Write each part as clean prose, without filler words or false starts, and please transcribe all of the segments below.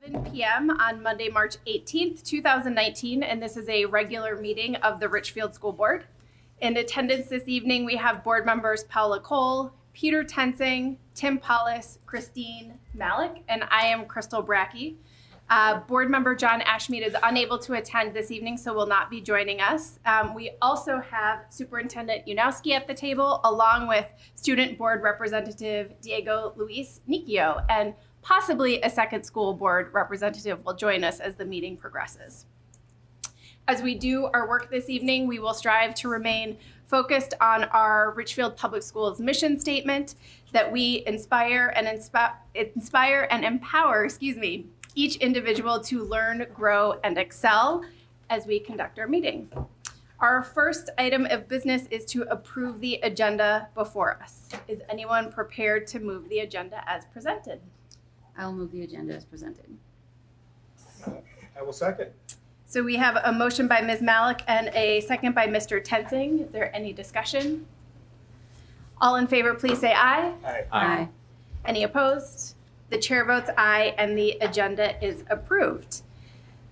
7 p.m. on Monday, March 18th, 2019, and this is a regular meeting of the Richfield School Board. In attendance this evening, we have board members Paula Cole, Peter Tensing, Tim Paulus, Christine Malik, and I am Crystal Brackey. Board member John Ashmead is unable to attend this evening, so will not be joining us. We also have Superintendent Unowski at the table, along with Student Board Representative Diego Luis Nicchio, and possibly a second school board representative will join us as the meeting progresses. As we do our work this evening, we will strive to remain focused on our Richfield Public Schools mission statement that we inspire and empower, each individual to learn, grow, and excel as we conduct our meeting. Our first item of business is to approve the agenda before us. Is anyone prepared to move the agenda as presented? I'll move the agenda as presented. I will second. So we have a motion by Ms. Malik and a second by Mr. Tensing. Is there any discussion? All in favor, please say aye. Aye. Aye. Any opposed? The chair votes aye and the agenda is approved.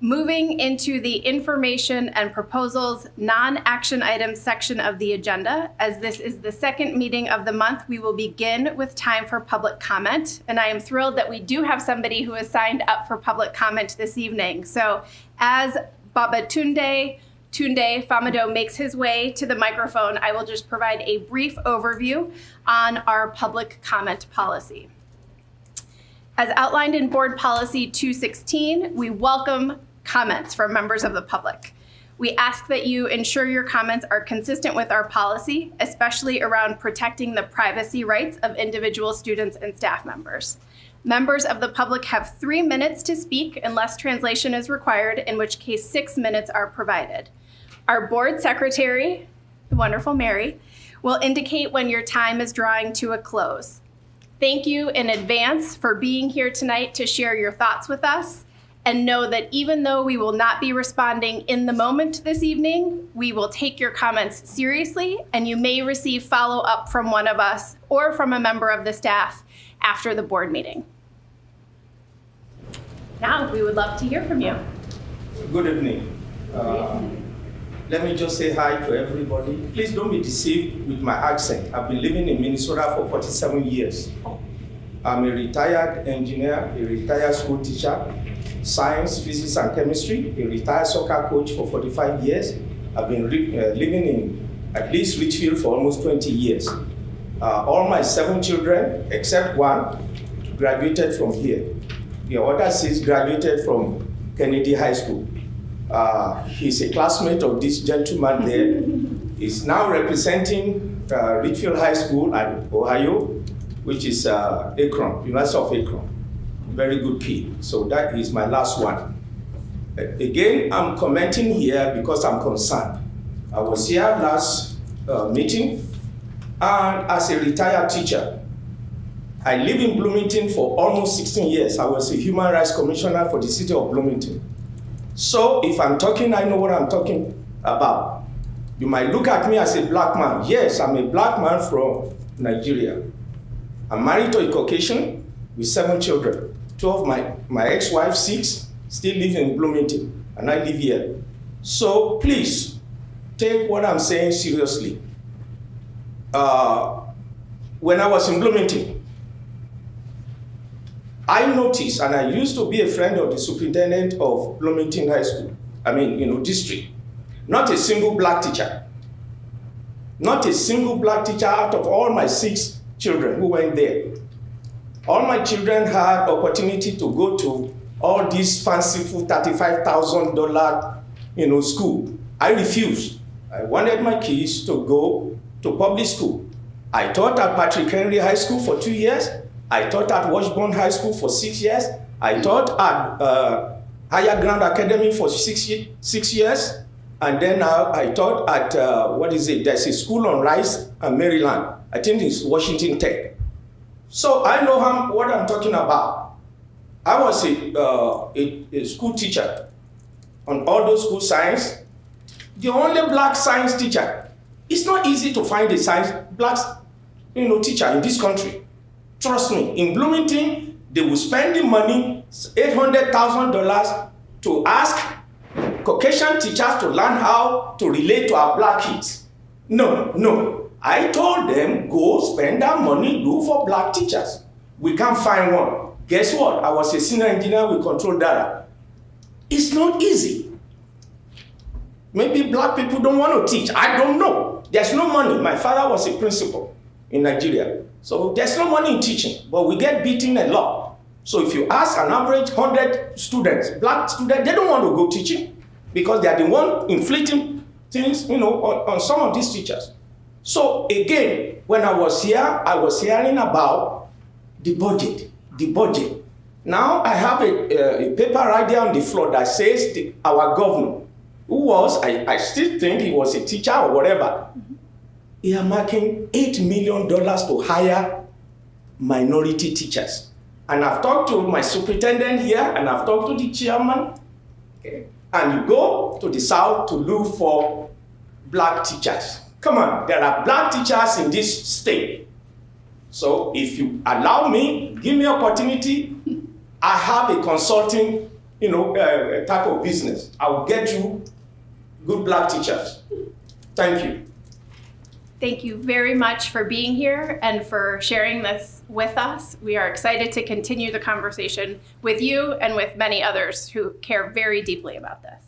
Moving into the information and proposals non-action items section of the agenda, as this is the second meeting of the month, we will begin with time for public comment. And I am thrilled that we do have somebody who has signed up for public comment this evening. So as Babatunde Famado makes his way to the microphone, I will just provide a brief overview on our public comment policy. As outlined in Board Policy 216, we welcome comments from members of the public. We ask that you ensure your comments are consistent with our policy, especially around protecting the privacy rights of individual students and staff members. Members of the public have 3 minutes to speak unless translation is required, in which case 6 minutes are provided. Our board secretary, the wonderful Mary, will indicate when your time is drawing to a close. Thank you in advance for being here tonight to share your thoughts with us. And know that even though we will not be responding in the moment this evening, we will take your comments seriously, and you may receive follow-up from one of us or from a member of the staff after the board meeting. Now, we would love to hear from you. Good evening. Let me just say hi to everybody. Please don't be deceived with my accent. I've been living in Minnesota for 47 years. I'm a retired engineer, a retired school teacher, science, physics, and chemistry, a retired soccer coach for 45 years. I've been living in at least Richfield for almost 20 years. All my 7 children, except one, graduated from here. The other 6 graduated from Kennedy High School. He's a classmate of this gentleman there. He's now representing Richfield High School at Ohio, which is Akron, University of Akron. Very good kid. So that is my last one. Again, I'm commenting here because I'm concerned. I was here last meeting, and as a retired teacher, I live in Bloomington for almost 16 years. I was a human rights commissioner for the city of Bloomington. So if I'm talking, I know what I'm talking about. You might look at me as a black man. Yes, I'm a black man from Nigeria. I'm married to a Caucasian with 7 children. 2 of my ex-wife, 6, still live in Bloomington, and I live here. So please, take what I'm saying seriously. When I was in Bloomington, I noticed, and I used to be a friend of the superintendent of Bloomington High School, district. Not a single black teacher. Not a single black teacher out of all my 6 children who went there. All my children had opportunity to go to all these fanciful $35,000, school. I refused. I wanted my kids to go to public school. I taught at Patrick Henry High School for 2 years. I taught at Washburn High School for 6 years. I taught at Higher Ground Academy for 6 years. And then I taught at, there's a school on Rice and Maryland. I think it's Washington Tech. So I know what I'm talking about. I was a school teacher on all those school science. The only black science teacher. It's not easy to find a black teacher in this country. Trust me, in Bloomington, They will spend the money, $800,000, to ask Caucasian teachers to learn how to relate to our black kids. No. I told them, go spend that money, look for black teachers. We can't find one. Guess what? I was a senior engineer with control data. It's not easy. Maybe black people don't want to teach. I don't know. There's no money. My father was a principal in Nigeria. So there's no money in teaching, but we get beaten a lot. So if you ask an average 100 students, black students, they don't want to go teaching because they are the one inflicting things, on some of these teachers. So again, when I was here, I was hearing about the budget. Now I have a paper right there on the floor that says our governor, who was, I still think he was a teacher or whatever, earmarking $8 million to hire minority teachers. And I've talked to my superintendent here, and I've talked to the chairman. Okay. And you go to the south to look for black teachers. Come on, there are black teachers in this state. So if you allow me, give me opportunity, I have a consulting, type of business. I will get you good black teachers. Thank you. Thank you very much for being here and for sharing this with us. We are excited to continue the conversation with you and with many others who care very deeply about this.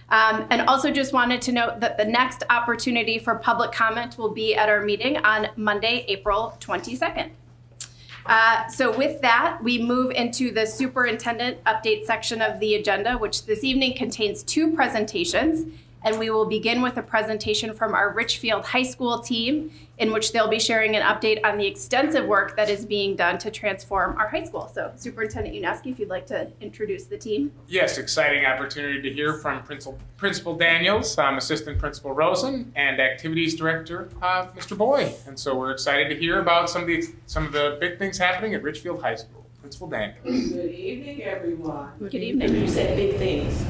And also just wanted to note that the next opportunity for public comment will be at our meeting on Monday, April 22nd. So with that, we move into the superintendent update section of the agenda, which this evening contains 2 presentations. And we will begin with a presentation from our Richfield High School team, in which they'll be sharing an update on the extensive work that is being done to transform our high school. So Superintendent Uneski, if you'd like to introduce the team. Yes, exciting opportunity to hear from Principal Daniels, Assistant Principal Rosen, and Activities Director Mr. Boy. And so we're excited to hear about some of the big things happening at Richfield High School. Principal Daniels. Good evening, everyone. Good evening. You said big things.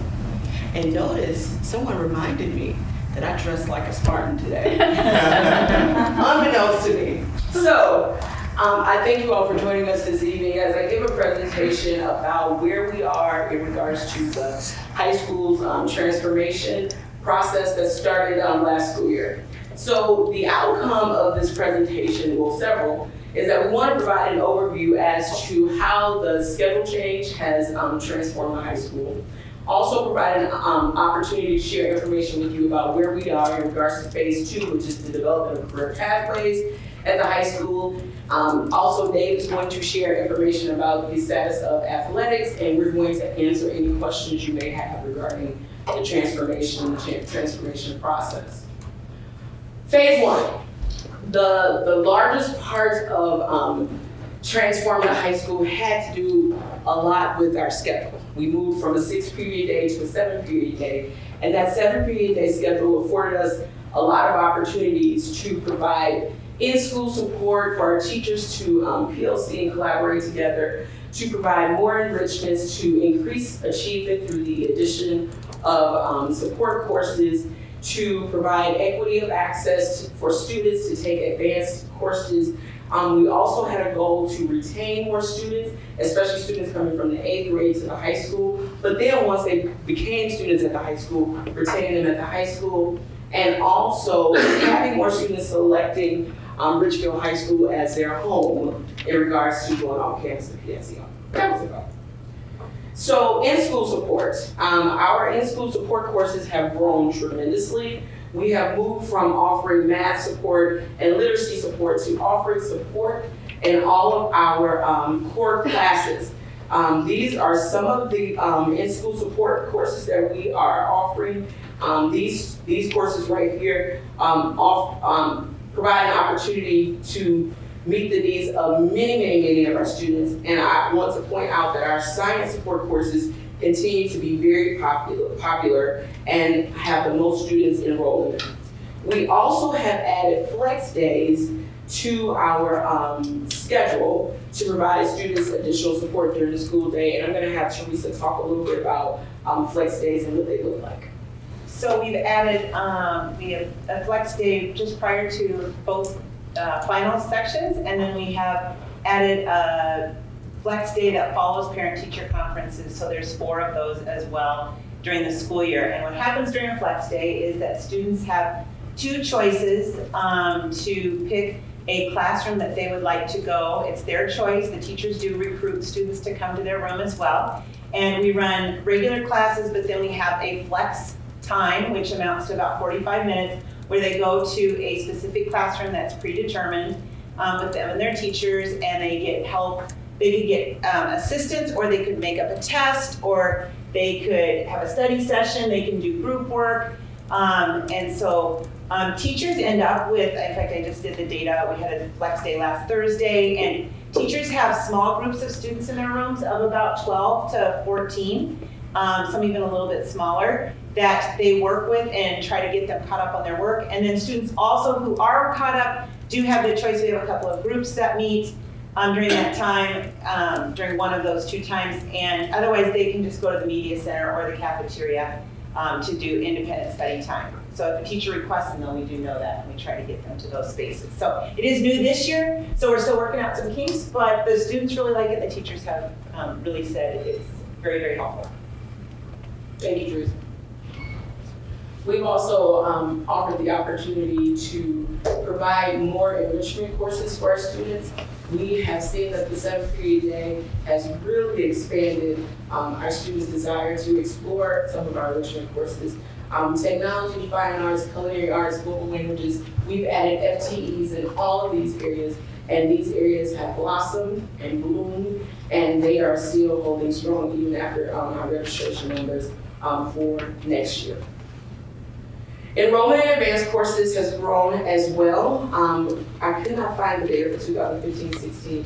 And notice, someone reminded me that I dressed like a Spartan today. Unbeknownst to me. So, I thank you all for joining us this evening as I give a presentation about where we are in regards to the high school's transformation process that started last school year. So the outcome of this presentation, well, several, is that we want to provide an overview as to how the schedule change has transformed the high school. Also provide an opportunity to share information with you about where we are in regards to phase 2, which is the development of career pathways at the high school. Also, Dave is going to share information about the status of athletics, and we're going to answer any questions you may have regarding the transformation process. Phase 1, the largest part of transforming the high school had to do a lot with our schedule. We moved from a 6-period day to a 7-period day, and that 7-period day schedule afforded us a lot of opportunities to provide in-school support for our teachers to PLC and collaborate together, to provide more enrichments, to increase achievement through the addition of support courses, to provide equity of access for students to take advanced courses. We also had a goal to retain more students, especially students coming from the 8th grade to the high school. But then once they became students at the high school, retaining them at the high school, and also having more students selecting Richfield High School as their home in regards to going off campus to PSC. So in-school support. Our in-school support courses have grown tremendously. We have moved from offering math support and literacy support to offering support in all of our core classes. These are some of the in-school support courses that we are offering. These courses right here provide an opportunity to meet the needs of many of our students. And I want to point out that our science support courses continue to be very popular and have the most students enrolled in them. We also have added flex days to our schedule to provide students additional support during the school day. And I'm going to have Teresa talk a little bit about flex days and what they look like. So we've added, we have a flex day just prior to both final sections, and then we have added Flex Day that follows parent-teacher conferences, so there's 4 of those as well during the school year. And what happens during Flex Day is that students have 2 choices to pick a classroom that they would like to go. It's their choice. The teachers do recruit students to come to their room as well. And we run regular classes, but then we have a flex time, which amounts to about 45 minutes, where they go to a specific classroom that's predetermined with them and their teachers, and they get help. They could get assistance, or they could make up a test, or they could have a study session, they can do group work. And so teachers end up with, in fact, I just did the data, we had a flex day last Thursday, and teachers have small groups of students in their rooms of about 12 to 14, some even a little bit smaller, that they work with and try to get them caught up on their work. And then students also who are caught up do have the choice. We have a couple of groups that meet during that time, during one of those 2 times, and otherwise they can just go to the media center or the cafeteria to do independent study time. So if the teacher requests them, though, we do know that, and we try to get them to those spaces. So it is new this year, so we're still working out some kinks, but the students really like it. The teachers have really said it's very, very helpful. Thank you, Drew. We've also offered the opportunity to provide more enrichment courses for our students. We have seen that the 7th period day has really expanded our students' desire to explore some of our enrichment courses. Technology, fine arts, culinary arts, global languages, we've added FTEs in all of these areas, and these areas have blossomed and bloomed, and they are still holding strong even after our registration numbers for next year. Enrollment in advanced courses has grown as well. I could not find the data for 2015-16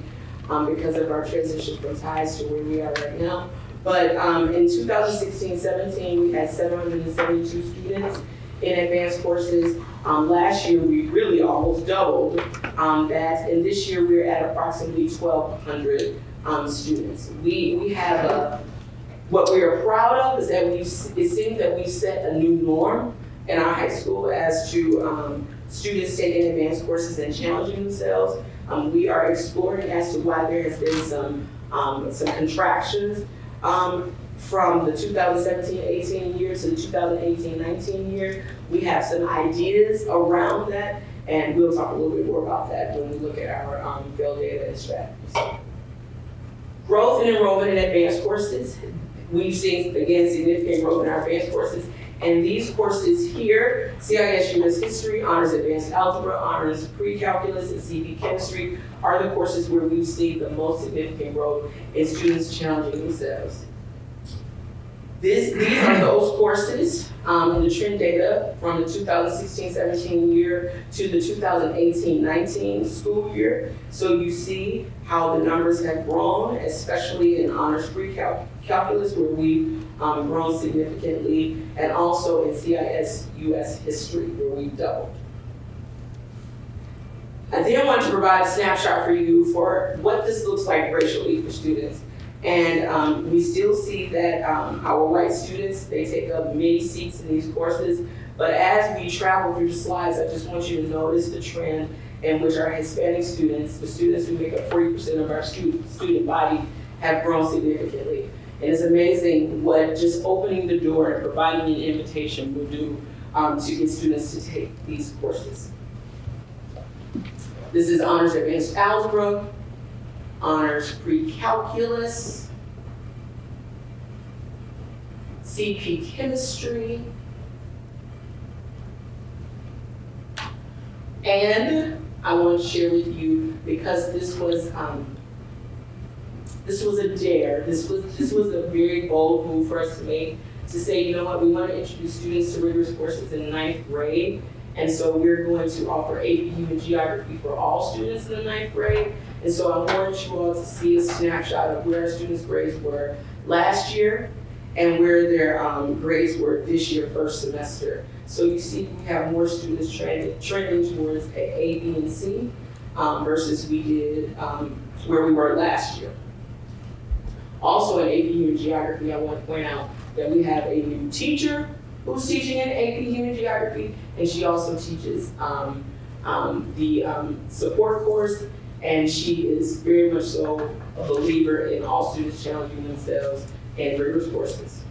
because of our transition from ties to where we are right now. But in 2016-17, we had 772 students in advanced courses. Last year, we really almost doubled that, and this year we're at approximately 1,200 students. We have what we are proud of is that it seems that we've set a new norm in our high school as to students taking advanced courses and challenging themselves. We are exploring as to why there has been some contractions from the 2017-18 year to the 2018-19 year. We have some ideas around that, and we'll talk a little bit more about that when we look at our field data and strategies. Growth in enrollment in advanced courses. We've seen, again, significant growth in our advanced courses. And these courses here, CIS US History, Honors Advanced Algebra, Honors Pre-Calculus, and CP Chemistry are the courses where we've seen the most significant growth in students challenging themselves. These are those courses in the trend data from the 2016-17 year to the 2018-19 school year. So you see how the numbers have grown, especially in Honors Pre-Calculus, where we've grown significantly, and also in CIS US History, where we've doubled. I then want to provide a snapshot for you for what this looks like racially for students. And we still see that our white students, they take up many seats in these courses, but as we travel through the slides, I just want you to notice the trend in which our Hispanic students, the students who make up 40% of our student body, have grown significantly. And it's amazing what just opening the door and providing an invitation will do to get students to take these courses. This is Honors Advanced Algebra, Honors Pre-Calculus, CP Chemistry, and I want to share with you, because this was a dare. This was a very bold move for us to make, to say, you know what, we want to introduce students to rigorous courses in the 9th grade, and so we're going to offer AP Human Geography for all students in the 9th grade. And so I want you all to see a snapshot of where our students' grades were last year and where their grades were this year, first semester. So you see we have more students trending towards A, B, and C versus we did where we were last year. Also in AP Human Geography, I want to point out that we have a new teacher who's teaching in AP Human Geography, and she also teaches the support course and she is very much so a believer in all students challenging themselves in rigorous courses.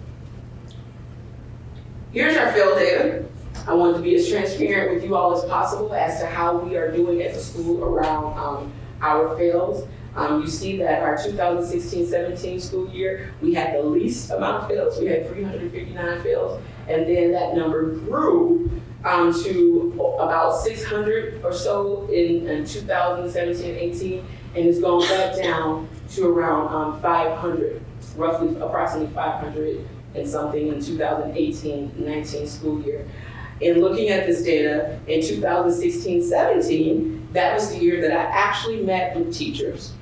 Here's our fail data. I wanted to be as transparent with you all as possible as to how we are doing at the school around our fails. You see that our 2016-17 school year, we had the least amount of fails. We had 359 fails, and then that number grew to about 600 or so in 2017-18, and it's gone back down to around 500, roughly approximately 500 and something in 2018-19 school year. In looking at this data, in 2016-17, that was the year that I actually met with teachers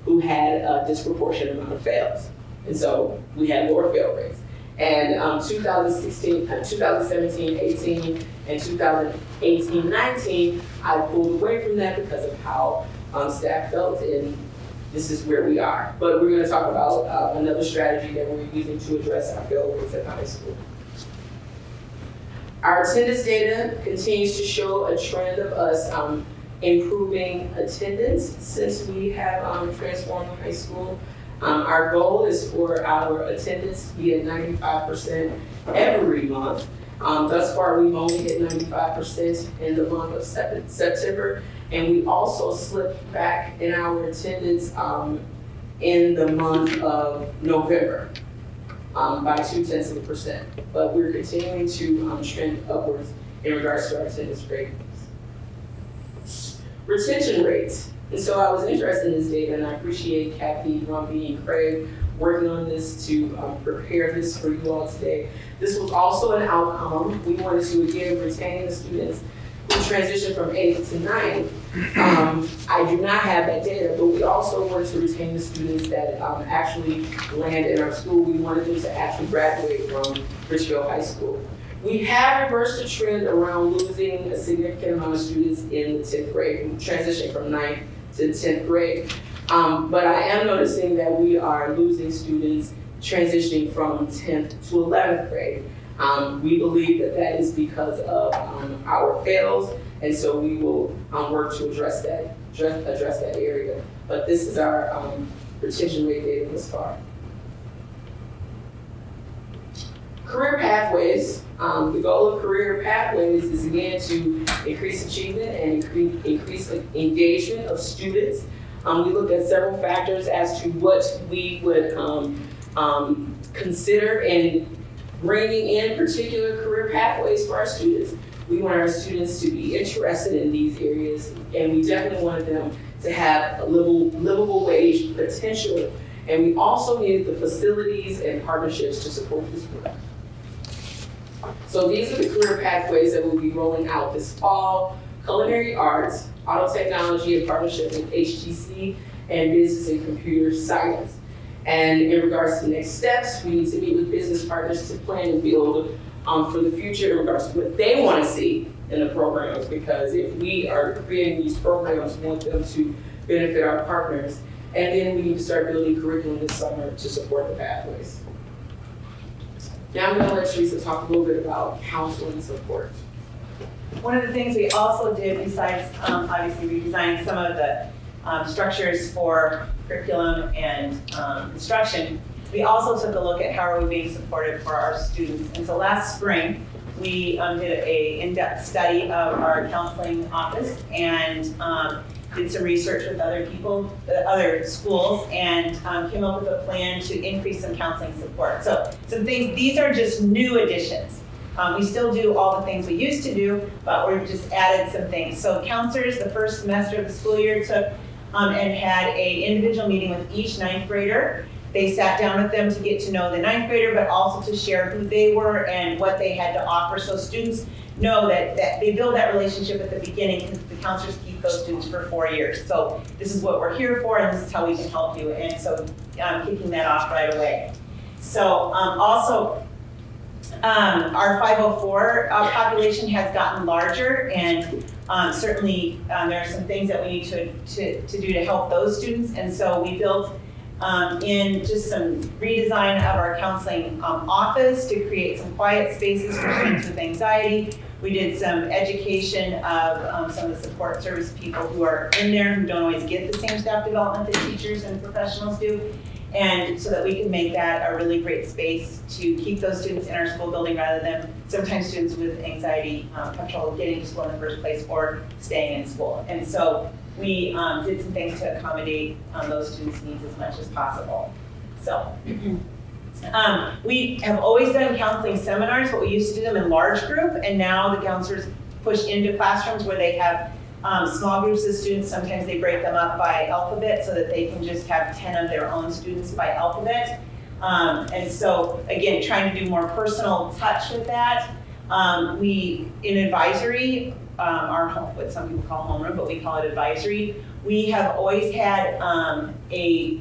who had a disproportionate amount of fails. And so we had lower fail rates. And 2017-18 and 2018-19, I pulled away from that because of how staff felt, and this is where we are. But we're gonna talk about another strategy that we're using to address our fail rates at the high school. Our attendance data continues to show a trend of us improving attendance since we have transformed the high school. Our goal is for our attendance to be at 95% every month. Thus far, we've only hit 95% in the month of September, and we also slipped back in our attendance in the month of November by 0.2%. But we're continuing to trend upwards in regards to our attendance ratings. Retention rates. And so I was interested in this data, and I appreciate Kathy, Rumby, and Craig working on this to prepare this for you all today. This was also an outcome. We wanted to, again, retain the students who transitioned from 8 to 9. I do not have that data, but we also wanted to retain the students that actually land in our school. We wanted them to actually graduate from Richfield High School. We have reversed the trend around losing a significant amount of students in the 10th grade, transitioning from 9th to 10th grade. But I am noticing that we are losing students transitioning from 10th to 11th grade. We believe that that is because of our fails, and so we will work to address that area. But this is our retention rate data thus far. Career pathways. The goal of career pathways is again to increase achievement and increase engagement of students. We looked at several factors as to what we would consider in bringing in particular career pathways for our students. We want our students to be interested in these areas, and we definitely wanted them to have a livable wage potential. And we also needed the facilities and partnerships to support this work. So these are the career pathways that we'll be rolling out this fall: culinary arts, auto technology in partnership with HTC, and business and computer science. And in regards to next steps, we need to meet with business partners to plan and build for the future in regards to what they want to see in the programs, because if we are creating these programs, we want them to benefit our partners. And then we need to start building curriculum this summer to support the pathways. Now I'm going to let Teresa talk a little bit about counseling support. One of the things we also did, besides obviously redesigning some of the structures for curriculum and instruction, we also took a look at how are we being supported for our students. And so last spring, we did an in-depth study of our counseling office and did some research with other people, other schools, and came up with a plan to increase some counseling support. So some things, these are just new additions. We still do all the things we used to do, but we've just added some things. So counselors, the first semester of the school year, took and had an individual meeting with each 9th grader. They sat down with them to get to know the 9th grader, but also to share who they were and what they had to offer. So students know that they build that relationship at the beginning, because the counselors keep those students for 4 years. So this is what we're here for, and this is how we can help you. And so kicking that off right away. So also, our 504 population has gotten larger, and certainly there are some things that we need to do to help those students. And so we built in just some redesign of our counseling office to create some quiet spaces for students with anxiety. We did some education of some of the support service people who are in there who don't always get the same staff development that teachers and professionals do. And so that we can make that a really great space to keep those students in our school building rather than sometimes students with anxiety have trouble getting to school in the first place or staying in school. And so we did some things to accommodate those students' needs as much as possible. So we have always done counseling seminars, but we used to do them in large group, and now the counselors push into classrooms where they have small groups of students. Sometimes they break them up by alphabet so that they can just have 10 of their own students by alphabet. And so, again, trying to do more personal touch with that. We, in advisory, our home, what some people call homeroom, but we call it advisory, we have always had a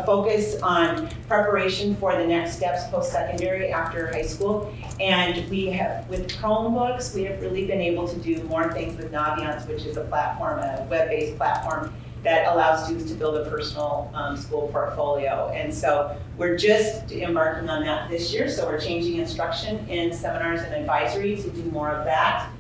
focus on preparation for the next steps post-secondary after high school. And we have, with Chromebooks, we have really been able to do more things with Naviance, which is a platform, a web-based platform that allows students to build a personal school portfolio. And so we're just embarking on that this year. So we're changing instruction in seminars and advisory to do more of that.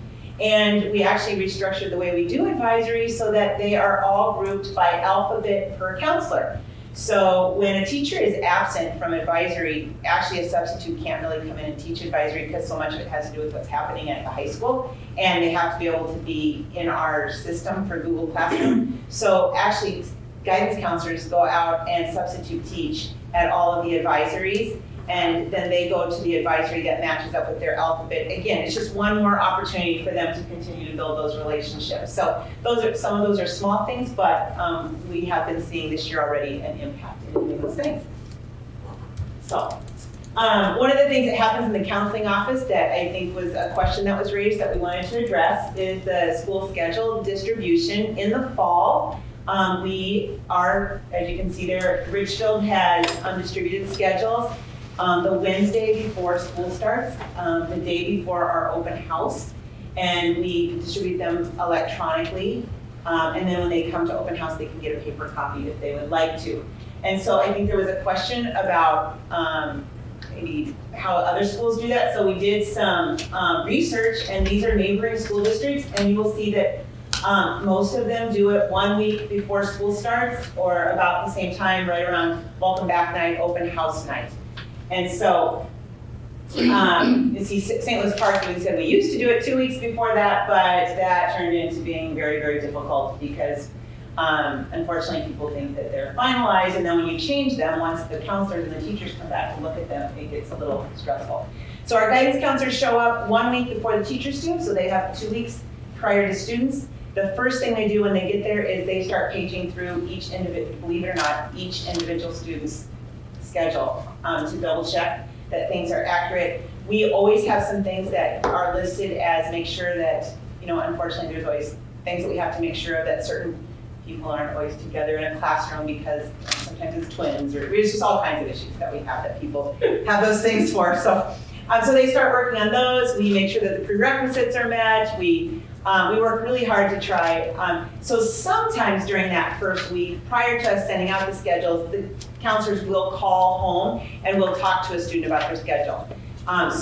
And we actually restructured the way we do advisory so that they are all grouped by alphabet per counselor. So when a teacher is absent from advisory, actually a substitute can't really come in and teach advisory because so much of it has to do with what's happening at the high school, and they have to be able to be in our system for Google Classroom. So actually, guidance counselors go out and substitute teach at all of the advisories, and then they go to the advisory that matches up with their alphabet. Again, it's just one more opportunity for them to continue to build those relationships. So those are, some of those are small things, but we have been seeing this year already an impact in doing those things. So one of the things that happens in the counseling office that I think was a question that was raised that we wanted to address is the school schedule distribution in the fall. We are, as you can see there, Richfield has undistributed schedules. The Wednesday before school starts, the day before our open house, and we distribute them electronically. And then when they come to open house, they can get a paper copy if they would like to. And so I think there was a question about maybe how other schools do that. So we did some research, and these are neighboring school districts, and you will see that most of them do it 1 week before school starts, or about the same time, right around welcome back night, open house night. And so, you see St. Louis Park, we said we used to do it 2 weeks before that, but that turned into being very, very difficult because unfortunately people think that they're finalized, and then when you change them, once the counselors and the teachers come back to look at them, it gets a little stressful. So our guidance counselors show up 1 week before the teachers do, so they have 2 weeks prior to students. The first thing they do when they get there is they start paging through each individual, believe it or not, each individual student's schedule to double check that things are accurate. We always have some things that are listed as make sure that, you know, unfortunately there's always things that we have to make sure of, that certain people aren't always together in a classroom because sometimes it's twins, or there's just all kinds of issues that we have that people have those things for. So they start working on those. We make sure that the prerequisites are met. We work really hard to try. So sometimes during that first week, prior to us sending out the schedules, the counselors will call home and will talk to a student about their schedule. And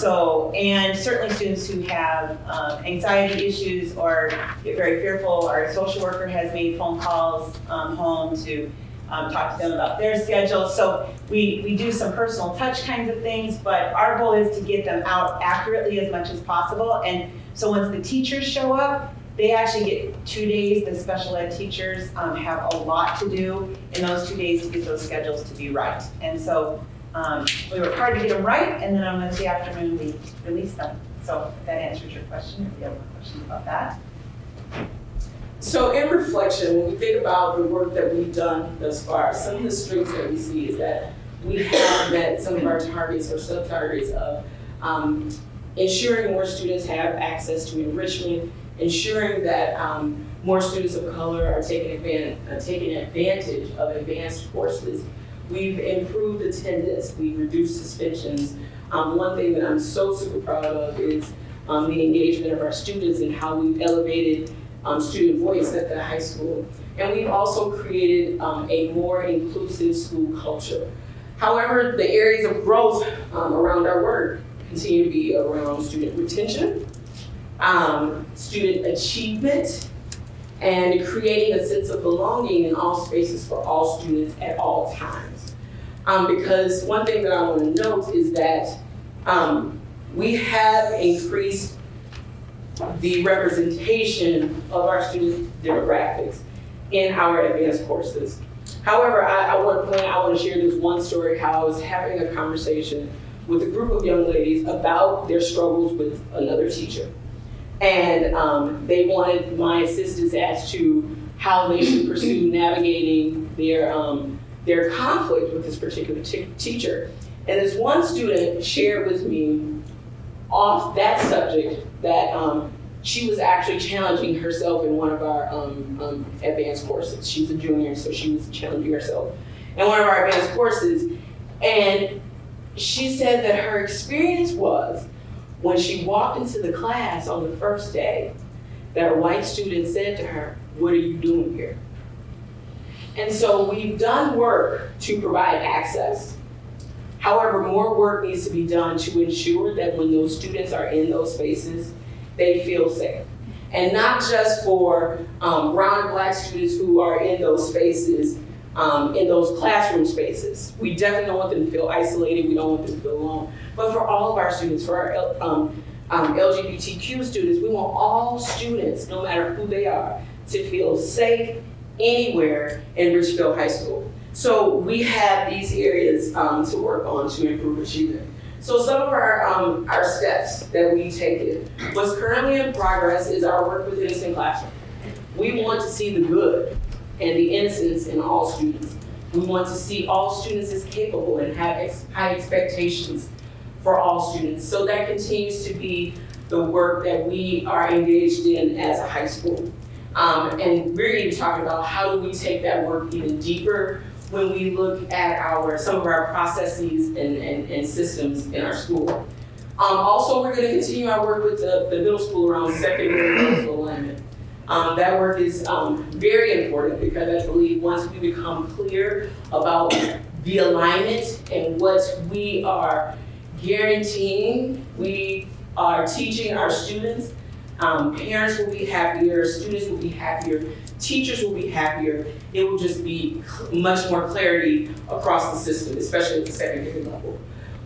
certainly students who have anxiety issues or get very fearful, our social worker has made phone calls home to talk to them about their schedule. So we do some personal touch kinds of things, but our goal is to get them out accurately as much as possible. And so once the teachers show up, they actually get 2 days. The special ed teachers have a lot to do in those 2 days to get those schedules to be right. And so we work hard to get them right, and then on Wednesday afternoon we release them. So if that answers your question, if you have more questions about that. So in reflection, when we think about the work that we've done thus far, some of the strengths that we see is that we have met some of our targets or sub-targets of ensuring more students have access to enrichment, ensuring that more students of color are taking advantage of advanced courses. We've improved attendance, we've reduced suspensions. One thing that I'm so super proud of is the engagement of our students and how we've elevated student voice at the high school. And we've also created a more inclusive school culture. However, the areas of growth around our work continue to be around student retention, student achievement, and creating a sense of belonging in all spaces for all students at all times. Because one thing that I want to note is that we have increased the representation of our student demographics in our advanced courses. However, I want to share this one story, how I was having a conversation with a group of young ladies about their struggles with another teacher. And they wanted my assistance as to how they should pursue navigating their conflict with this particular teacher. And this one student shared with me off that subject that she was actually challenging herself in one of our advanced courses. She's a junior, so she was challenging herself in one of our advanced courses. And she said that her experience was when she walked into the class on the first day, that a white student said to her, "What are you doing here?" And so we've done work to provide access. However, more work needs to be done to ensure that when those students are in those spaces, they feel safe. And not just for brown and black students who are in those spaces, in those classroom spaces. We definitely don't want them to feel isolated, we don't want them to feel alone. But for all of our students, for our LGBTQ students, we want all students, no matter who they are, to feel safe anywhere in Richfield High School. So we have these areas to work on to improve achievement. So some of our steps that we take in. What's currently in progress is our work with Innocent Classroom. We want to see the good and the innocence in all students. We want to see all students as capable and have high expectations for all students. So that continues to be the work that we are engaged in as a high school. And we're even talking about how do we take that work even deeper when we look at some of our processes and systems in our school. Also, we're going to continue our work with the middle school around secondary middle alignment. That work is very important because I believe once we become clear about the alignment and what we are guaranteeing, we are teaching our students, parents will be happier, students will be happier, teachers will be happier. It will just be much more clarity across the system, especially at the secondary level.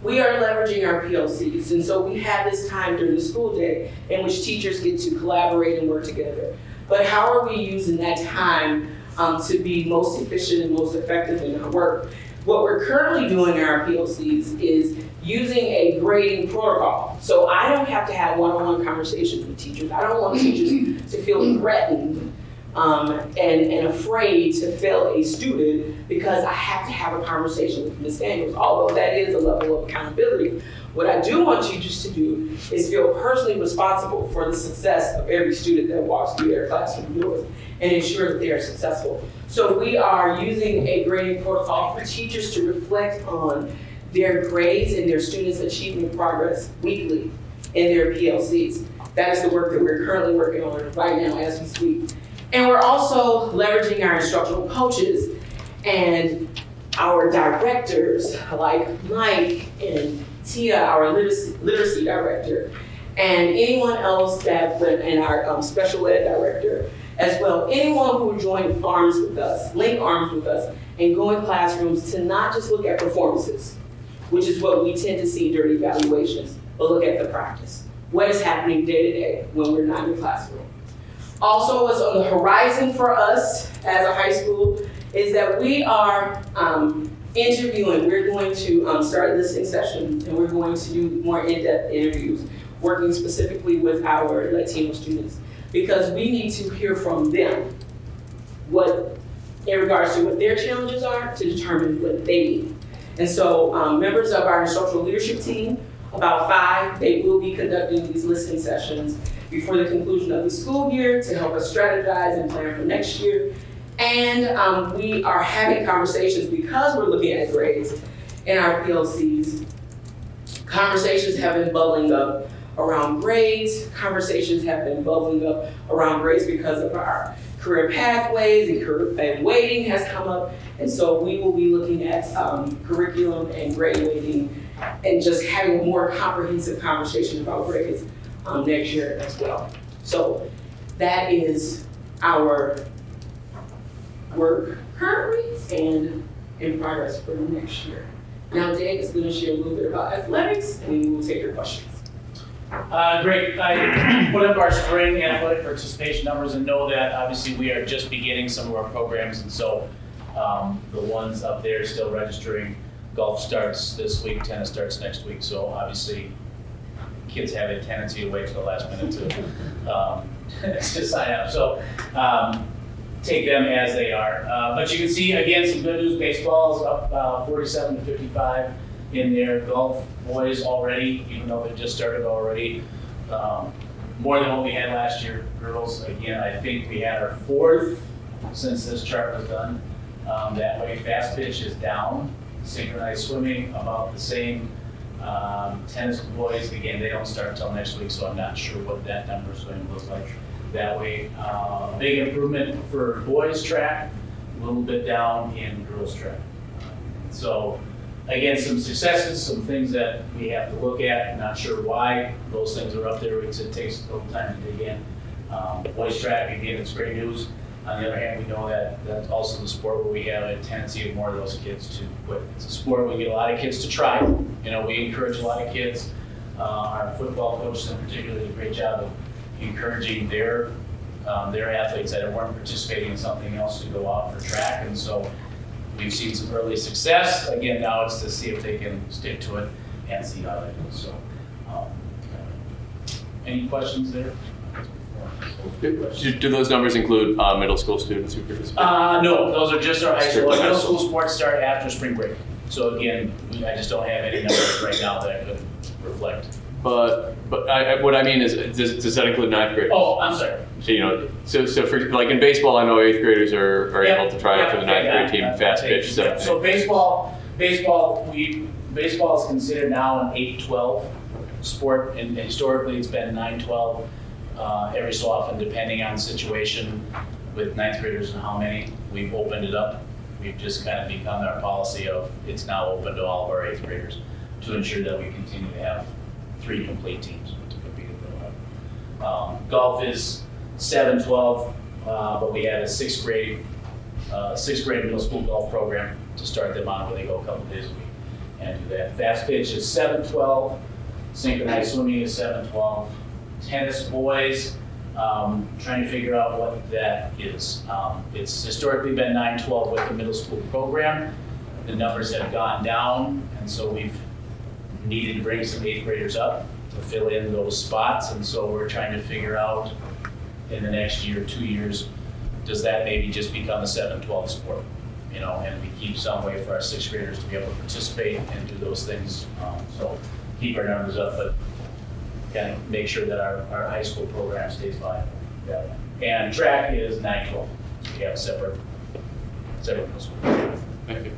We are leveraging our PLCs, and so we have this time during the school day in which teachers get to collaborate and work together. But how are we using that time to be most efficient and most effective in our work? What we're currently doing in our PLCs is using a grading protocol. So I don't have to have one-on-one conversations with teachers. I don't want teachers to feel threatened and afraid to fail a student because I have to have a conversation with Ms. Daniels, although that is a level of accountability. What I do want teachers to do is feel personally responsible for the success of every student that walks through their classroom doors and ensure that they are successful. So we are using a grading protocol for teachers to reflect on their grades and their students' achievement progress weekly in their PLCs. That is the work that we're currently working on right now as we speak. And we're also leveraging our instructional coaches and our directors like Mike and Tia, our literacy director, and anyone else and our special ed director as well. Anyone who will join arms with us, link arms with us, and go in classrooms to not just look at performances, which is what we tend to see during evaluations, but look at the practice. What is happening day to day when we're not in the classroom? Also, what's on the horizon for us as a high school is that we are interviewing. We're going to start listening sessions, and we're going to do more in-depth interviews, working specifically with our Latino students, because we need to hear from them in regards to what their challenges are to determine what they need. And so members of our instructional leadership team, about 5, they will be conducting these listening sessions before the conclusion of the school year to help us strategize and plan for next year. And we are having conversations because we're looking at grades in our PLCs. Conversations have been bubbling up around grades. Conversations have been bubbling up around grades because of our career pathways and weighting has come up. And so we will be looking at curriculum and grade weighting and just having a more comprehensive conversation about grades next year as well. So that is our work currently and in progress for next year. Now Dan is going to share a little bit about athletics and we will take your questions. Great. I put up our spring athletic participation numbers and know that obviously we are just beginning some of our programs, and so the ones up there still registering. Golf starts this week, tennis starts next week, so obviously kids have a tendency to wait till the last minute to sign up. So take them as they are. But you can see, again, some good news. Baseball is up 47 to 55 in there. Golf boys already, even though they just started already, more than what we had last year. Girls, again, I think we had our 4th since this chart was done. That way, fast pitch is down. Synchronized swimming, about the same. Tennis boys, again, they don't start until next week, so I'm not sure what that number is going to look like. That way, big improvement for boys track, a little bit down in girls track. So, again, some successes, some things that we have to look at. Not sure why those things are up there because it takes a little time to dig in. Boys track, again, it's great news. On the other hand, we know that that's also the sport where we have a tendency of more of those kids to quit. It's a sport where we get a lot of kids to try. You know, we encourage a lot of kids. Our football coaches in particular did a great job of encouraging their athletes that weren't participating in something else to go out for track. And so we've seen some early success. Again, now it's to see if they can stick to it and see how that goes. So, any questions there? Do those numbers include middle school students who participate? No, those are just our high school. Strictly high Middle school. school sports start after spring break. So again, I just don't have any numbers right now that I could reflect. But what I mean is, does that include 9th graders? Oh, I'm sorry. So, you know, so for like in baseball, I know 8th graders are Yep, able to try out for the 9th grade team, fast pitch. Yep. So baseball is considered now an 8-12 sport, and historically it's been 9-12. Every so often, depending on the situation with 9th graders and how many, we've opened it up. We've just kind of become our policy of it's now open to all of our 8th graders to ensure that we continue to have 3 complete teams to compete at the golf is 7-12, but we have a 6th grade middle school golf program to start them on where they go a couple days a week and do that. Fast pitch is 7-12, synchronized swimming is 7-12. Tennis boys, trying to figure out what that is. It's historically been 9-12 with the middle school program. The numbers have gone down, and so we've needed to bring some 8th graders up to fill in those spots. And so we're trying to figure out in the next year, 2 years, does that maybe just become a 7-12 sport? You know, and we keep some way for our 6th graders to be able to participate and do those things. So keep our numbers up, but kind of make sure that our high school program stays viable that way. And track is 9-12. We have separate middle school. Thank you.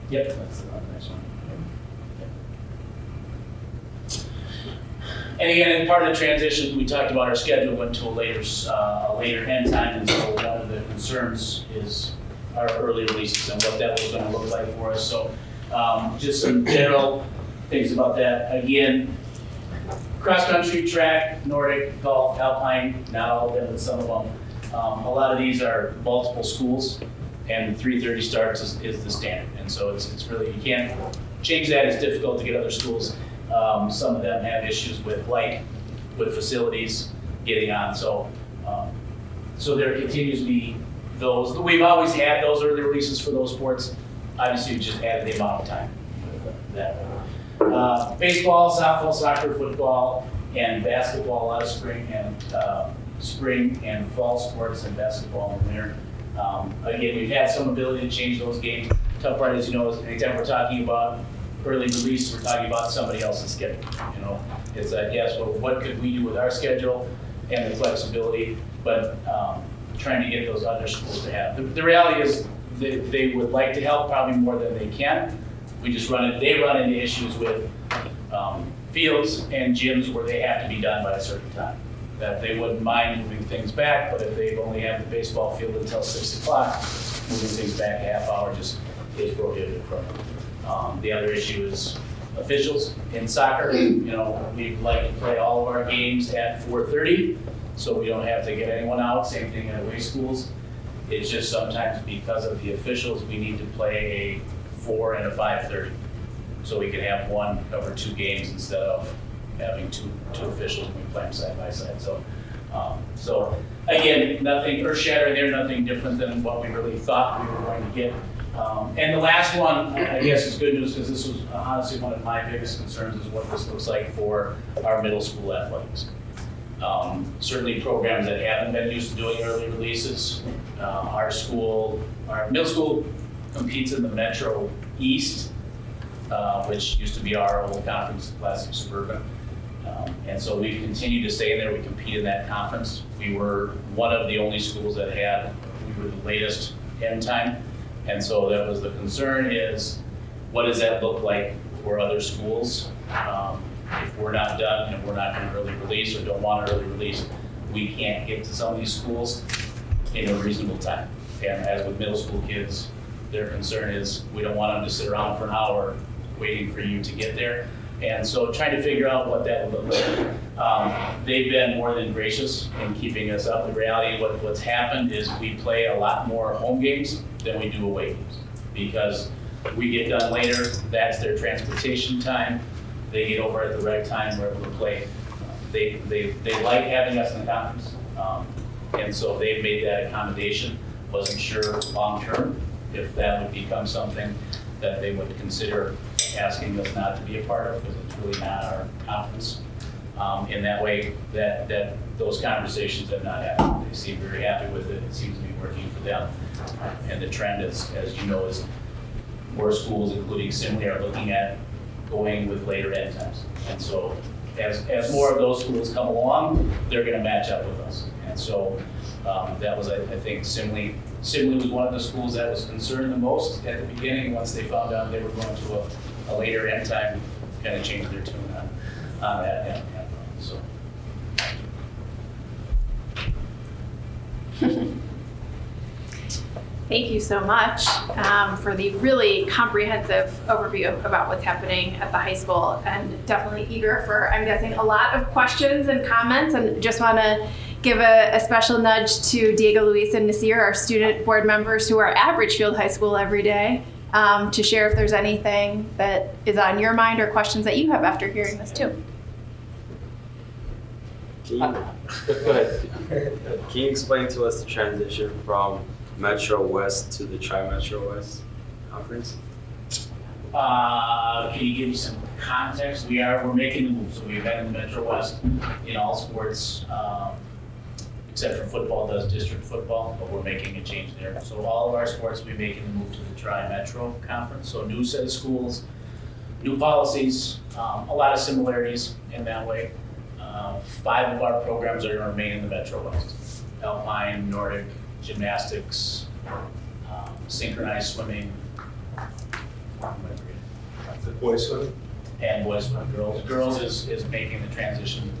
Yep, that's the next one. And again, in part of the transition, we talked about our schedule went to a later end time, and so one of the concerns is our early releases and what that was going to look like for us. So just some general things about that. Again, cross-country, track, Nordic, golf, alpine, not all of them, but some of them. A lot of these are multiple schools, and 3:30 starts is the standard. And so it's really, you can't change that. It's difficult to get other schools. Some of them have issues with light, with facilities getting on. So there continues to be those. We've always had those early releases for those sports. Obviously, we just added the amount of time with that. Baseball, softball, soccer, football, and basketball. A lot of spring and fall sports and basketball in there. Again, we've had some ability to change those games. Tough part is, you know, anytime we're talking about early release, we're talking about somebody else's schedule. You know, it's yes, well, what could we do with our schedule and the flexibility, but trying to get those other schools to have. The reality is they would like to help probably more than they can. We just they run into issues with fields and gyms where they have to be done by a certain time. That they wouldn't mind moving things back, but if they only have the baseball field until 6 o'clock, moving things back a half hour just is prohibited from them. The other issue is officials in soccer. You know, we like to play all of our games at 4:30, so we don't have to get anyone out. Same thing at away schools. It's just sometimes because of the officials, we need to play a 4 and a 5:30. So we can have one cover 2 games instead of having two officials when we play them side by side. So again, nothing earth-shattering there, nothing different than what we really thought we were going to get. And the last one, I guess, is good news because this was honestly one of my biggest concerns is what this looks like for our middle school athletics. Certainly programs that haven't been used to doing early releases. Our middle school competes in the Metro East, which used to be our old conference, Classic Suburban. And so we've continued to stay in there. We compete in that conference. We were one of the only schools that we were the latest end time. And so that was the concern is, what does that look like for other schools? If we're not done and we're not going to early release or don't want to early release, we can't get to some of these schools in a reasonable time. And as with middle school kids, their concern is we don't want them to sit around for an hour waiting for you to get there. And so trying to figure out what that would look like. They've been more than gracious in keeping us up. The reality, what's happened is we play a lot more home games than we do away games because we get done later. That's their transportation time. They get over at the right time. We're able to play. They like having us in the conference, and so they've made that accommodation. Wasn't sure long term if that would become something that they would consider asking us not to be a part of because it's really not our conference. In that way, that those conversations have not happened. They seem very happy with it. It seems to be working for them. And the trend is, as you know, is more schools, including Simley, are looking at going with later end times. And so as more of those schools come along, they're going to match up with us. And so that was, I think, Simley was one of the schools that was concerned the most at the beginning. Once they found out they were going to a later end time, kind of changed their tune on that. So. Thank you so much for the really comprehensive overview about what's happening at the high school, and definitely eager for, I'm guessing, a lot of questions and comments, and just want to give a special nudge to Diego, Luis, and Nasir, our student board members who are at Richfield High School every day, to share if there's anything that is on your mind or questions that you have after hearing this too. Go ahead. Can you explain to us the transition from Metro West to the Tri-Metro West Conference? Can you give me some context? We're making the move. So we've been in the Metro West in all sports, except for football does district football, but we're making a change there. So all of our sports, we're making the move to the Tri-Metro Conference. So new set of schools, new policies, a lot of similarities in that way. 5 of our programs are going to remain in the Metro West: Alpine, Nordic, gymnastics, synchronized swimming, Boys swimming? and boys swim. Girls is making the transition.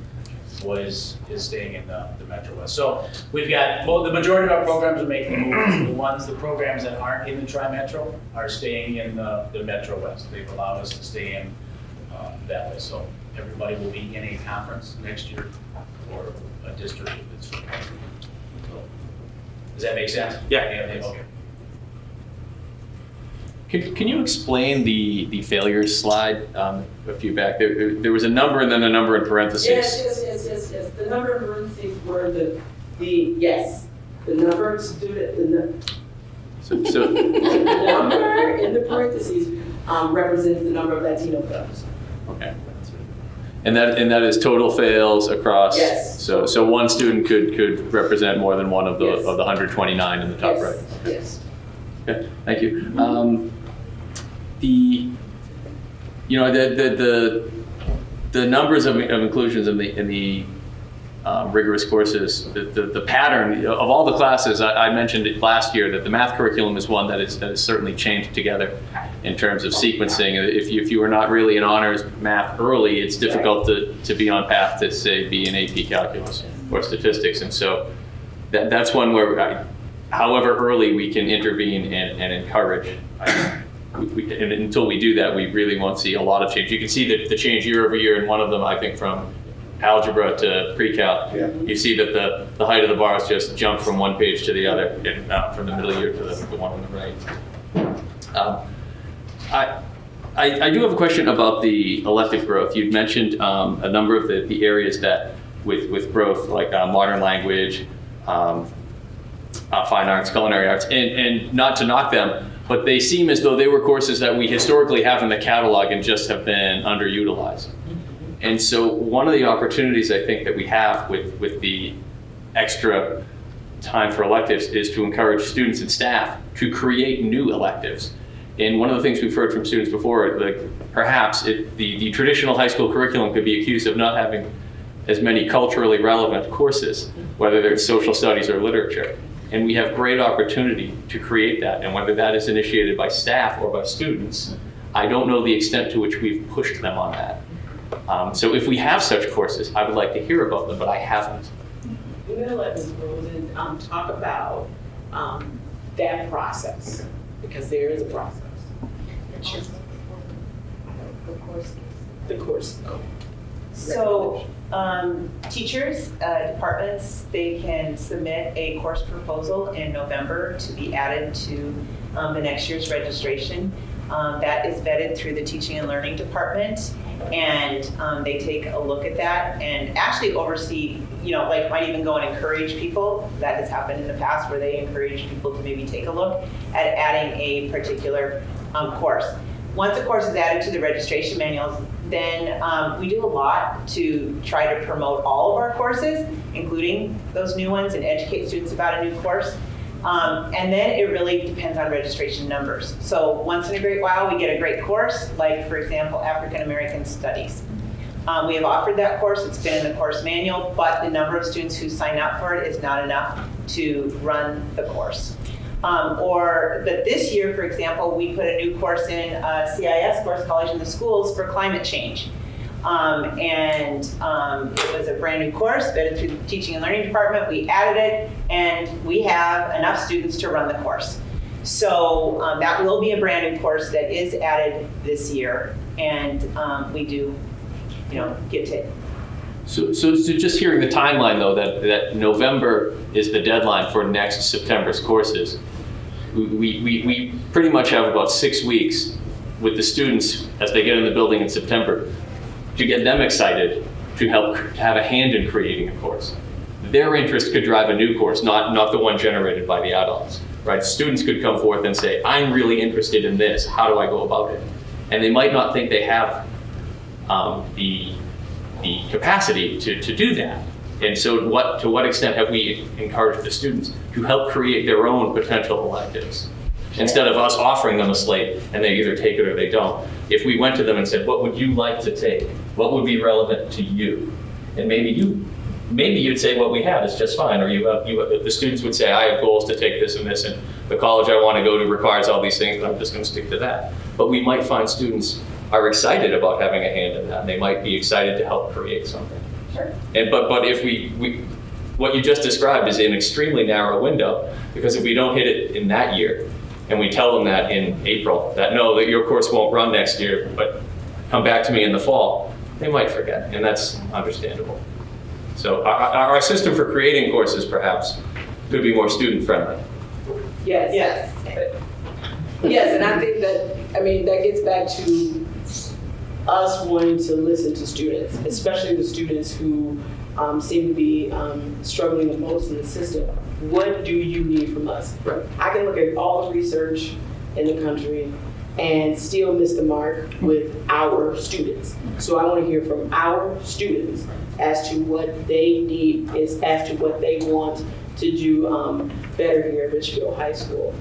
Boys is staying in the Metro West. So we've got the majority of our programs are making the move. The programs that aren't in the Tri-Metro are staying in the Metro West. They've allowed us to stay in that way. So everybody will be in a conference next year or a district if it's. So, does that make sense? Yeah. Okay. Can you explain the failures slide a few back? There was a number and then a number in parentheses. Yes. The number of parentheses were the number of student, So the number in the parentheses represents the number of Latino fellows. okay. And that is total fails across. Yes. So one student could represent more than one of the Yes. of the 129 in the top Yes. right. Yes. Okay, thank you. The numbers of inclusions in the rigorous courses, the pattern of all the classes, I mentioned it last year that the math curriculum is one that is certainly changed together in terms of sequencing. If you are not really in honors math early, it's difficult to be on path to, say, be in AP calculus or statistics. And so that's one where however early we can intervene and encourage, and until we do that, we really won't see a lot of change. You can see the change year over year in one of them, I think, from algebra to pre-calc. Yeah. You see that the height of the bars just jumped from one page to the other, and from the middle year to the one on the right. I do have a question about the elective growth. You'd mentioned a number of the areas that with growth, like modern language, fine arts, culinary arts, and not to knock them, but they seem as though they were courses that we historically have in the catalog and just have been underutilized. And so one of the opportunities I think that we have with the extra time for electives is to encourage students and staff to create new electives. And one of the things we've heard from students before, like perhaps the traditional high school curriculum could be accused of not having as many culturally relevant courses, whether they're social studies or literature. And we have great opportunity to create that. And whether that is initiated by staff or by students, I don't know the extent to which we've pushed them on that. So if we have such courses, I would like to hear about them, but I haven't. We're going to let Ms. Rosen talk about that process, because there is a process. The course. So teachers, departments, they can submit a course proposal in November to be added to the next year's registration. That is vetted through the teaching and learning department, and they take a look at that and actually oversee, like might even go and encourage people. That has happened in the past where they encourage people to maybe take a look at adding a particular course. Once a course is added to the registration manuals, then we do a lot to try to promote all of our courses, including those new ones, and educate students about a new course. And then it really depends on registration numbers. So once in a great while, we get a great course, like for example, African American Studies. We have offered that course, it's been in the course manual, but the number of students who sign up for it is not enough to run the course. Or that this year, for example, we put a new course in, CIS course, College in the Schools, for climate change. It was a brand new course, vetted through the teaching and learning department. We added it, and we have enough students to run the course. So that will be a brand new course that is added this year, and we do, get to. So just hearing the timeline though, that November is the deadline for next September's courses, we pretty much have about 6 weeks with the students as they get in the building in September to get them excited to help have a hand in creating a course. Their interest could drive a new course, not the one generated by the adults, right? Students could come forth and say, I'm really interested in this, how do I go about it? And they might not think they have the capacity to do that. And so to what extent have we encouraged the students to help create their own potential electives? Instead of us offering them a slate and they either take it or they don't. If we went to them and said, what would you like to take? What would be relevant to you? And maybe you'd say what we have is just fine, or the students would say, I have goals to take this and this, and the college I want to go to requires all these things, and I'm just going to stick to that. But we might find students are excited about having a hand in that, and they might be excited to help create something. Sure. But if we what you just described is an extremely narrow window, because if we don't hit it in that year, and we tell them that in April, that your course won't run next year, but come back to me in the fall, they might forget, and that's understandable. So our system for creating courses perhaps could be more student-friendly. Yes, and I think that gets back to us wanting to listen to students, especially the students who seem to be struggling the most in the system. What do you need from us? Right. I can look at all the research in the country and still miss the mark with our students. So I want to hear from our students as to what they need, as to what they want to do better here at Richfield High School.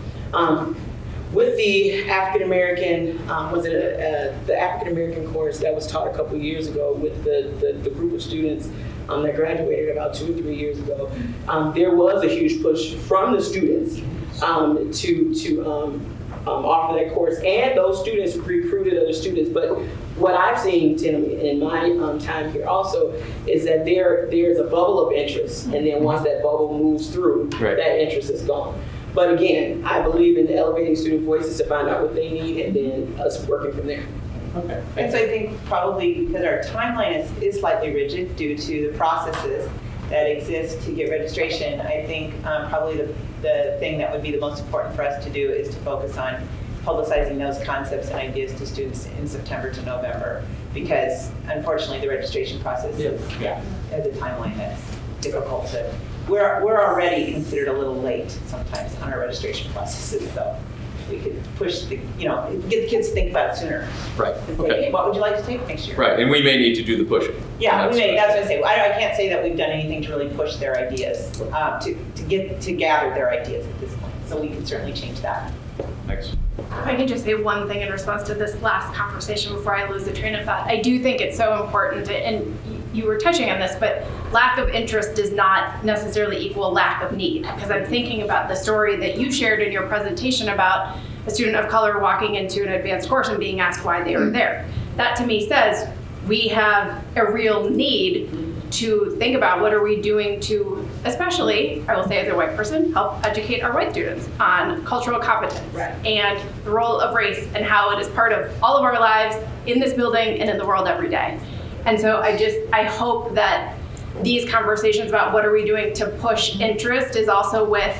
With the African American, the African American course that was taught a couple years ago with the group of students that graduated about 2 or 3 years ago, there was a huge push from the students to offer that course, and those students recruited other students. But what I've seen, Tim, in my time here also, is that there's a bubble of interest, and then once that bubble moves through, right, that interest is gone. But again, I believe in elevating student voices to find out what they need and then us working from there. Okay. And so I think probably because our timeline is slightly rigid due to the processes that exist to get registration, I think probably the thing that would be the most important for us to do is to focus on publicizing those concepts and ideas to students in September to November, because unfortunately the registration process has a timeline that's difficult to. We're already considered a little late sometimes on our registration processes, so we could push the, get the kids to think about it sooner. Right, And say, okay. hey, what would you like to take next year? Right, and we may need to do the pushing. Yeah, That's that's what I say. I can't say that we've done anything to really push their ideas, to gather their ideas at this point. So we can certainly change that. Thanks. If I can just say one thing in response to this last conversation before I lose the train of thought. I do think it's so important, and you were touching on this, but lack of interest does not necessarily equal lack of need. Because I'm thinking about the story that you shared in your presentation about a student of color walking into an advanced course and being asked why they were there. That to me says we have a real need to think about what are we doing to, especially, I will say as a white person, help educate our white students on cultural competence and the role of race and how it is part of all of our lives in this building and in the world every day. And so I hope that these conversations about what are we doing to push interest is also with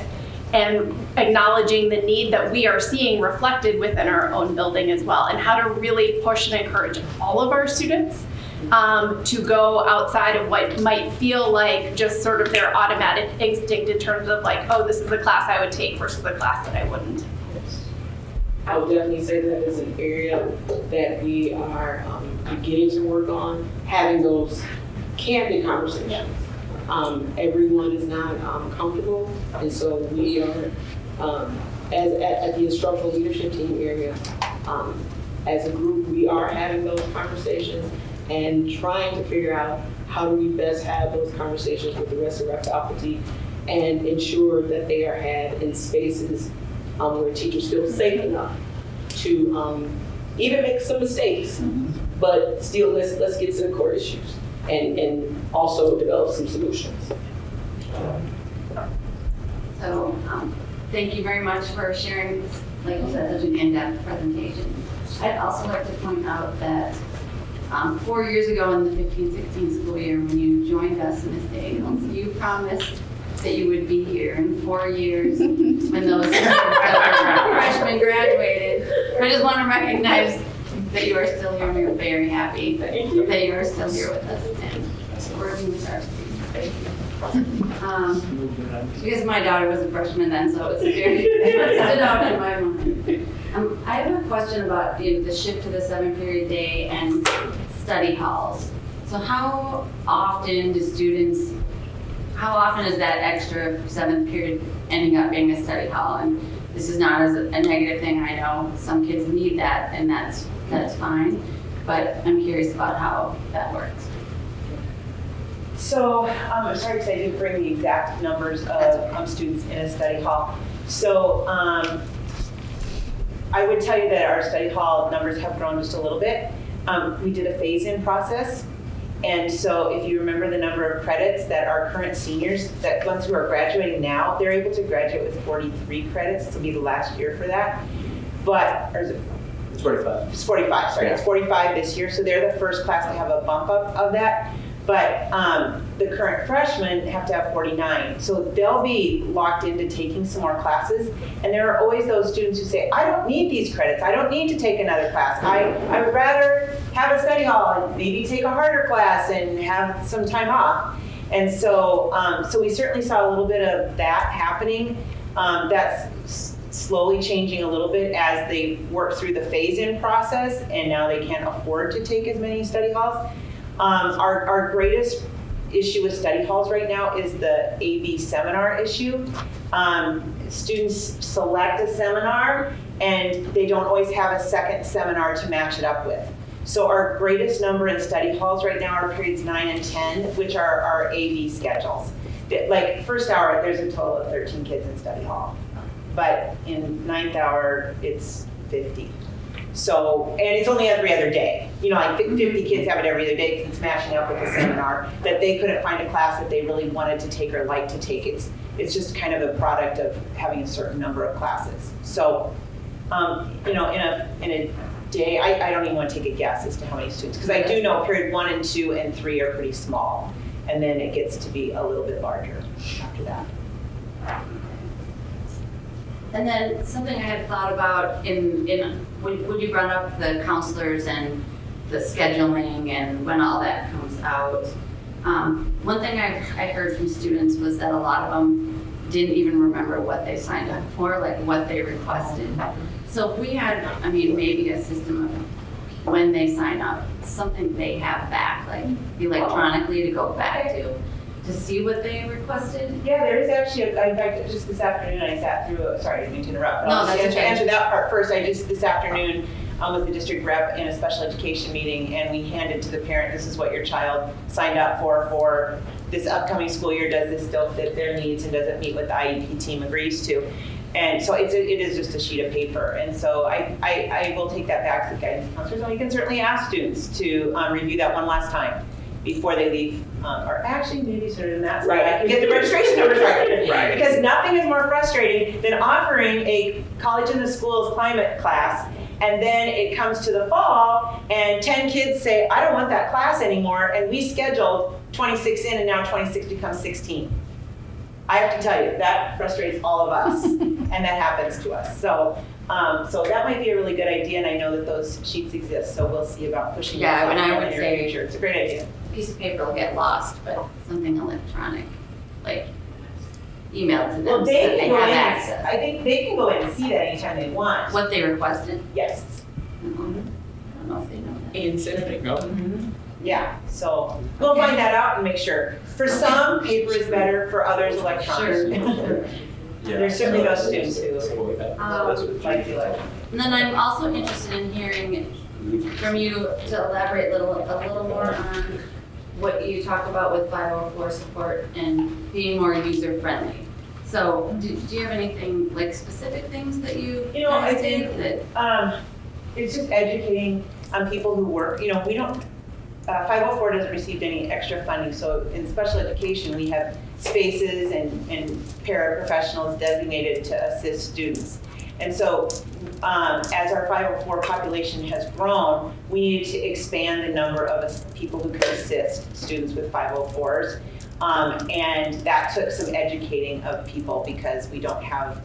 and acknowledging the need that we are seeing reflected within our own building as well, and how to really push and encourage all of our students to go outside of what might feel like just sort of their automatic instinct in terms of like, oh, this is a class I would take versus a class that I wouldn't. I would definitely say that is an area that we are beginning to work on, having those candid conversations. Everyone is not comfortable, and so we are, at the instructional leadership team area, as a group, we are having those conversations and trying to figure out how do we best have those conversations with the rest of our faculty and ensure that they are had in spaces where teachers feel safe enough to even make some mistakes, but still let's get to the core issues and also develop some solutions. So thank you very much for sharing this, like you said, such an in-depth presentation. I'd also like to point out that 4 years ago in the 15-16 school year, when you joined us in this day, you promised that you would be here in 4 years when those freshmen graduated. I just want to recognize that you are still here, and we're very happy that you are still here with us and working with our students. Thank you. Because my daughter was a freshman then, so it's it stood out in my mind. I have a question about the shift to the 7-period day and study halls. So how often is that extra 7th period ending up being a study hall? And this is not as a negative thing. I know some kids need that, and that's fine. But I'm curious about how that works. So I'm sorry because I didn't bring the exact numbers of students in a study hall. So I would tell you that our study hall numbers have grown just a little bit. We did a phase-in process. And so if you remember the number of credits that our current seniors, that ones who are graduating now, they're able to graduate with 43 credits. This will be the last year for that. But, or is it? It's 45. It's 45, sorry. Yeah. It's 45 this year. So they're the first class to have a bump up of that. But the current freshmen have to have 49. So they'll be locked into taking some more classes. And there are always those students who say, I don't need these credits. I don't need to take another class. I would rather have a study hall and maybe take a harder class and have some time off. And so, so we certainly saw a little bit of that happening. That's slowly changing a little bit as they work through the phase-in process, and now they can't afford to take as many study halls. Our greatest issue with study halls right now is the AB seminar issue. Students select a seminar and they don't always have a second seminar to match it up with. So our greatest number in study halls right now are periods 9 and 10, which are our AB schedules. Like first hour, there's a total of 13 kids in study hall, but in 9th hour, it's 50. So, and it's only every other day. You know, like 50 kids have it every other day because it's matching up with a seminar that they couldn't find a class that they really wanted to take or like to take. It's just kind of a product of having a certain number of classes. So, you know, in a day, I don't even want to take a guess as to how many students, because I do know period 1 and 2 and 3 are pretty small, and then it gets to be a little bit larger after that. And then something I had thought about when you brought up the counselors and the scheduling and when all that comes out. One thing I heard from students was that a lot of them didn't even remember what they signed up for, like what they requested. So if we had, I mean, maybe a system of when they sign up, something they have back, like electronically to go back to see what they requested. Yeah, there is actually, in fact, just this afternoon I sat through, sorry, I didn't mean to interrupt. No, that's to okay. answer that part first, this afternoon was the district rep in a special education meeting, and we handed to the parent, this is what your child signed up for this upcoming school year. Does this still fit their needs, and does it meet what the IEP team agrees to? And so it is just a sheet of paper. And so I will take that back to the guidance counselors, and we can certainly ask students to review that one last time before they leave, or actually maybe sooner than that, so Right. I can get the registration numbers right. Right. Because nothing is more frustrating than offering a college in the schools climate class, and then it comes to the fall, and 10 kids say, I don't want that class anymore, and we scheduled 26 in, and now 26 becomes 16. I have to tell you, that frustrates all of us, and that happens to us. So that might be a really good idea, and I know that those sheets exist, so we'll see about pushing Yeah, that and I in would the say- future. It's a great idea. Piece of paper will get lost, but something electronic, like emailed to them Well, so that they they can go have in, access. I think they can go in and see that anytime they want. What they requested. Yes. I don't know if they know that. And send Yeah, so we'll find that out and make sure. For some, paper is better, for others, electronic. There's certainly those students who like the electronic. And then I'm also interested in hearing from you to elaborate a little more on what you talk about with 504 support and being more user friendly. So do you have anything, like specific things that you You know, I guys think did that? It's just educating people who work, we don't, 504 doesn't receive any extra funding, so in special education, we have spaces and paraprofessionals designated to assist students. And so as our 504 population has grown, we need to expand the number of people who can assist students with 504s. And that took some educating of people because we don't have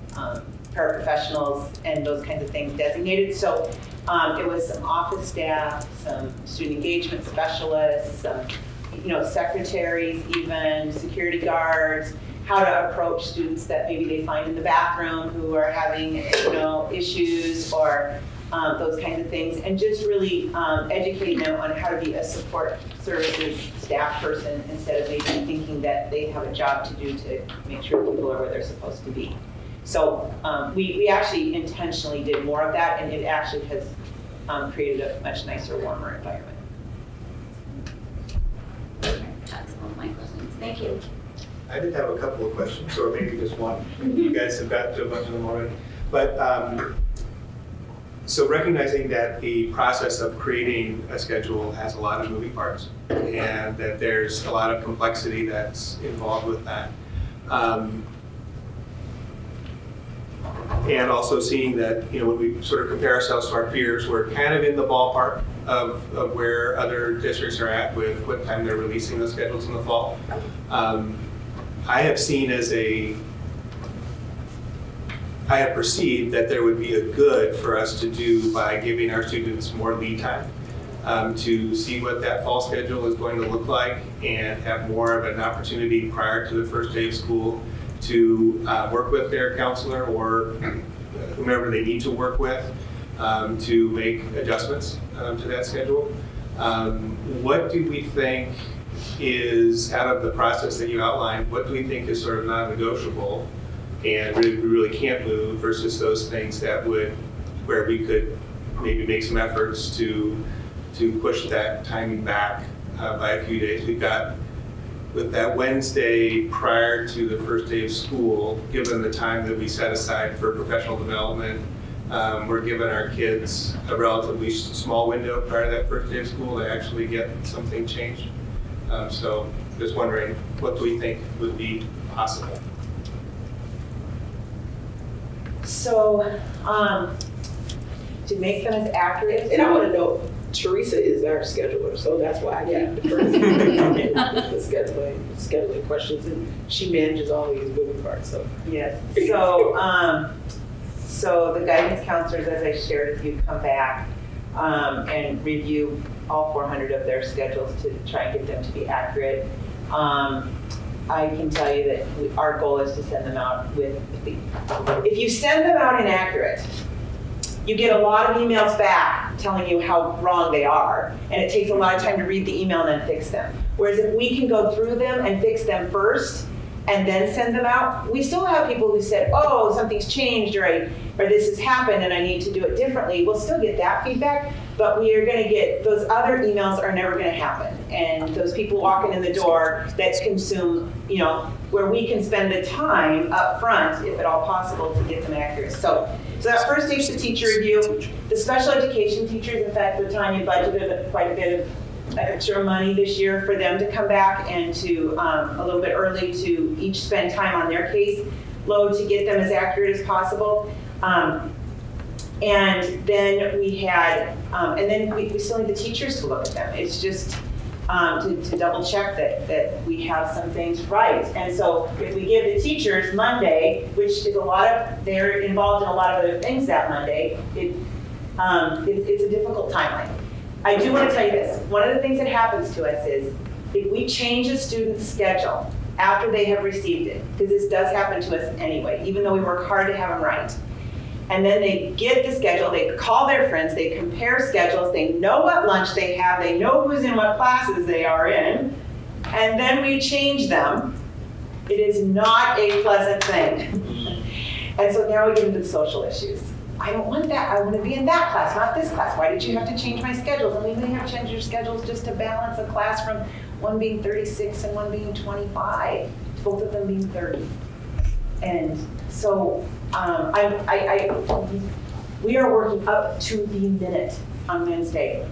paraprofessionals and those kinds of things designated. So it was some office staff, some student engagement specialists, some secretaries even, security guards, how to approach students that maybe they find in the bathroom who are having issues or those kinds of things, and just really educating them on how to be a support services staff person instead of maybe thinking that they have a job to do to make sure people are where they're supposed to be. So we actually intentionally did more of that, and it actually has created a much nicer, warmer environment. That's all my questions. Thank you. I did have a couple of questions, or maybe just one. You guys have got to a bunch of them already. But so recognizing that the process of creating a schedule has a lot of moving parts and that there's a lot of complexity that's involved with that. And also seeing that, when we sort of compare ourselves to our peers, we're kind of in the ballpark of where other districts are at with what time they're releasing those schedules in the fall. I have perceived that there would be a good for us to do by giving our students more lead time to see what that fall schedule is going to look like and have more of an opportunity prior to the first day of school to work with their counselor or whomever they need to work with to make adjustments to that schedule. What do we think is, out of the process that you outlined, what do we think is sort of non-negotiable and we really can't move versus those things that where we could maybe make some efforts to push that timing back by a few days? We've got, with that Wednesday prior to the first day of school, given the time that we set aside for professional development, we're giving our kids a relatively small window prior to that first day of school to actually get something changed. So just wondering, what do we think would be possible? So, to make them as accurate. And I want to know, Teresa is our scheduler, so that's why I gave the first the scheduling questions, and she manages all these moving parts. So Yes, so the guidance counselors, as I shared with you, come back and review all 400 of their schedules to try and get them to be accurate. I can tell you that our goal is to send them out with, if you send them out inaccurate, you get a lot of emails back telling you how wrong they are, and it takes a lot of time to read the email and then fix them. Whereas if we can go through them and fix them first and then send them out, we still have people who said, oh, something's changed, or this has happened and I need to do it differently. We'll still get that feedback, but we are gonna get, those other emails are never gonna happen. And those people walking in the door that consume, where we can spend the time up front, if at all possible, to get them accurate. So that first stage is the teacher review. The special education teachers, in fact, Tanya budgeted quite a bit of extra money this year for them to come back and to, a little bit early, to each spend time on their case load to get them as accurate as possible. And then we had, and then we still need the teachers to look at them. It's just to double check that we have some things right. And so if we give the teachers Monday, which is they're involved in a lot of other things that Monday, it's a difficult timeline. I do want to tell you this. One of the things that happens to us is if we change a student's schedule after they have received it, because this does happen to us anyway, even though we work hard to have them right, and then they get the schedule, they call their friends, they compare schedules, they know what lunch they have, they know who's in what classes they are in, and then we change them. It is not a pleasant thing. And so now we get into the social issues. I don't want that. I want to be in that class, not this class. Why did you have to change my schedules? And we may have changed your schedules just to balance a class from one being 36 and one being 25, both of them being 30. And so we are working up to the minute on Wednesday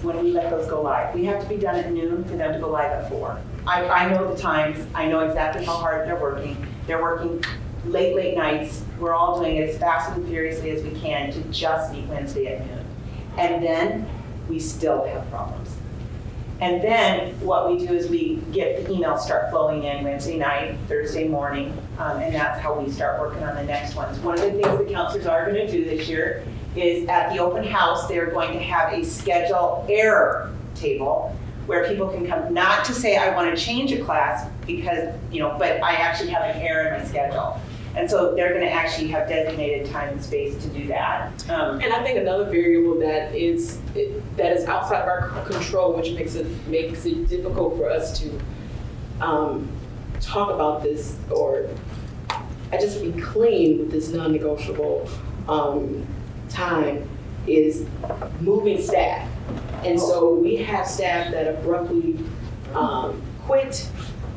when we let those go live. We have to be done at noon for them to go live at 4. I know the times. I know exactly how hard they're working. They're working late nights. We're all doing it as fast and furiously as we can to just meet Wednesday at noon. And then we still have problems. And then what we do is we get the emails start flowing in Wednesday night, Thursday morning, and that's how we start working on the next ones. One of the things the counselors are going to do this year is at the open house, they're going to have a schedule error table where people can come, not to say I want to change a class because, but I actually have an error in my schedule. And so they're going to actually have designated time and space to do that. And I think another variable that is outside of our control, which makes it difficult for us to talk about this, or I just be clean with this non-negotiable time, is moving staff. And so we have staff that abruptly quit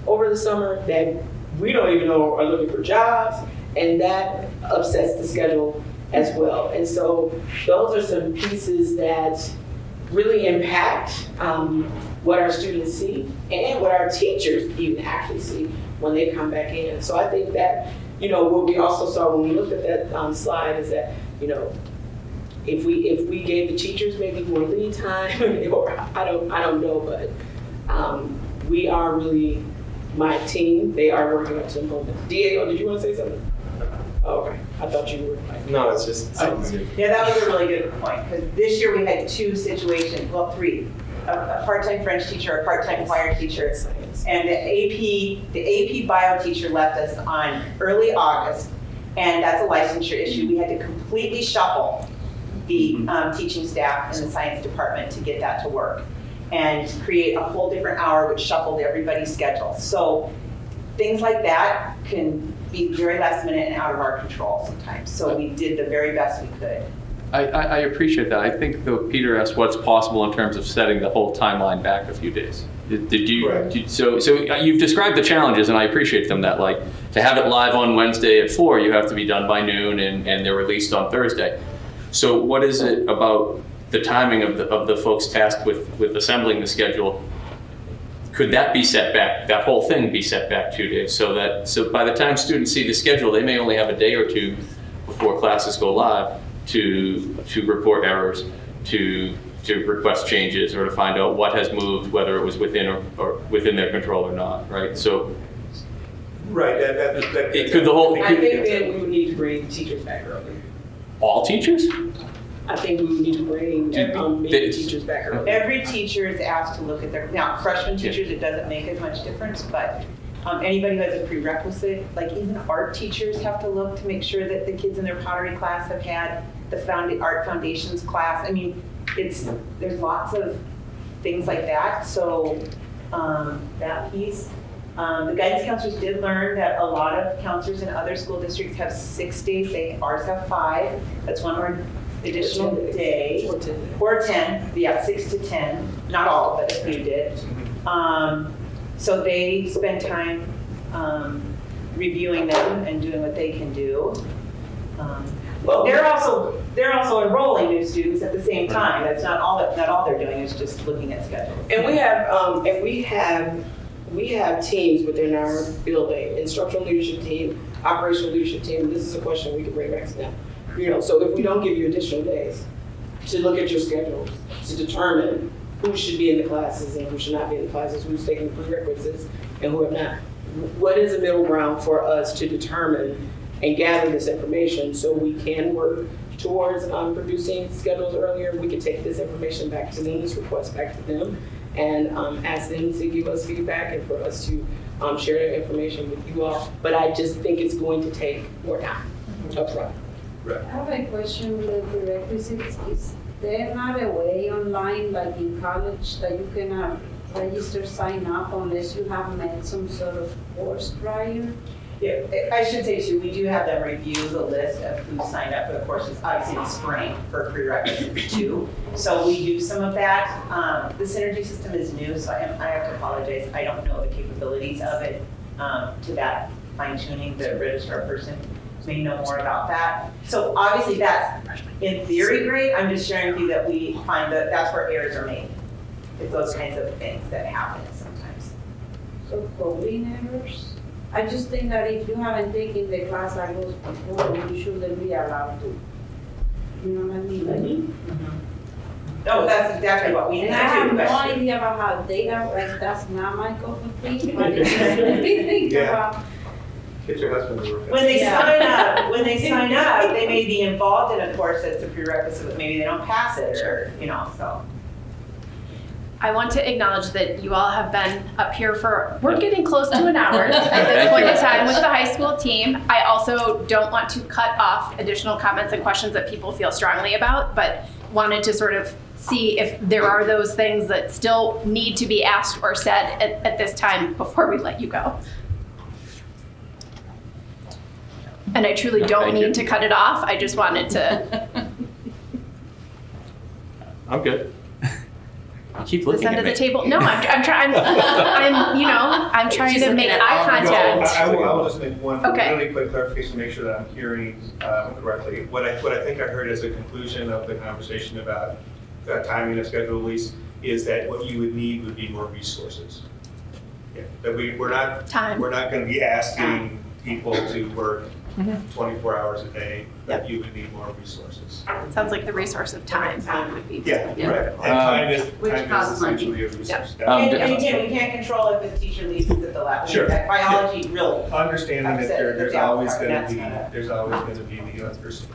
over the summer that we don't even know are looking for jobs, and that upsets the schedule as well. And so those are some pieces that really impact what our students see and what our teachers even actually see when they come back in. So I think that, what we also saw when we looked at that slide is that, if we gave the teachers maybe more lead time, or I don't know, but we are really, my team, they are working up to the moment. Diego, did you want to say something? Oh, okay, I thought you were. No, it's just something. Yeah, that was a really good point, because this year we had 2 situations, well, 3. A part-time French teacher, a part-time choir teacher, and the AP bio teacher left us on early August, and that's a licensure issue. We had to completely shuffle the teaching staff in the science department to get that to work, and create a whole different hour which shuffled everybody's schedule. So things like that can be very last minute and out of our control sometimes. So we did the very best we could. I appreciate that. I think though Peter asked what's possible in terms of setting the whole timeline back a few days. Did you? Right. So you've described the challenges, and I appreciate them. That like to have it live on Wednesday at 4, you have to be done by noon, and they're released on Thursday. So what is it about the timing of the folks tasked with assembling the schedule? Could that be set back? That whole thing be set back 2 days, so by the time students see the schedule, they may only have a day or 2 before classes go live to report errors, to request changes, or to find out what has moved, whether it was within or within their control or not, right? So Right, that it could the whole I think that we would need to bring teachers back earlier. all teachers. I think we would need to bring maybe teachers back earlier. Every teacher is asked to look at their, now freshman teachers, it doesn't make as much difference, but anybody who has a prerequisite, like even art teachers have to look to make sure that the kids in their pottery class have had the art foundations class. I mean, there's lots of things like that, so that piece. The guidance counselors did learn that a lot of counselors in other school districts have 6 days, ours have 5, that's one more additional day. Or 10, yeah, 6 to 10, not all, but a few did. So they spend time reviewing them and doing what they can do. Well, they're also enrolling new students at the same time. That's not all they're doing is just looking at schedules. And we have teams within our building, instructional leadership team, operational leadership team. This is a question we can bring back to them. So if we don't give you additional days to look at your schedules, to determine who should be in the classes and who should not be in the classes, who's taking prerequisites and who have not, what is a middle ground for us to determine and gather this information so we can work towards producing schedules earlier? We can take this information back to them, this request back to them, and ask them to give us feedback and for us to share that information with you all. But I just think it's going to take more time up front. Right. I have a question with the prerequisites. Is there not a way online, like in college, that you can register, sign up unless you have met some sort of course prior? Yeah, I should say too, we do have them review the list of who signed up for the courses, obviously in the spring for prerequisites too. So we do some of that. The Synergy system is new, so I have to apologize. I don't know the capabilities of it to that fine tuning. The registrar person may know more about that. So obviously that's in theory great. I'm just sharing with you that we find that that's where errors are made. It's those kinds of things that happen sometimes. So coding errors? I just think that if you haven't taken the class that goes before, you shouldn't be allowed to. You know what I mean? No, that's exactly what we And did I have too. no idea about how data, like that's not my cup of tea, but it's think Yeah. about. Get your husband to work. When they Yeah. sign up, they may be involved in a course that's a prerequisite, but maybe they don't pass it or, so. I want to acknowledge that you all have been up here we're getting close to an hour at this Thank point you. in time with the high school team. I also don't want to cut off additional comments and questions that people feel strongly about, but wanted to sort of see if there are those things that still need to be asked or said at this time before we let you go. And I truly don't Thank you. mean to cut it off. I just wanted to I'm good. You keep this looking end at of the me. table. No, I'm trying. I'm trying She's to make looking at eye all of you. contact. I will just make one Okay. really quick clarification to make sure that I'm hearing correctly. What I think I heard as a conclusion of the conversation about timing of schedule release is that what you would need would be more resources. Yeah, that we're not Time. going to be asking people to work 24 hours a day. That Yep. you would need more resources. Sounds like the resource of time would be. Yeah, Yeah. right. And time is Which costs money. essentially a resource. And again, we can't control if the teacher leaves at the lab. Sure. Biology, really. Understanding that Upset there's the always outcome, going that's to be not a- the unforeseen.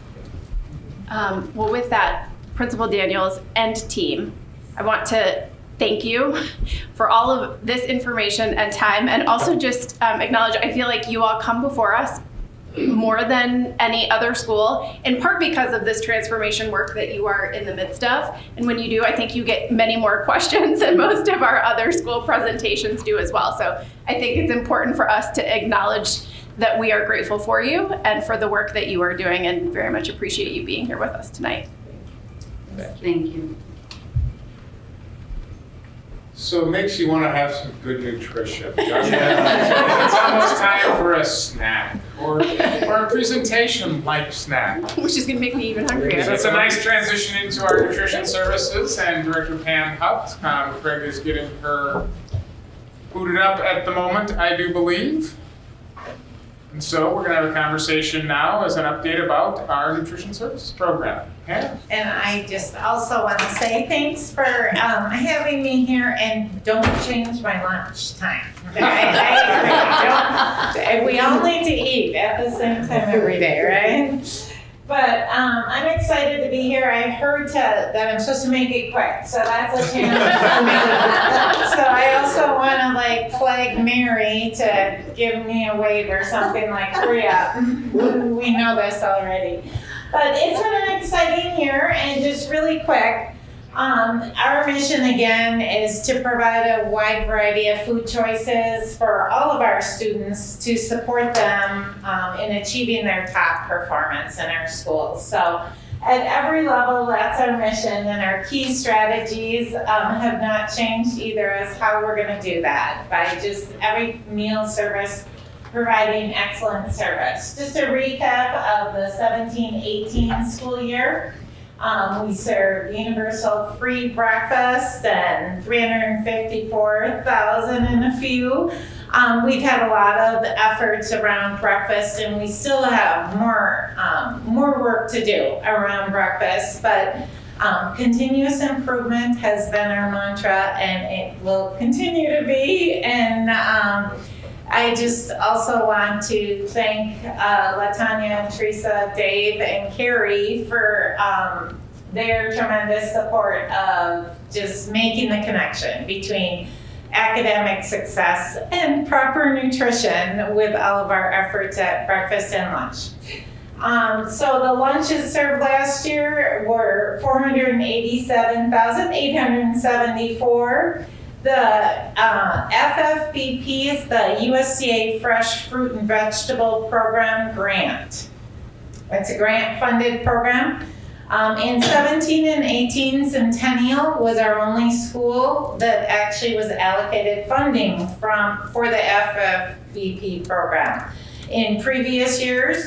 Well, with that, Principal Daniels and team, I want to thank you for all of this information and time, and also just acknowledge, I feel like you all come before us more than any other school, in part because of this transformation work that you are in the midst of. And when you do, I think you get many more questions than most of our other school presentations do as well. So I think it's important for us to acknowledge that we are grateful for you and for the work that you are doing, and very much appreciate you being here with us tonight. Thank you. So it makes you want to have some good nutrition, doesn't it? It's almost time for a snack or a presentation-like snack. Which is gonna make me even hungrier. That's a nice transition into our nutrition services, and Director Pam Hutt. Craig is getting her booted up at the moment, I do believe. And so we're going to have a conversation now as an update about our nutrition services program. Hannah? And I just also want to say thanks for having me here, and don't change my lunch time. I agree. We all need to eat at the same time every day, right? But I'm excited to be here. I heard that I'm supposed to make it quick, so that's a challenge for me. So I also want to flag Mary to give me a wave or something, like hurry up. We know this already. But it's been an exciting year, and just really quick, our mission again is to provide a wide variety of food choices for all of our students to support them in achieving their top performance in our schools. So at every level, that's our mission, and our key strategies have not changed either as how we're going to do that, by just every meal service providing excellent service. Just a recap of the 17-18 school year. We serve universal free breakfast and 354,000 and a few. We've had a lot of efforts around breakfast, and we still have more work to do around breakfast, but continuous improvement has been our mantra, and it will continue to be. And I just also want to thank LaTanya and Teresa, Dave, and Carrie for their tremendous support of just making the connection between academic success and proper nutrition with all of our efforts at breakfast and lunch. So the lunches served last year were 487,874. The FFBP is the USDA Fresh Fruit and Vegetable Program grant. It's a grant-funded program. In 17 and 18, Centennial was our only school that actually was allocated funding for the FFBP program. In previous years,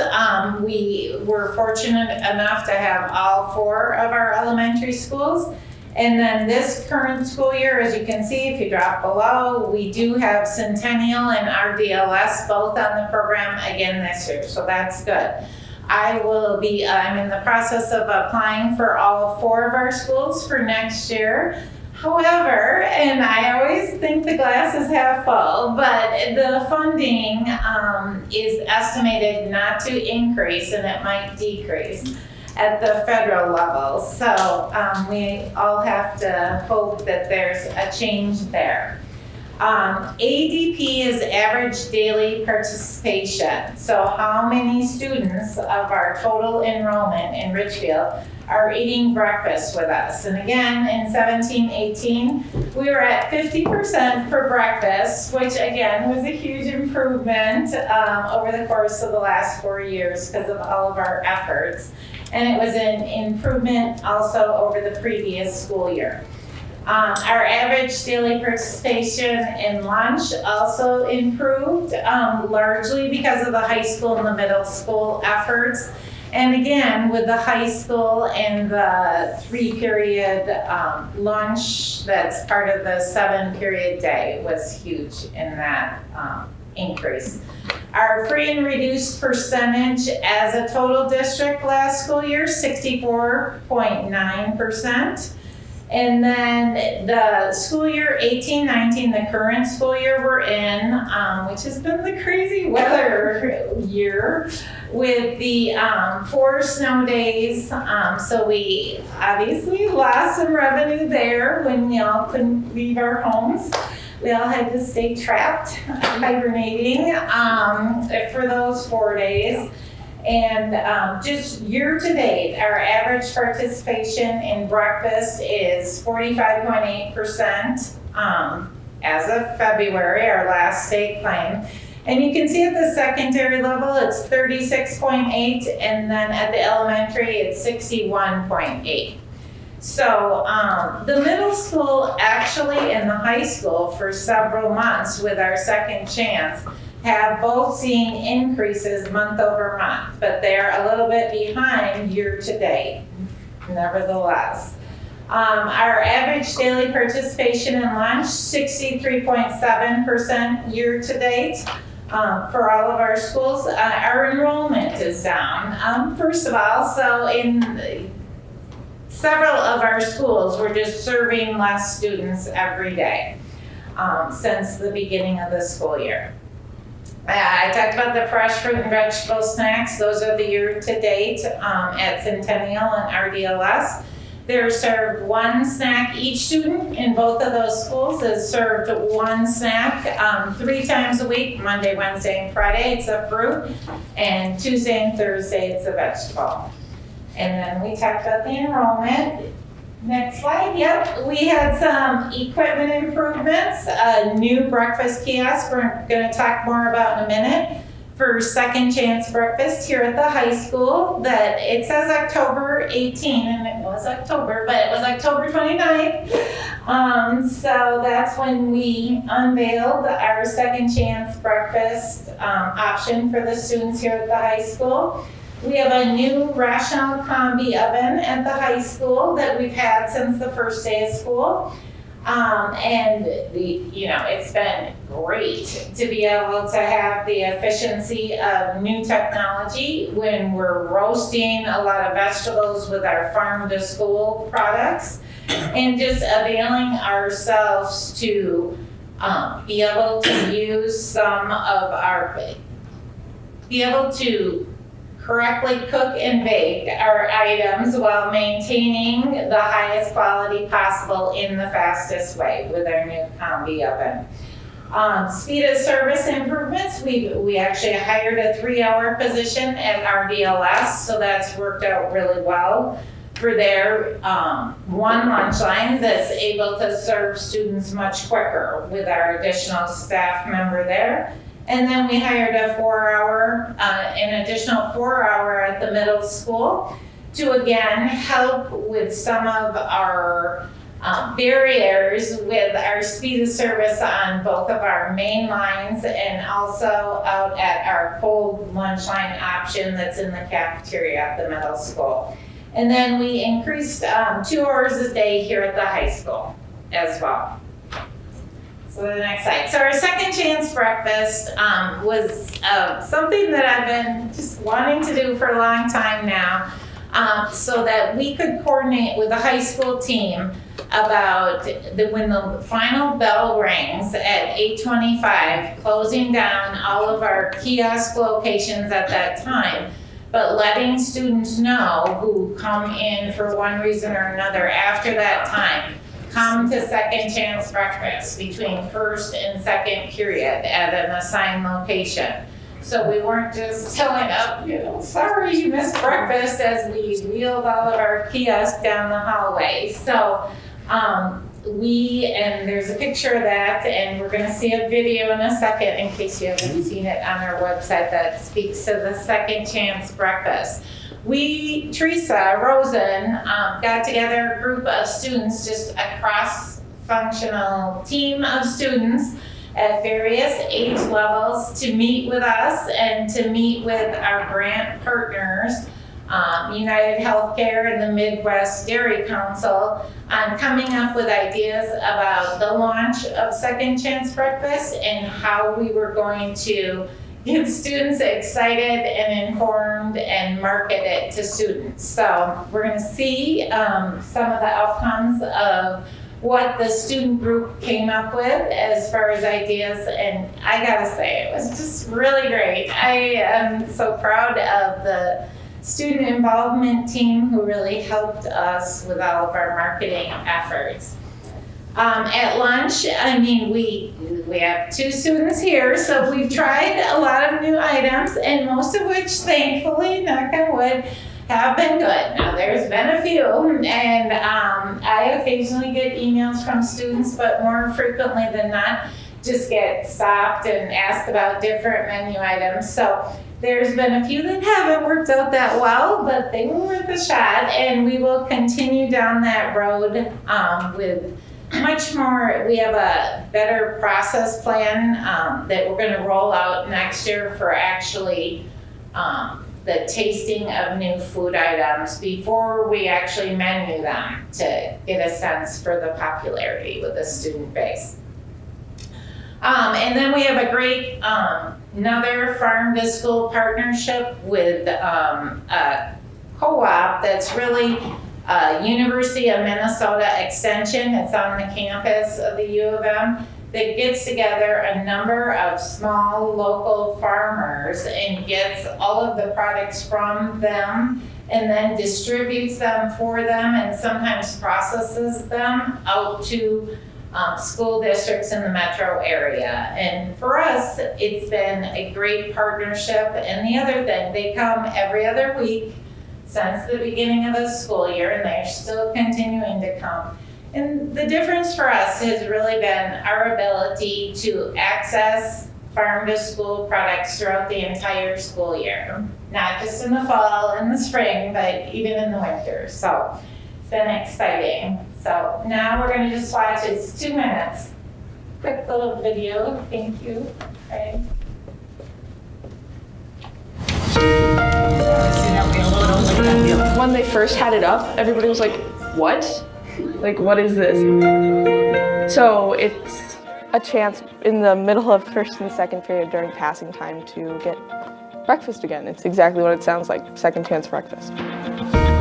we were fortunate enough to have all 4 of our elementary schools. And then this current school year, as you can see, if you drop below, we do have Centennial and RDLS both on the program again this year, so that's good. I'm in the process of applying for all 4 of our schools for next year. However, and I always think the glass is half full, but the funding is estimated not to increase, and it might decrease at the federal level. So we all have to hope that there's a change there. ADP is average daily participation. So how many students of our total enrollment in Richfield are eating breakfast with us? And again, in 17-18, we were at 50% for breakfast, which again was a huge improvement over the course of the last 4 years because of all of our efforts. And it was an improvement also over the previous school year. Our average daily participation in lunch also improved, largely because of the high school and the middle school efforts. And again, with the high school and the 3-period lunch that's part of the 7-period day was huge in that increase. Our free and reduced percentage as a total district last school year, 64.9%. And then the school year 18-19, the current school year we're in, which has been the crazy weather year with the 4 snow days. So we obviously lost some revenue there when we all couldn't leave our homes. We all had to stay trapped, hibernating for those 4 days. And just year to date, our average participation in breakfast is 45.8% as of February, our last state claim. And you can see at the secondary level, it's 36.8, and then at the elementary, it's 61.8. So the middle school actually and the high school for several months with our second chance have both seen increases month over month, but they're a little bit behind year to date, nevertheless. Our average daily participation in lunch, 63.7% year to date. for all of our schools. Our enrollment is down. First of all, so in several of our schools, we're just serving less students every day since the beginning of the school year. I talked about the fresh fruit and vegetable snacks. Those are the year to date at Centennial and RDLS. They're served one snack. Each student in both of those schools is served one snack 3 times a week, Monday, Wednesday, and Friday. It's a fruit, and Tuesday and Thursday it's a vegetable. And then we talked about the enrollment. Next slide. Yep, we had some equipment improvements, a new breakfast kiosk we're going to talk more about in a minute for Second Chance Breakfast here at the high school. That it says October 18, and it was October, but it was October 29th. So that's when we unveiled our Second Chance Breakfast option for the students here at the high school. We have a new rational combi oven at the high school that we've had since the first day of school. And it's been great to be able to have the efficiency of new technology when we're roasting a lot of vegetables with our farm to school products, and just availing ourselves to be able to correctly cook and bake our items while maintaining the highest quality possible in the fastest way with our new combi oven. Speed of service improvements, we actually hired a 3-hour position at RDLS, so that's worked out really well for their one lunch line that's able to serve students much quicker with our additional staff member there. And then we hired an additional 4-hour at the middle school to again help with some of our barriers with our speed of service on both of our main lines and also out at our cold lunch line option that's in the cafeteria at the middle school. And then we increased 2 hours a day here at the high school as well. So the next slide. So our Second Chance Breakfast was something that I've been just wanting to do for a long time now, so that we could coordinate with the high school team about when the final bell rings at 8:25, closing down all of our kiosk locations at that time, but letting students know who come in for one reason or another after that time, come to Second Chance Breakfast between first and second period at an assigned location. So we weren't just telling up, sorry you missed breakfast as we wheeled all of our kiosks down the hallway. So and there's a picture of that, and we're gonna see a video in a second in case you haven't seen it on our website that speaks to the Second Chance Breakfast. Teresa Rosen, got together a group of students, just a cross-functional team of students at various age levels to meet with us and to meet with our grant partners, United Healthcare and the Midwest Dairy Council, on coming up with ideas about the launch of Second Chance Breakfast and how we were going to get students excited and informed and market it to students. So we're going to see some of the outcomes of what the student group came up with as far as ideas, and I gotta say, it was just really great. I am so proud of the student involvement team who really helped us with all of our marketing efforts. At lunch, we have 2 students here, so we've tried a lot of new items, and most of which, thankfully, knock on wood, have been good. Now, there's been a few, and I occasionally get emails from students, but more frequently than not, just get stopped and asked about different menu items. So there's been a few that haven't worked out that well, but they were worth a shot, and we will continue down that road with much more. We have a better process plan that we're going to roll out next year for actually the tasting of new food items before we actually menu them to get a sense for the popularity with the student base. And then we have a great another farm to school partnership with a co-op that's really University of Minnesota Extension. It's on the campus of the U of M. That gets together a number of small local farmers and gets all of the products from them and then distributes them for them and sometimes processes them out to school districts in the metro area. And for us, it's been a great partnership. And the other thing, they come every other week since the beginning of the school year, and they're still continuing to come. And the difference for us has really been our ability to access farm to school products throughout the entire school year, not just in the fall and the spring, but even in the winter. So it's been exciting. So now we're going to just watch, it's 2 minutes. Quick little video. Thank you. Okay. When they first had it up, everybody was like, what? Like, what is this? So it's a chance in the middle of first and second period during passing time to get breakfast again. It's exactly what it sounds like, second chance breakfast.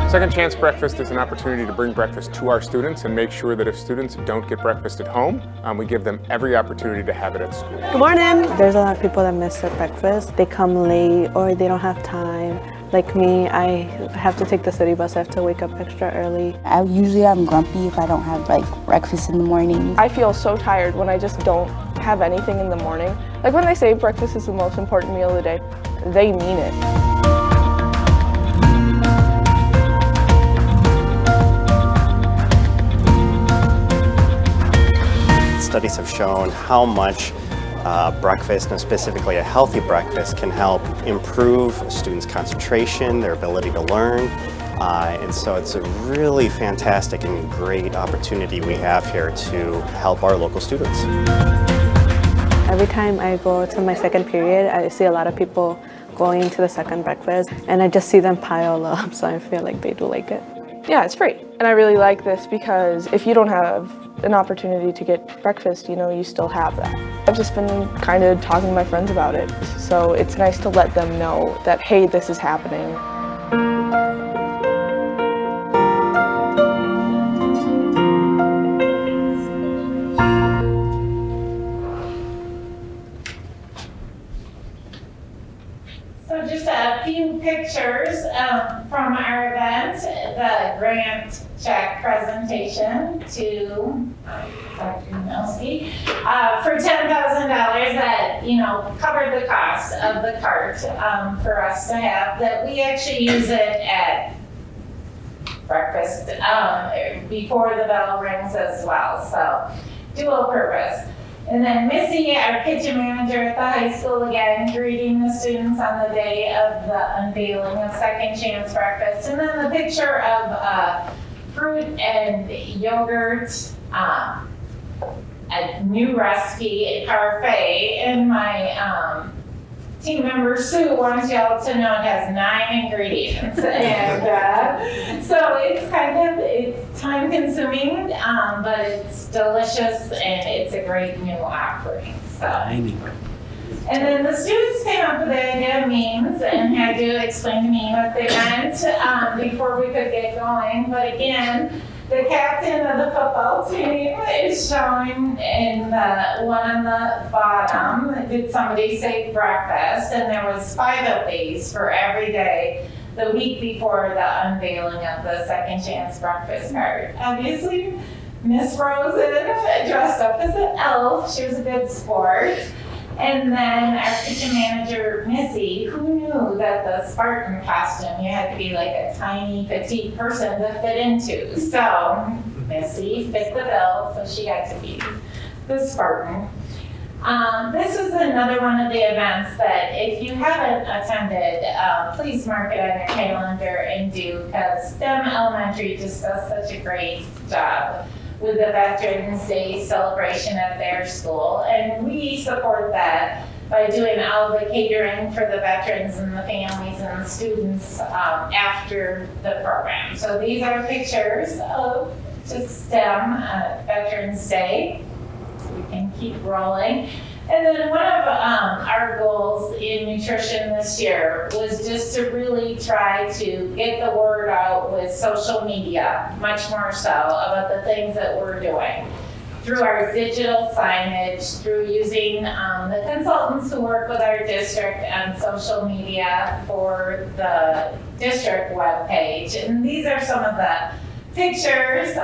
Second Chance Breakfast is an opportunity to bring breakfast to our students and make sure that if students don't get breakfast at home, we give them every opportunity to have it at school. Good morning! There's a lot of people that miss their breakfast. They come late or they don't have time. Like me, I have to take the city bus. I have to wake up extra early. I'm grumpy if I don't have breakfast in the morning. I feel so tired when I just don't have anything in the morning. Like when they say breakfast is the most important meal of the day, they mean it. Studies have shown how much breakfast, and specifically a healthy breakfast, can help improve students' concentration, their ability to learn. And so it's a really fantastic and great opportunity we have here to help our local students. Every time I go to my second period, I see a lot of people going to the second breakfast, and I just see them pile up, so I feel like they do like it. Yeah, it's free. And I really like this because if you don't have an opportunity to get breakfast, you still have that. I've just been kind of talking to my friends about it, so it's nice to let them know that, hey, this is happening. So just a few pictures from our event, the grant check presentation to Dr. Milski for $10,000 that covered the cost of the cart for us to have. That we actually use it at breakfast before the bell rings as well. So dual purpose. And then Missy, our kitchen manager at the high school, again, greeting the students on the day of the unveiling of Second Chance Breakfast. And then the picture of fruit and yogurt, a new recipe, parfait, and my team member Sue wants y'all to know it has 9 ingredients. And so it's it's time consuming, but it's delicious and it's a great new offering. So. And then the students came up with the idea of memes and had to explain to me what they meant before we could get going. But again, the captain of the football team is showing in the one on the bottom. Did somebody say breakfast? And there was 5 of these for every day the week before the unveiling of the Second Chance Breakfast card. Obviously, Miss Rosen dressed up as an elf. She was a good sport. And then our kitchen manager, Missy, who knew that the Spartan costume, you had to be like a tiny, petite person to fit into. So Missy fit the bill, so she got to be the Spartan. This was another one of the events that if you haven't attended, please mark it on your calendar and do, because STEM Elementary just does such a great job with the Veterans Day celebration at their school. And we support that by doing all the catering for the veterans and the families and the students after the program. So these are pictures of just STEM Veterans Day. We can keep rolling. And then one of our goals in nutrition this year was just to really try to get the word out with social media, much more so, about the things that we're doing. Through our digital signage, through using the consultants who work with our district on social media for the district webpage. And these are some of the pictures.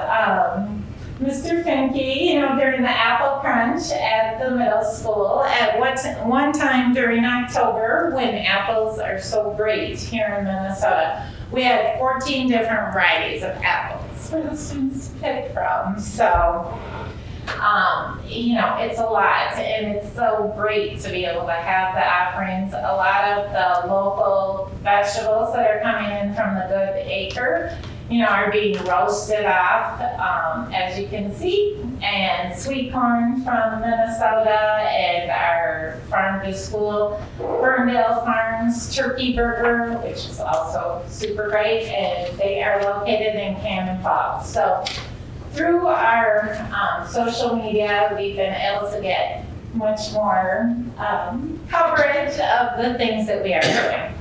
Mr. Finke, during the apple crunch at the middle school, at one time during October, when apples are so great here in Minnesota, we had 14 different varieties of apples for the students to pick from. So, it's a lot, and it's so great to be able to have the offerings. A lot of the local vegetables that are coming in from the Good Acre, are being roasted off, as you can see, and sweet corn from Minnesota, and our farm to school, Ferndale Farms Turkey Burger, which is also super great, and they are located in Cannon Falls. So through our social media, we've been able to get much more coverage of the things that we are doing.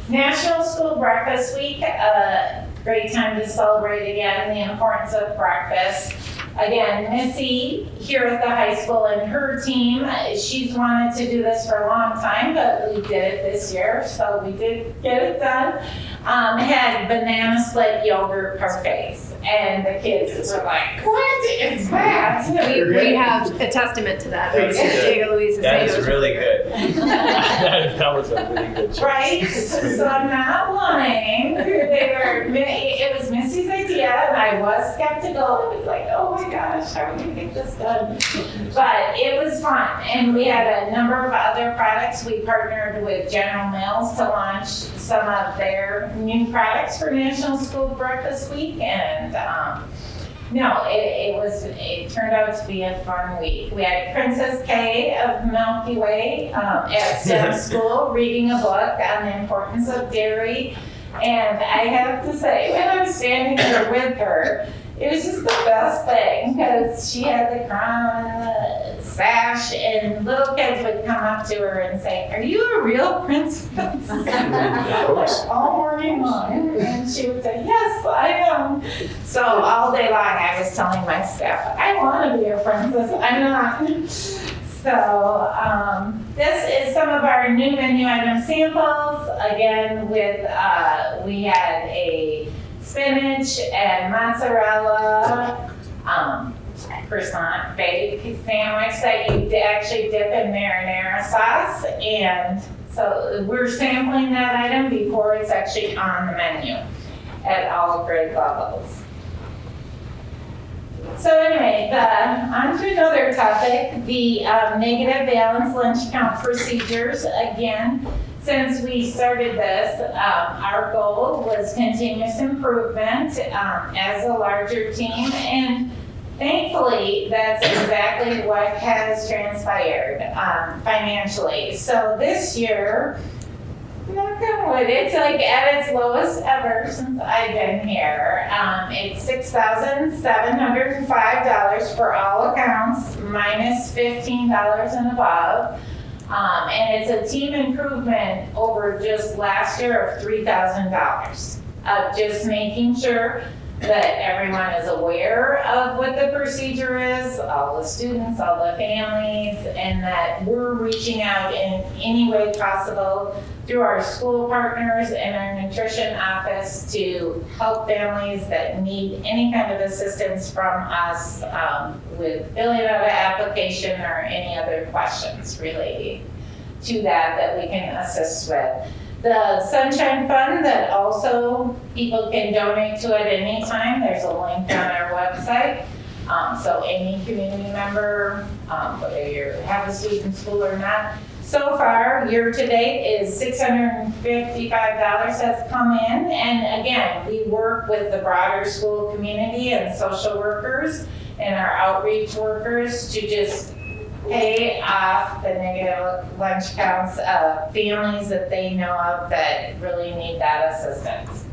National School Breakfast Week, a great time to celebrate again the importance of breakfast. Again, Missy here at the high school and her team, she's wanted to do this for a long time, but we did it this year, so we did get it done. Had banana split yogurt parfaits. And the kids were like, what is that? We have a testament to that. Diego Luis is That saying is really good. That was a really good choice. Right? So I'm not lying. It was Missy's idea, and I was skeptical. I was like, oh my gosh, how are we going to get this done? But it was fun. And we had a number of other products. We partnered with General Mills to launch some of their new products for National School Breakfast Week. And it turned out to be a fun week. We had Princess K of Milky Way at STEM school reading a book on the importance of dairy. And I have to say, when I was standing there with her, it was just the best thing because she had the crown and the sash, and little kids would come up to her and say, "Are you a real princess?" Of course. All morning long. And she would say, "Yes, I am." So all day long I was telling my staff, I want to be a princess. I'm not. So this is some of our new menu item samples. Again, with we had a spinach and mozzarella croissant baked sandwich that you actually dip in marinara sauce. And so we're sampling that item before it's actually on the menu at all grade levels. So anyway, on to another topic, the negative valence lunch count procedures. Again, since we started this, our goal was continuous improvement as a larger team, and thankfully, that's exactly what has transpired financially. So this year, knock on wood, it's like at its lowest ever since I've been here. It's $6,705 for all accounts, minus $15 and above. And it's a team improvement over just last year of $3,000 of just making sure that everyone is aware of what the procedure is, all the students, all the families, and that we're reaching out in any way possible through our school partners and our nutrition office to help families that need any kind of assistance from us with filling out an application or any other questions related to that we can assist with. The Sunshine Fund that also people can donate to at any time. There's a link on our website. So any community member, whether you have a student in school or not. So far, year to date is $655 has come in. And again, we work with the broader school community and social workers and our outreach workers to just pay off the negative lunch counts of families that they know of that really need that assistance.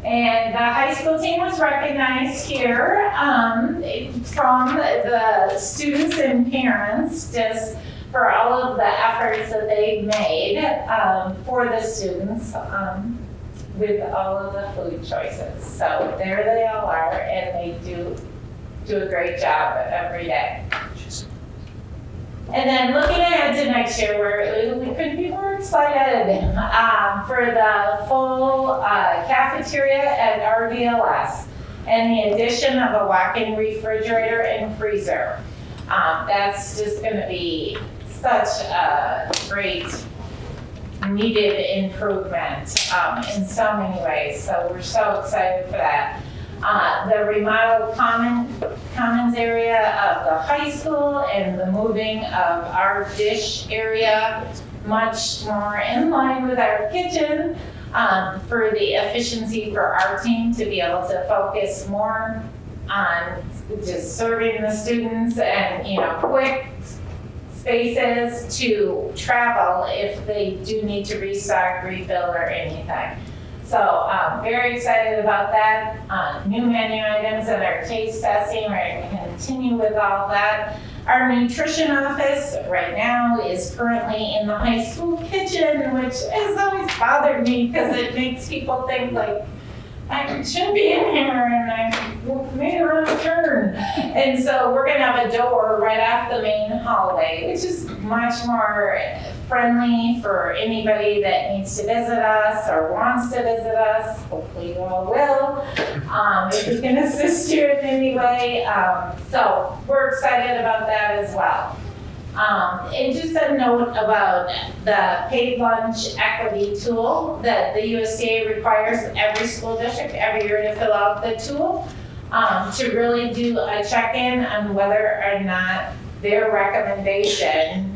And the high school team was recognized here from the students and parents just for all of the efforts that they've made for the students with all of the food choices. So there they all are, and they do a great job every day. And then looking ahead to next year, we couldn't be more excited for the full cafeteria at RDLS and the addition of a walk-in refrigerator and freezer. That's just going to be such a great needed improvement in so many ways. So we're so excited for that. The remodeled commons area of the high school and the moving of our dish area much more in line with our kitchen for the efficiency for our team to be able to focus more on just serving the students and, you know, quick spaces to travel if they do need to restock, refill, or anything. So very excited about that. New menu items and our taste testing, we're going to continue with all that. Our nutrition office right now is currently in the high school kitchen, which has always bothered me because it makes people think like, I shouldn't be in here and I made a wrong turn. And so we're going to have a door right off the main hallway, which is much more friendly for anybody that needs to visit us or wants to visit us. Hopefully you all will, if we can assist you in any way. So we're excited about that as well. And just a note about the paid lunch equity tool that the USDA requires every school district every year to fill out the tool to really do a check-in on whether or not their recommendation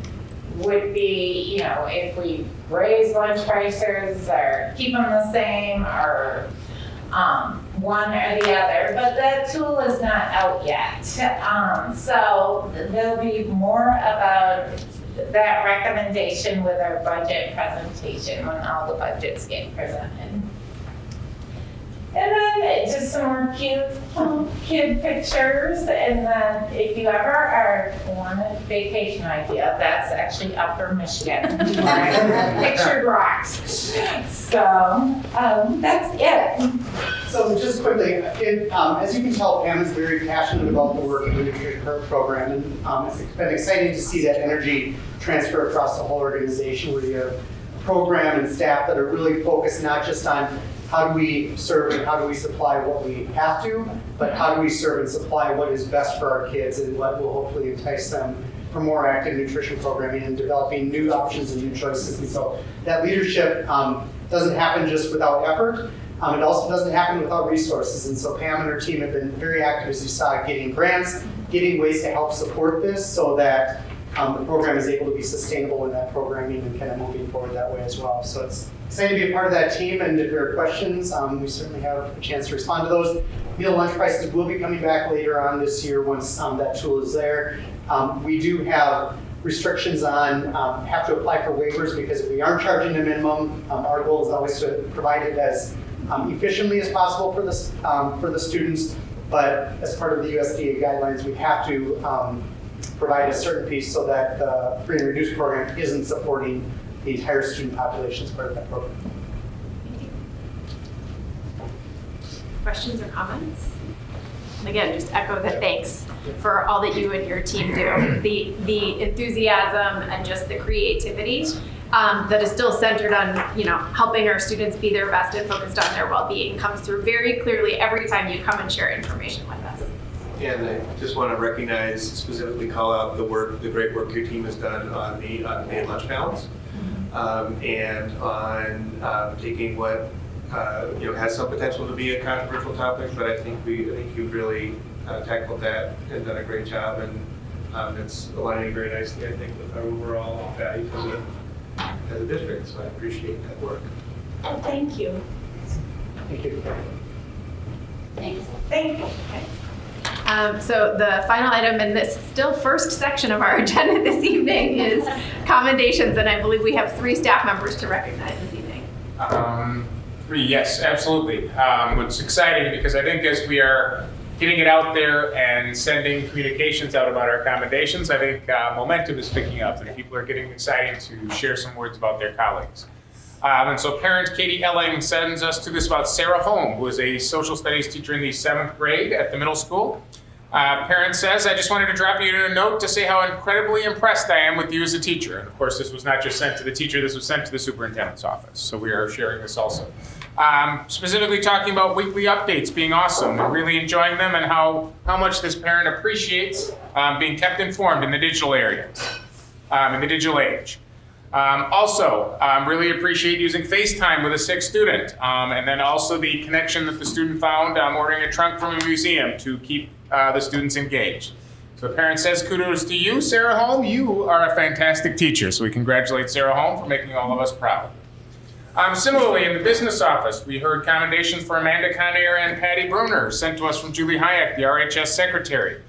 would be, you know, if we raise lunch prices or keep them the same or one or the other, but that tool is not out yet. So there'll be more about that recommendation with our budget presentation when all the budgets get presented. And then just some more cute kid pictures. And then if you ever want a vacation idea, that's actually Upper Michigan. Pictured rocks. So that's it. So just quickly, as you can tell, Pam is very passionate about the work of the nutrition program, and it's been exciting to see that energy transfer across the whole organization, where you have a program and staff that are really focused not just on how do we serve and how do we supply what we have to, but how do we serve and supply what is best for our kids and what will hopefully entice them for more active nutrition programming and developing new options and new choices. And so that leadership doesn't happen just without effort. It also doesn't happen without resources. And so Pam and her team have been very active, as you saw, getting grants, getting ways to help support this so that the program is able to be sustainable in that programming and kind of moving forward that way as well. So it's exciting to be a part of that team, and if there are questions, we certainly have a chance to respond to those. Meal lunch prices will be coming back later on this year once that tool is there. We do have restrictions on have to apply for waivers because if we aren't charging the minimum, our goal is always to provide it as efficiently as possible for the students, but as part of the USDA guidelines, we have to provide a certain piece so that the free and reduced program isn't supporting the entire student population as part of that program. Questions or comments? And again, just echo the thanks for all that you and your team do. The enthusiasm and just the creativity that is still centered on, you know, helping our students be their best and focused on their well-being comes through very clearly every time you come and share information with us. And I just want to recognize, specifically call out the great work your team has done on the paid lunch balance, and on taking what has some potential to be a controversial topic, but I think you've really tackled that and done a great job, and it's aligning very nicely, I think, with our overall values as a district. So I appreciate that work. Oh, thank you. Thank you. Thanks. Thank you. Okay. So the final item in this still first section of our agenda this evening is commendations, and I believe we have 3 staff members to recognize this evening. Yes, absolutely. It's exciting because I think as we are getting it out there and sending communications out about our accommodations, I think momentum is picking up and people are getting excited to share some words about their colleagues. And so parent Katie Elling sends us to this about Sarah Holm, who is a social studies teacher in the 7th grade at the middle school. Parent says, I just wanted to drop you a note to say how incredibly impressed I am with you as a teacher. And of course, this was not just sent to the teacher, this was sent to the superintendent's office. So we are sharing this also. Specifically talking about weekly updates being awesome and really enjoying them and how much this parent appreciates being kept informed in the digital areas, in the digital age. Also, really appreciate using FaceTime with a sick student. And then also the connection that the student found ordering a trunk from a museum to keep the students engaged. So the parent says, kudos to you, Sarah Holm. You are a fantastic teacher. So we congratulate Sarah Holm for making all of us proud. Similarly, in the business office, we heard commendations for Amanda Conair and Patty Bruner sent to us from Julie Hayek, the RHS secretary.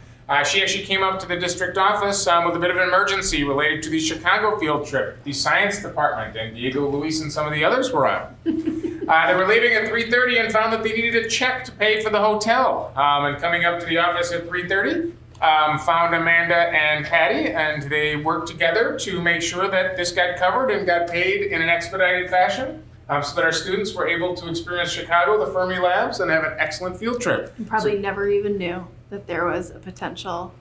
She actually came up to the district office with a bit of an emergency related to the Chicago field trip the science department and Diego Luis and some of the others were on. They were leaving at 3:30 and found that they needed a check to pay for the hotel. And coming up to the office at 3:30, found Amanda and Patty, and they worked together to make sure that this got covered and got paid in an expedited fashion. So that our students were able to experience Chicago, the Fermi Labs, and have an excellent field trip. You probably never even knew that there was a potential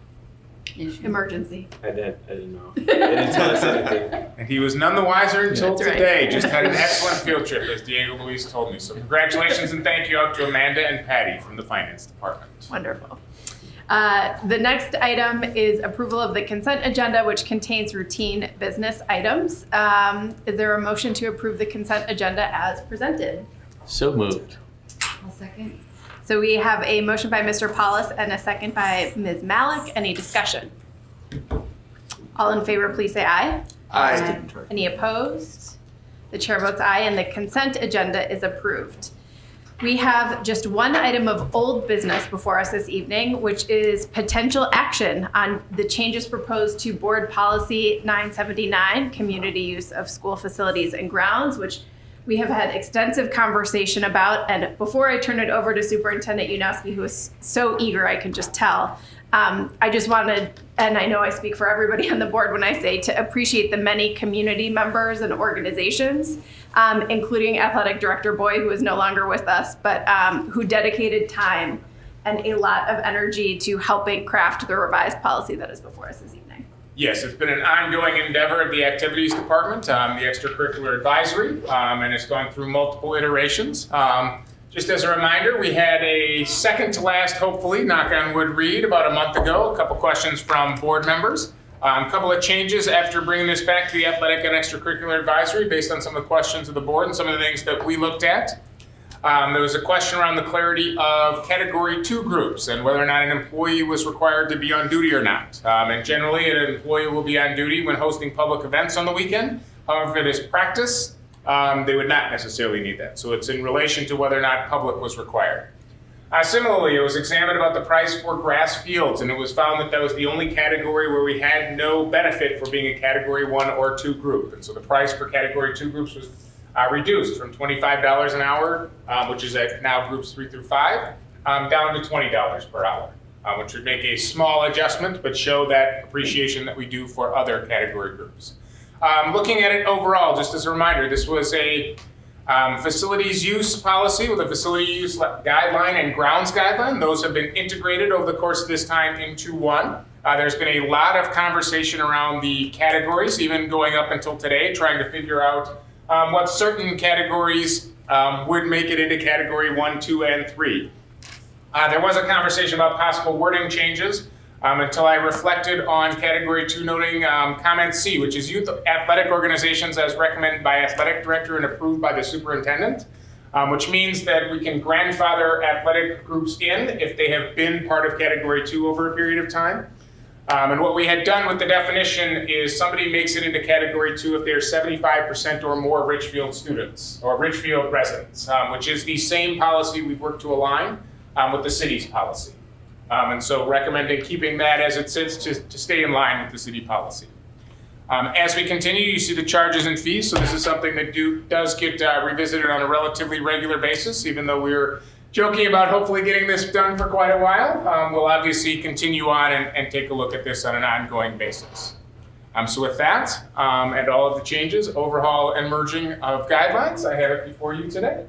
emergency. I didn't know. They didn't tell us anything. And he was none the wiser until That's right. today. Just had an excellent field trip, as Diego Luis told me. So congratulations and thank you out to Amanda and Patty from the finance department. Wonderful. The next item is approval of the consent agenda, which contains routine business items. Is there a motion to approve the consent agenda as presented? So moved. I'll second. So we have a motion by Mr. Paulus and a second by Ms. Malik. Any discussion? All in favor, please say aye. Aye. Any opposed? The chair votes aye and the consent agenda is approved. We have just one item of old business before us this evening, which is potential action on the changes proposed to Board Policy 979, Community Use of School Facilities and Grounds, which we have had extensive conversation about. And before I turn it over to Superintendent Yanowski, who is so eager, I can just tell, I just wanted, and I know I speak for everybody on the board when I say to appreciate the many community members and organizations, including Athletic Director Boy, who is no longer with us, but who dedicated time and a lot of energy to helping craft the revised policy that is before us this evening. Yes, it's been an ongoing endeavor of the activities department, the extracurricular advisory, and it's gone through multiple iterations. Just as a reminder, we had a second to last, hopefully, knock on wood, read about a month ago, a couple questions from board members. A couple of changes after bringing this back to the athletic and extracurricular advisory based on some of the questions of the board and some of the things that we looked at. There was a question around the clarity of Category 2 groups and whether or not an employee was required to be on duty or not. And generally, an employee will be on duty when hosting public events on the weekend. However, if it is practice, they would not necessarily need that. So it's in relation to whether or not public was required. Similarly, it was examined about the price for grass fields, and it was found that that was the only category where we had no benefit for being a Category 1 or 2 group. And so the price for Category 2 groups was reduced from $25 an hour, which is at now groups 3 through 5, down to $20 per hour, which would make a small adjustment, but show that appreciation that we do for other category groups. Looking at it overall, just as a reminder, this was a facilities use policy with a facility use guideline and grounds guideline. Those have been integrated over the course of this time into one. There's been a lot of conversation around the categories, even going up until today, trying to figure out what certain categories would make it into Category 1, 2, and 3. There was a conversation about possible wording changes until I reflected on Category 2, noting Comment C, which is youth athletic organizations as recommended by athletic director and approved by the superintendent, which means that we can grandfather athletic groups in if they have been part of Category 2 over a period of time. And what we had done with the definition is somebody makes it into Category 2 if they're 75% or more Richfield students or Richfield residents, which is the same policy we've worked to align with the city's policy. And so recommending keeping that as it sits to stay in line with the city policy. As we continue, you see the charges and fees, so this is something that does get revisited on a relatively regular basis, even though we're joking about hopefully getting this done for quite a while. We'll obviously continue on and take a look at this on an ongoing basis. So with that, and all of the changes, overhaul and merging of guidelines, I have it before you today.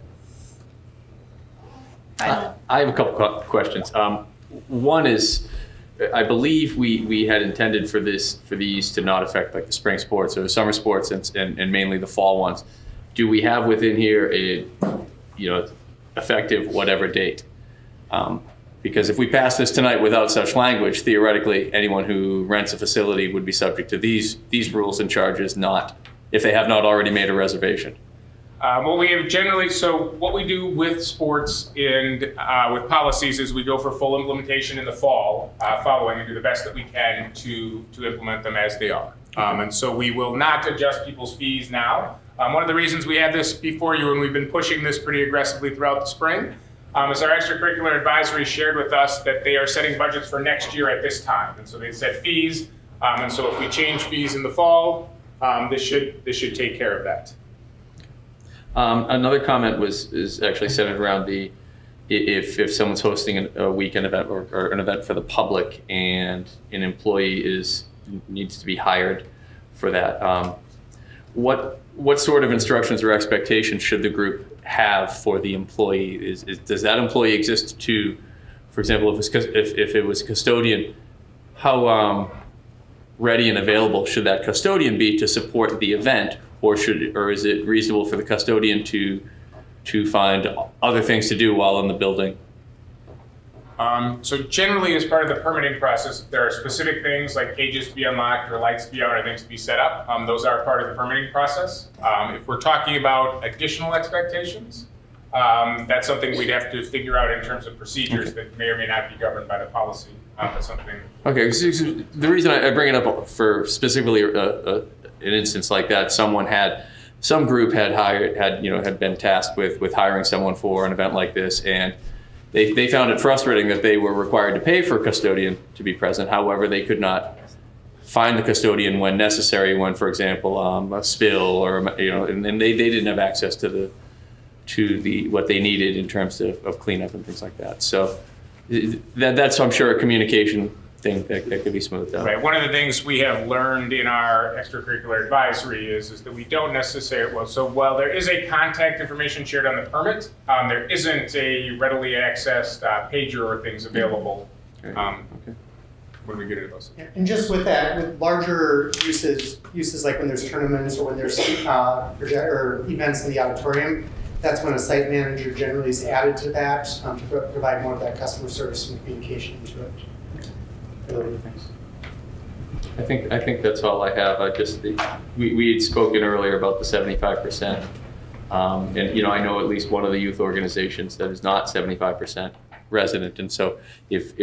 I have a couple questions. One is, I believe we had intended for these to not affect like the spring sports or the summer sports and mainly the fall ones. Do we have within here a, effective whatever date? Because if we pass this tonight without such language, theoretically, anyone who rents a facility would be subject to these rules and charges, not if they have not already made a reservation. Well, we have generally, so what we do with sports and with policies is we go for full implementation in the fall, following and do the best that we can to implement them as they are. And so we will not adjust people's fees now. One of the reasons we had this before you, and we've been pushing this pretty aggressively throughout the spring, is our extracurricular advisory shared with us that they are setting budgets for next year at this time. And so they set fees, and so if we change fees in the fall, this should take care of that. Another comment is actually centered around if someone's hosting a weekend event or an event for the public and an employee needs to be hired for that. What sort of instructions or expectations should the group have for the employee? Does that employee exist to, for example, if it was a custodian, how ready and available should that custodian be to support the event? Or is it reasonable for the custodian to find other things to do while in the building? So generally, as part of the permitting process, there are specific things like cages to be unlocked or lights to be on or things to be set up. Those are part of the permitting process. If we're talking about additional expectations, that's something we'd have to figure out in terms of procedures that may or may not be governed by the policy. But something. Okay, so the reason I bring it up for specifically an instance like that, some group had been tasked with hiring someone for an event like this, and they found it frustrating that they were required to pay for a custodian to be present. However, they could not find the custodian when necessary, when, for example, a spill or and they didn't have access to what they needed in terms of cleanup and things like that. So that's, I'm sure, a communication thing that could be smoothed out. Right. One of the things we have learned in our extracurricular advisory is that we don't necessarily, while there is a contact information shared on the permit, there isn't a readily accessed pager or things available when we get into those. And just with that, with larger uses like when there's tournaments or when there's or events in the auditorium, that's when a site manager generally is added to that to provide more of that customer service and communication into it. I think that's all I have. We had spoken earlier about the 75%, and I know at least one of the youth organizations that is not 75% resident, and so if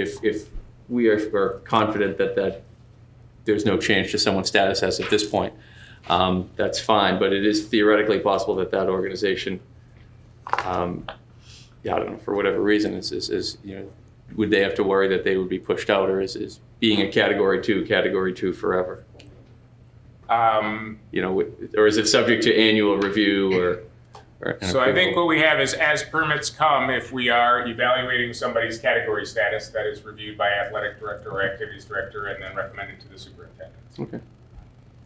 we are confident that there's no change to someone's status as of this point, that's fine. But it is theoretically possible that organization, I don't know, for whatever reason, is would they have to worry that they would be pushed out, or is being a category two forever? Or is it subject to annual review or So I think what we have is, as permits come, if we are evaluating somebody's category status, that is reviewed by athletic director or activities director and then recommended to the superintendent. Okay.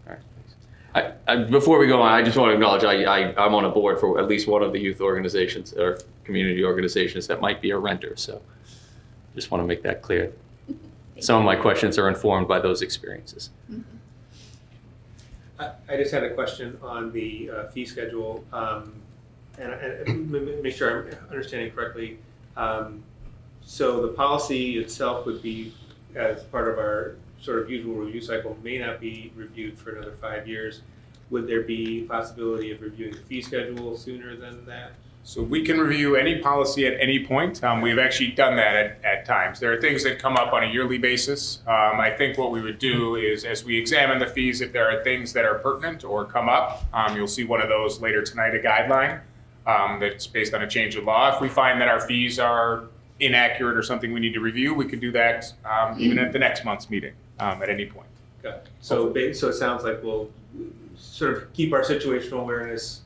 All right. Before we go on, I just want to acknowledge I'm on a board for at least one of the youth organizations or community organizations that might be a renter. So just want to make that clear. Some of my questions are informed by those experiences. I just had a question on the fee schedule, and make sure I'm understanding correctly. So the policy itself would be, as part of our sort of usual review cycle, may not be reviewed for another 5 years. Would there be possibility of reviewing the fee schedule sooner than that? So we can review any policy at any point. We've actually done that at times. There are things that come up on a yearly basis. I think what we would do is, as we examine the fees, if there are things that are pertinent or come up, you'll see one of those later tonight, a guideline that's based on a change of law. If we find that our fees are inaccurate or something we need to review, we could do that even at the next month's meeting at any point. Got it. So it sounds like we'll sort of keep our situational awareness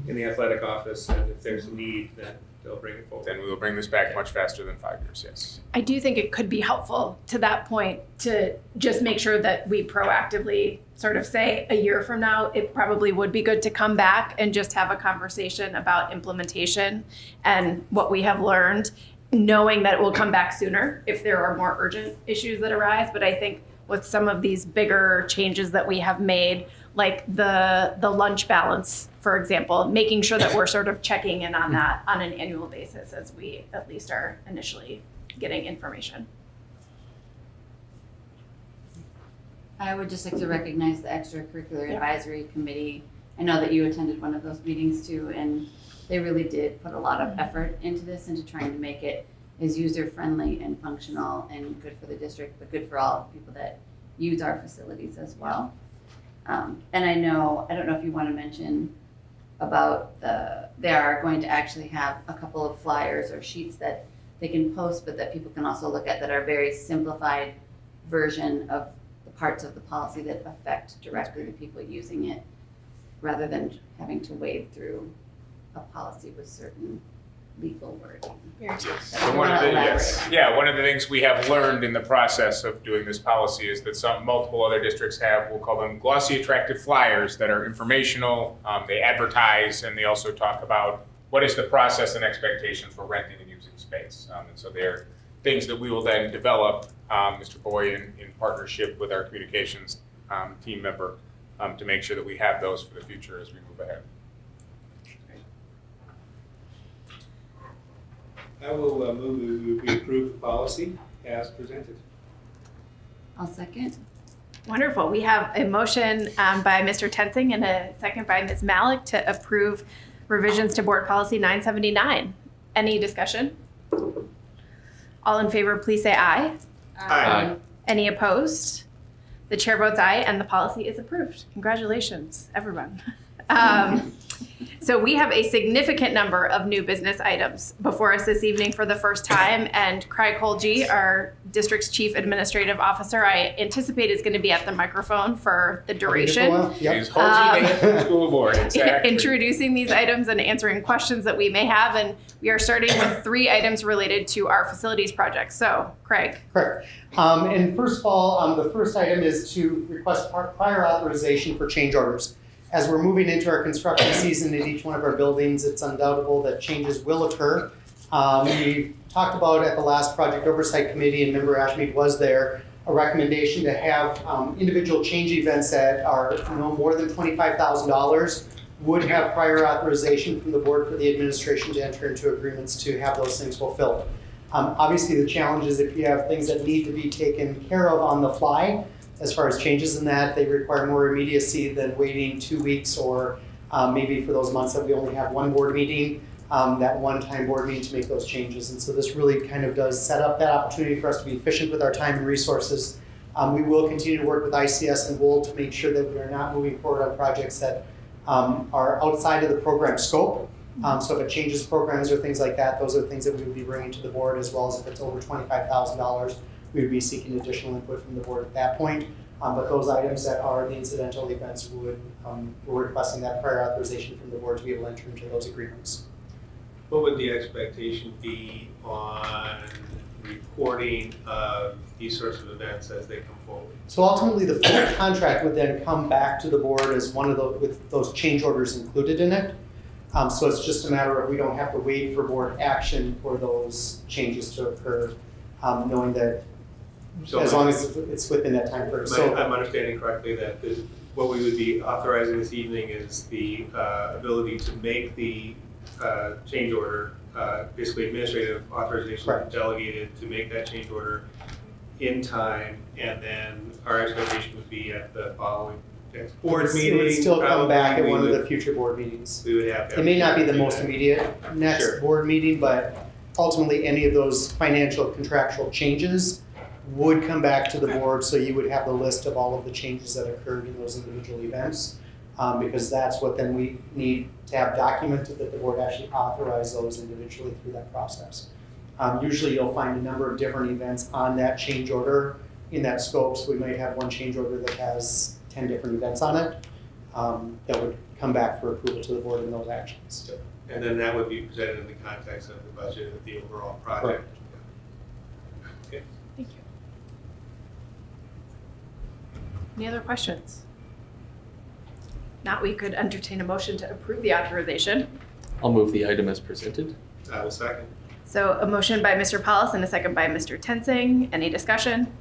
in the athletic office, and if there's a need, then they'll bring it forward. Then we will bring this back much faster than 5 years, yes. I do think it could be helpful to that point to just make sure that we proactively sort of say a year from now, it probably would be good to come back and just have a conversation about implementation and what we have learned, knowing that it will come back sooner if there are more urgent issues that arise. But I think with some of these bigger changes that we have made, like the lunch balance, for example, making sure that we're sort of checking in on that on an annual basis as we at least are initially getting information. I would just like to recognize the extracurricular advisory committee. I know that you attended one of those meetings too, and they really did put a lot of effort into this, into trying to make it as user-friendly and functional and good for the district, but good for all the people that use our facilities as well. And I don't know if you want to mention about they are going to actually have a couple of flyers or sheets that they can post, but that people can also look at, that are very simplified version of the parts of the policy that affect directly the people using it, rather than having to wade through a policy with certain legal wording. So one of the things we have learned in the process of doing this policy is that multiple other districts have, we'll call them glossy, attractive flyers that are informational. They advertise, and they also talk about what is the process and expectations for renting and using space. And so they're things that we will then develop, Mr. Boy, in partnership with our communications team member, to make sure that we have those for the future as we move ahead. I will move that we approve the policy as presented. I'll second. Wonderful. We have a motion by Mr. Tensing and a second by Ms. Malik to approve revisions to Board Policy 979. Any discussion? All in favor, please say aye. Aye. Any opposed? The chair votes aye, and the policy is approved. Congratulations, everyone. So we have a significant number of new business items before us this evening for the first time, and Craig Holge, our district's chief administrative officer, I anticipate is going to be at the microphone for the duration. He's Holge Day from School Board, exactly. Introducing these items and answering questions that we may have, and we are starting with 3 items related to our facilities project. So, Craig. Correct. And first of all, the first item is to request prior authorization for change orders. As we're moving into our construction season at each one of our buildings, it's undoubtable that changes will occur. We talked about at the last Project Oversight Committee, and Member Ashmead was there, a recommendation to have individual change events that are no more than $25,000 would have prior authorization from the board for the administration to enter into agreements to have those things fulfilled. Obviously, the challenge is if you have things that need to be taken care of on the fly, as far as changes in that, they require more immediacy than waiting 2 weeks or maybe for those months that we only have one board meeting, that one-time board meeting to make those changes. And so this really kind of does set up that opportunity for us to be efficient with our time and resources. We will continue to work with ICS and WOL to make sure that we are not moving forward on projects that are outside of the program scope. So if it changes programs or things like that, those are things that we would be bringing to the board, as well as if it's over $25,000. We would be seeking additional input from the board at that point. But those items that are the incidental events we're requesting that prior authorization from the board to be able to enter into those agreements. What would the expectation be on reporting of these sorts of events as they come forward? So ultimately, the full contract would then come back to the board as one of those with those change orders included in it. So it's just a matter of we don't have to wait for board action for those changes to occur, knowing that as long as it's within that time frame. So I'm understanding correctly that what we would be authorizing this evening is the ability to make the change order, basically administrative authorization delegated to make that change order in time, and then our expectation would be at the following next board meeting. It would still come back at one of the future board meetings. We would have. It may not be the most immediate next board meeting, but ultimately any of those financial contractual changes would come back to the board, so you would have the list of all of the changes that occurred in those individual events, because that's what then we need to have documented, that the board actually authorized those individually through that process. Usually you'll find a number of different events on that change order in that scope. So we might have one change order that has 10 different events on it that would come back for approval to the board in those actions. And then that would be presented in the context of the budget of the overall project. Okay. Thank you. Any other questions? Not, we could entertain a motion to approve the authorization. I'll move the item as presented. I will second. So a motion by Mr. Paulus and a second by Mr. Tensing. Any discussion?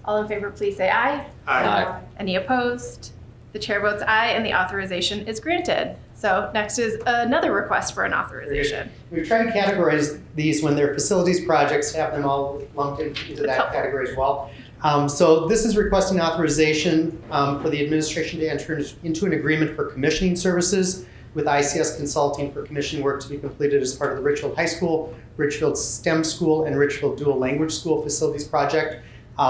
All in favor, please say aye. Aye. Any opposed? The chair votes aye and the authorization is granted. So next is another request for an authorization. We've tried to categorize these when they're facilities projects, have them all lumped into that category as well. So this is requesting authorization for the administration to enter into an agreement for commissioning services with ICS Consulting for commissioning work to be completed as part of the Richfield High School, Richfield STEM School, and Richfield Dual Language School facilities project.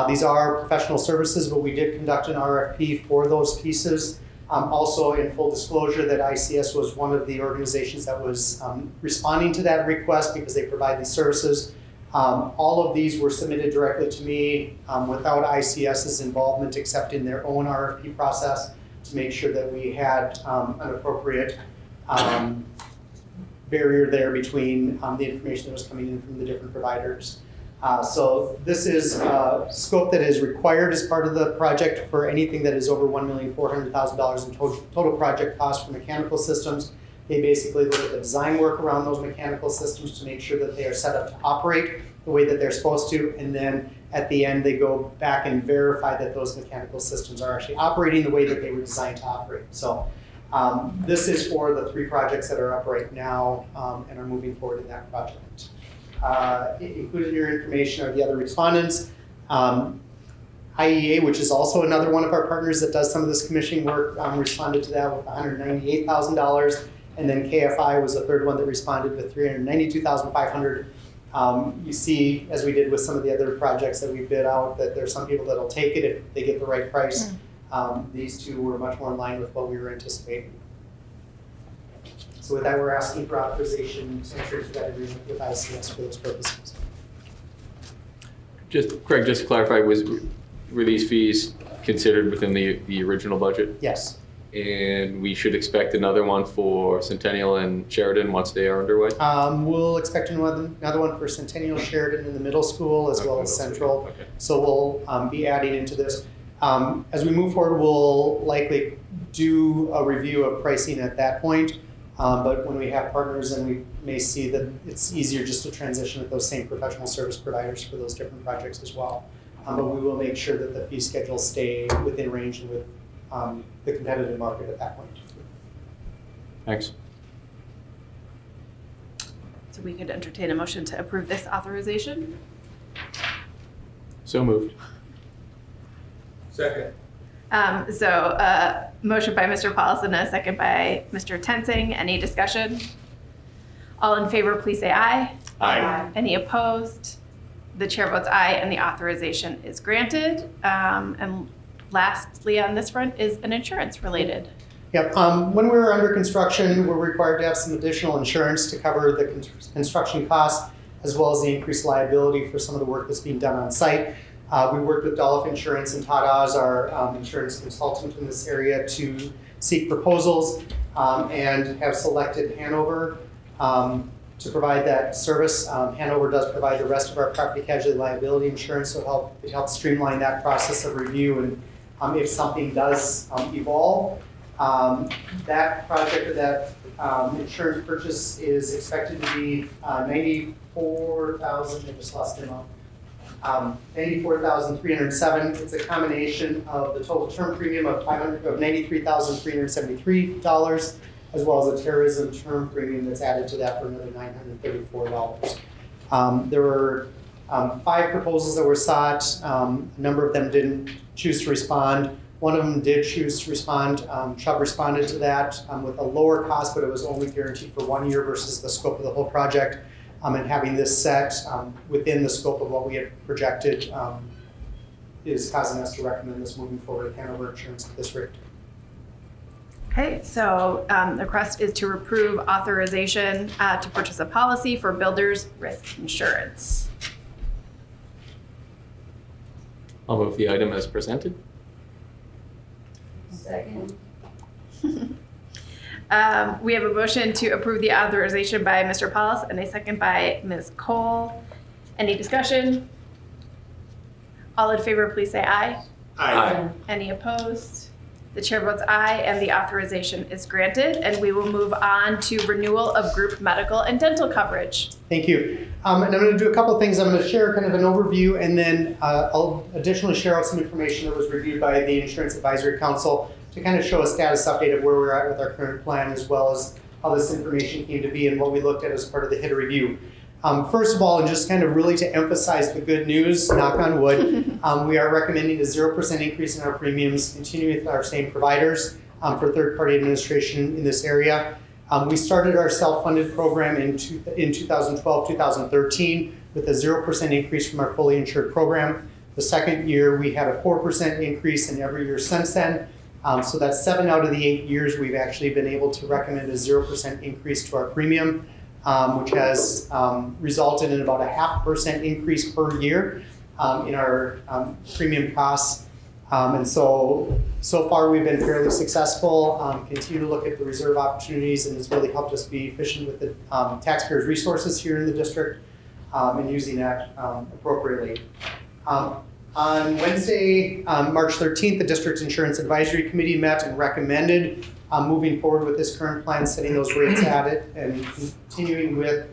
These are professional services, but we did conduct an RFP for those pieces. Also, in full disclosure, that ICS was one of the organizations that was responding to that request because they provide these services. All of these were submitted directly to me without ICS's involvement except in their own RFP process to make sure that we had an appropriate barrier there between the information that was coming in from the different providers. So this is a scope that is required as part of the project for anything that is over $1,400,000 in total project cost for mechanical systems. They basically look at the design work around those mechanical systems to make sure that they are set up to operate the way that they're supposed to. And then at the end, they go back and verify that those mechanical systems are actually operating the way that they were designed to operate. So this is for the 3 projects that are up right now and are moving forward in that project. Included in your information are the other respondents. IEA, which is also another one of our partners that does some of this commissioning work, responded to that with $198,000. And then KFI was the third one that responded with $392,500. You see, as we did with some of the other projects that we bid out, that there's some people that'll take it if they get the right price. These 2 were much more in line with what we were anticipating. So with that, we're asking for authorization to enter into that agreement with ICS for those purposes. Craig, just to clarify, were these fees considered within the original budget? Yes. And we should expect another one for Centennial and Sheridan once they are underway? We'll expect another one for Centennial, Sheridan in the middle school as well as Central. Okay. So we'll be adding into this. As we move forward, we'll likely do a review of pricing at that point. But when we have partners, then we may see that it's easier just to transition with those same professional service providers for those different projects as well. But we will make sure that the fee schedules stay within range and with the competitive market at that point. Thanks. So we could entertain a motion to approve this authorization. So moved. Second. Motion by Mr. Paulus and a second by Mr. Tensing. Any discussion? All in favor, please say aye. Aye. Any opposed? The chair votes aye and the authorization is granted. And lastly on this front is an insurance related. Yep. When we were under construction, we're required to have some additional insurance to cover the construction costs as well as the increased liability for some of the work that's being done on site. We worked with Dolph Insurance and Todd Oz, our insurance consultant in this area, to seek proposals and have selected Hanover to provide that service. Hanover does provide the rest of our property casualty liability insurance, so it helps streamline that process of review. And if something does evolve, that project or that insurance purchase is expected to be $94,000. I just lost the amount. $94,307. It's a combination of the total term premium of $93,373, as well as a terrorism term premium that's added to that for another $934. There were 5 proposals that were sought. A number of them didn't choose to respond. One of them did choose to respond. Chubb responded to that with a lower cost, but it was only guaranteed for 1 year versus the scope of the whole project. And having this set within the scope of what we had projected is causing us to recommend this moving forward at Hanover Insurance at this rate. Okay, so the request is to approve authorization to purchase a policy for builders risk insurance. I'll move the item as presented. Second. We have a motion to approve the authorization by Mr. Paulus and a second by Ms. Cole. Any discussion? All in favor, please say aye. Aye. Any opposed? The chair votes aye, and the authorization is granted. And we will move on to renewal of group medical and dental coverage. Thank you. And I'm going to do a couple of things. I'm going to share kind of an overview, and then I'll additionally share out some information that was reviewed by the Insurance Advisory Council to kind of show a status update of where we're at with our current plan, as well as how this information came to be and what we looked at as part of the HIT review. First of all, and just kind of really to emphasize the good news, knock on wood, we are recommending a 0% increase in our premiums, continuing with our same providers for third-party administration in this area. We started our self-funded program in 2012-2013 with a 0% increase from our fully insured program. The second year, we had a 4% increase in every year since then. So that's 7 out of the 8 years we've actually been able to recommend a 0% increase to our premium, which has resulted in about a 0.5% increase per year in our premium costs. And so far we've been fairly successful, continue to look at the reserve opportunities, and it's really helped us be efficient with the taxpayers' resources here in the district and using that appropriately. On Wednesday, March 13th, the District Insurance Advisory Committee met and recommended moving forward with this current plan, setting those rates at it, and continuing with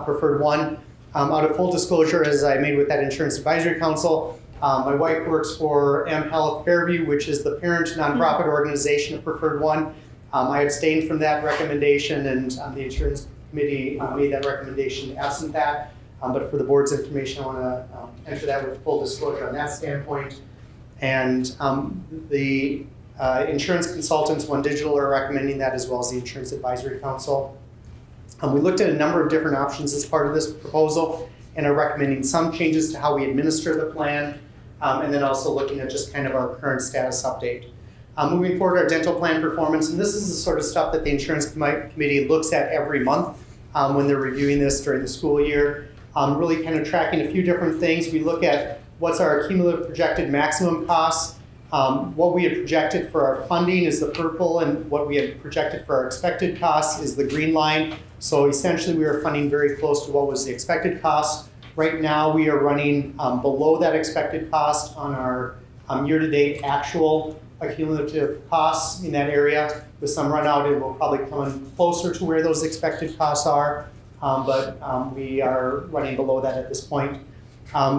Preferred One. Out of full disclosure, as I made with that Insurance Advisory Council, my wife works for M Health Fairview, which is the parent nonprofit organization of Preferred One. I abstained from that recommendation, and the Insurance Committee made that recommendation absent that. But for the board's information, I want to enter that with full disclosure on that standpoint. And the insurance consultants, One Digital, are recommending that, as well as the Insurance Advisory Council. We looked at a number of different options as part of this proposal and are recommending some changes to how we administer the plan, and then also looking at just kind of our current status update. Moving forward, our dental plan performance, and this is the sort of stuff that the Insurance Committee looks at every month when they're reviewing this during the school year. Really kind of tracking a few different things. We look at what's our cumulative projected maximum costs. What we had projected for our funding is the purple, and what we had projected for our expected costs is the green line. So essentially we are funding very close to what was the expected cost. Right now we are running below that expected cost on our year-to-date actual cumulative costs in that area. With some run out, it will probably come in closer to where those expected costs are. But we are running below that at this point.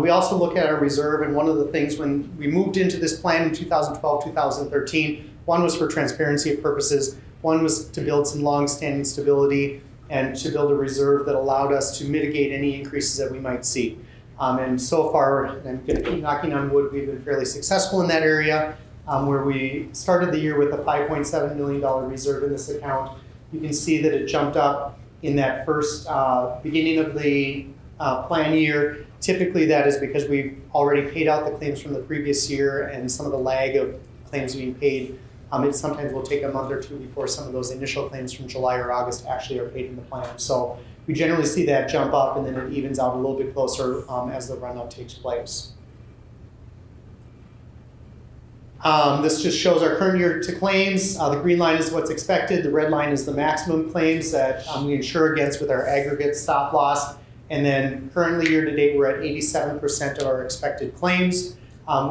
We also look at our reserve, and one of the things when we moved into this plan in 2012-2013, one was for transparency purposes, one was to build some long-standing stability and to build a reserve that allowed us to mitigate any increases that we might see. And so far, and I'm going to keep knocking on wood, we've been fairly successful in that area, where we started the year with a $5.7 million reserve in this account. You can see that it jumped up in that first beginning of the plan year. Typically that is because we've already paid out the claims from the previous year, and some of the lag of claims being paid, it sometimes will take a month or two before some of those initial claims from July or August actually are paid in the plan. So we generally see that jump up, and then it evens out a little bit closer as the runout takes place. This just shows our current year to claims. The green line is what's expected. The red line is the maximum claims that we insure against with our aggregate stop loss. And then currently year to date, we're at 87% of our expected claims.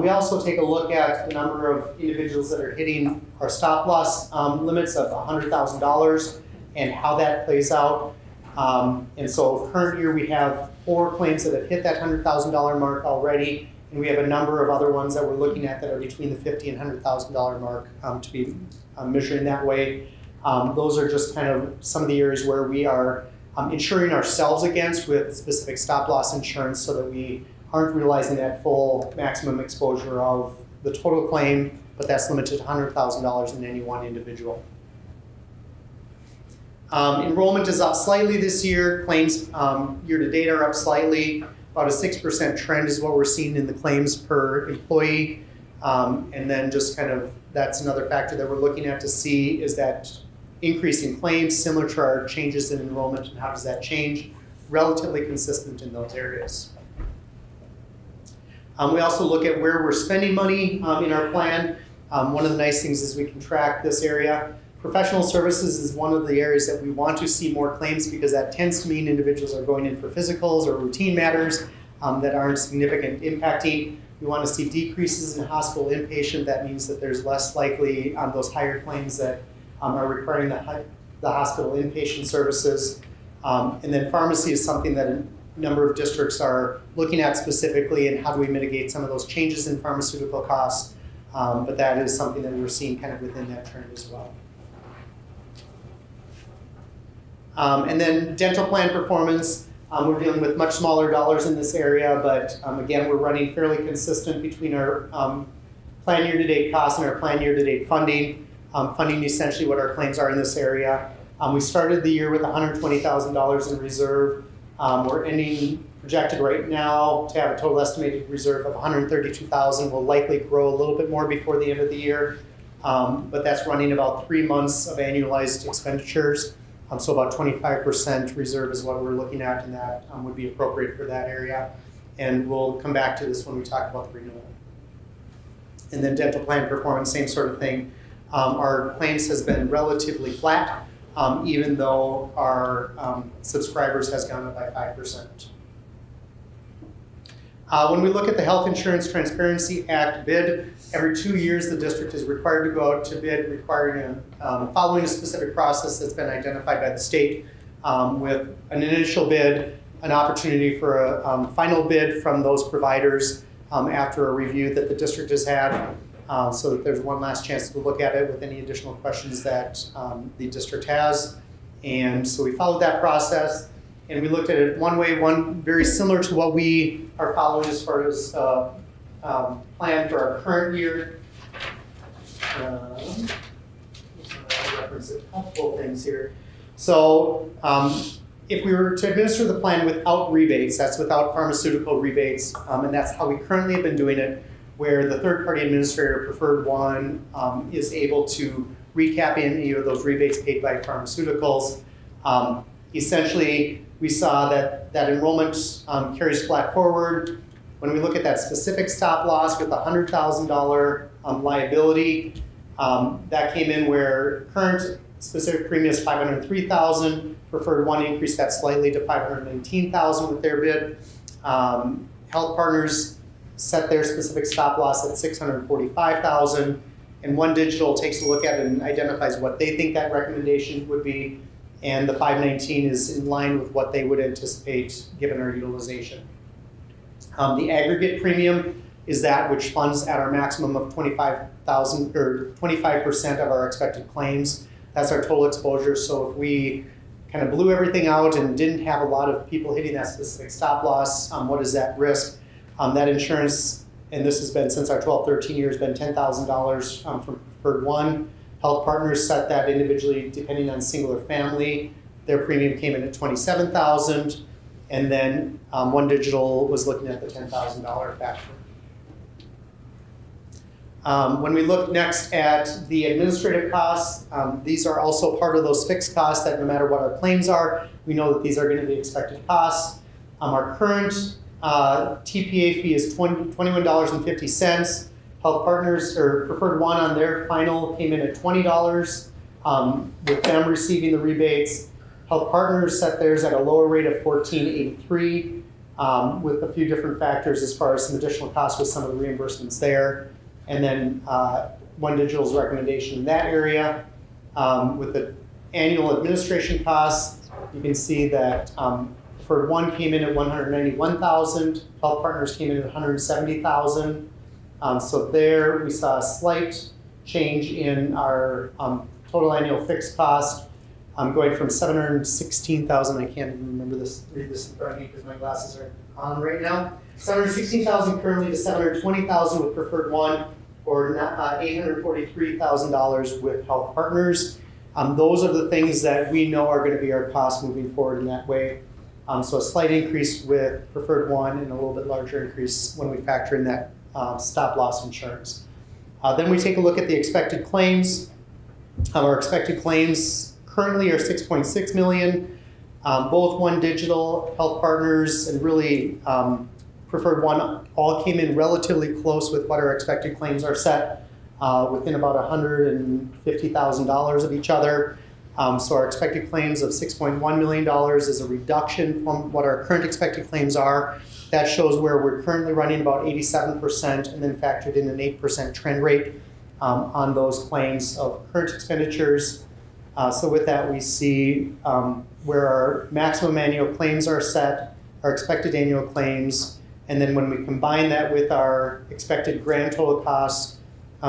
We also take a look at the number of individuals that are hitting our stop loss limits of $100,000 and how that plays out. And so current year, we have 4 claims that have hit that $100,000 mark already. And we have a number of other ones that we're looking at that are between the $50,000 and $100,000 mark to be measuring that way. Those are just kind of some of the areas where we are insuring ourselves against with specific stop loss insurance, so that we aren't realizing that full maximum exposure of the total claim, but that's limited to $100,000 in any one individual. Enrollment is up slightly this year. Claims year to date are up slightly. About a 6% trend is what we're seeing in the claims per employee. And then just kind of, that's another factor that we're looking at to see, is that increase in claims similar to our changes in enrollment, and how does that change? Relatively consistent in those areas. We also look at where we're spending money in our plan. One of the nice things is we can track this area. Professional services is one of the areas that we want to see more claims because that tends to mean individuals are going in for physicals or routine matters that aren't significant impacting. We want to see decreases in hospital inpatient. That means that there's less likely those higher claims that are requiring the hospital inpatient services. And then pharmacy is something that a number of districts are looking at specifically, and how do we mitigate some of those changes in pharmaceutical costs. But that is something that we're seeing kind of within that trend as well. And then dental plan performance. We're dealing with much smaller dollars in this area, but again, we're running fairly consistent between our plan year-to-date costs and our plan year-to-date funding. Funding essentially what our claims are in this area. We started the year with $120,000 in reserve. We're ending projected right now to have a total estimated reserve of $132,000. We'll likely grow a little bit more before the end of the year, but that's running about 3 months of annualized expenditures. So about 25% reserve is what we're looking at, and that would be appropriate for that area. And we'll come back to this when we talk about the renewal. And then dental plan performance, same sort of thing. Our claims has been relatively flat, even though our subscribers has gone up by 5%. When we look at the Health Insurance Transparency Act bid, every 2 years the district is required to go out to bid, following a specific process that's been identified by the state, with an initial bid, an opportunity for a final bid from those providers after a review that the district has had, so that there's one last chance to look at it with any additional questions that the district has. And so we followed that process, and we looked at it one way, one very similar to what we are following as far as plan for our current year. Reference a couple things here. So if we were to administer the plan without rebates, that's without pharmaceutical rebates, and that's how we currently have been doing it, where the third-party administrator, preferred one, is able to recap in any of those rebates paid by pharmaceuticals. Essentially, we saw that enrollment carries flat forward. When we look at that specific stop loss with a $100,000 liability, that came in where current specific premium is $503,000. Preferred one increased that slightly to $519,000 with their bid. Health Partners set their specific stop loss at $645,000, and One Digital takes a look at it and identifies what they think that recommendation would be, and the $519 is in line with what they would anticipate given our utilization. The aggregate premium is that which funds at our maximum of $25,000 or 25% of our expected claims. That's our total exposure. So if we kind of blew everything out and didn't have a lot of people hitting that specific stop loss, what is that risk? That insurance, and this has been since our 12-13 years, been $10,000 from Preferred One. Health Partners set that individually depending on single or family. Their premium came in at $27,000, and then One Digital was looking at the $10,000 factor. When we look next at the administrative costs, these are also part of those fixed costs that no matter what our claims are, we know that these are going to be expected costs. Our current TPA fee is $21.50. Health Partners, or Preferred One, on their final came in at $20, with them receiving the rebates. Health Partners set theirs at a lower rate of $14.83, with a few different factors as far as some additional costs with some of the reimbursements there. And then One Digital's recommendation in that area. With the annual administration costs, you can see that Preferred One came in at $191,000. Health Partners came in at $170,000. So there we saw a slight change in our total annual fixed cost, going from $716,000. I can't even remember this, read this in front of me because my glasses are on right now. $716,000 currently to $720,000 with Preferred One, or $843,000 with Health Partners. Those are the things that we know are going to be our costs moving forward in that way. So a slight increase with Preferred One and a little bit larger increase when we factor in that stop loss insurance. Then we take a look at the expected claims. Our expected claims currently are $6.6 million. Both One Digital, Health Partners, and really preferred one all came in relatively close with what our expected claims are set, within about $150,000 of each other. So our expected claims of $6.1 million is a reduction from what our current expected claims are. That shows where we're currently running about 87% and then factored in an 8% trend rate on those claims of current expenditures. So with that, we see where our maximum annual claims are set, our expected annual claims, and then when we combine that with our expected grand total costs,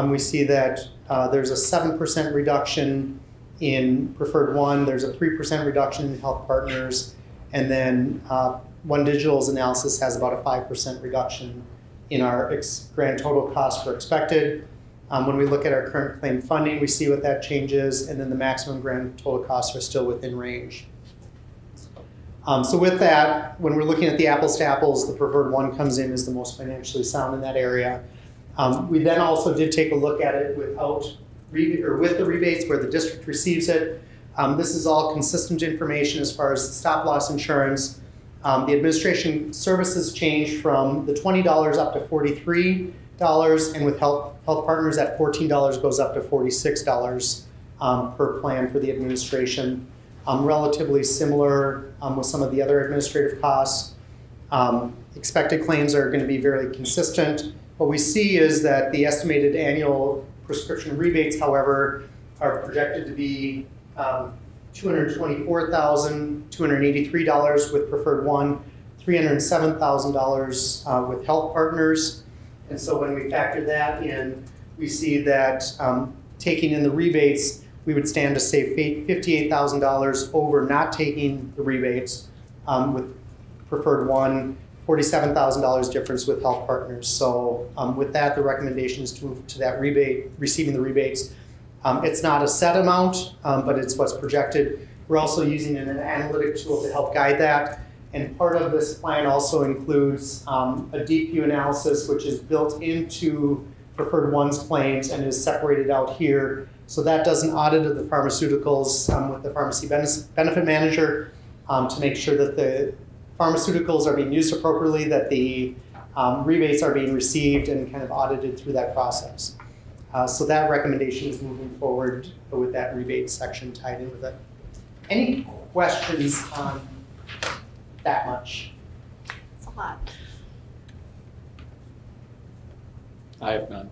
we see that there's a 7% reduction in preferred one, there's a 3% reduction in health partners, and then One Digital's analysis has about a 5% reduction in our grand total cost for expected. When we look at our current claim funding, we see what that changes, and then the maximum grand total costs are still within range. So with that, when we're looking at the apples to apples, the preferred one comes in as the most financially sound in that area. We then also did take a look at it with the rebates where the district receives it. This is all consistent information as far as stop loss insurance. The administration services changed from the $20 up to $43, and with health partners at $14 goes up to $46 per plan for the administration. Relatively similar with some of the other administrative costs. Expected claims are going to be very consistent. What we see is that the estimated annual prescription rebates, however, are projected to be $224,283 with preferred one, $307,000 with health partners. And so when we factor that in, we see that taking in the rebates, we would stand to save $58,000 over not taking the rebates with preferred one, $47,000 difference with health partners. So with that, the recommendation is to move to that rebate, receiving the rebates. It's not a set amount, but it's what's projected. We're also using an analytic tool to help guide that. And part of this plan also includes a DQ analysis, which is built into preferred one's claims and is separated out here. So that does an audit of the pharmaceuticals with the pharmacy benefit manager to make sure that the pharmaceuticals are being used appropriately, that the rebates are being received and kind of audited through that process. So that recommendation is moving forward with that rebate section tied in with it. Any questions on that much? It's a lot. I have none.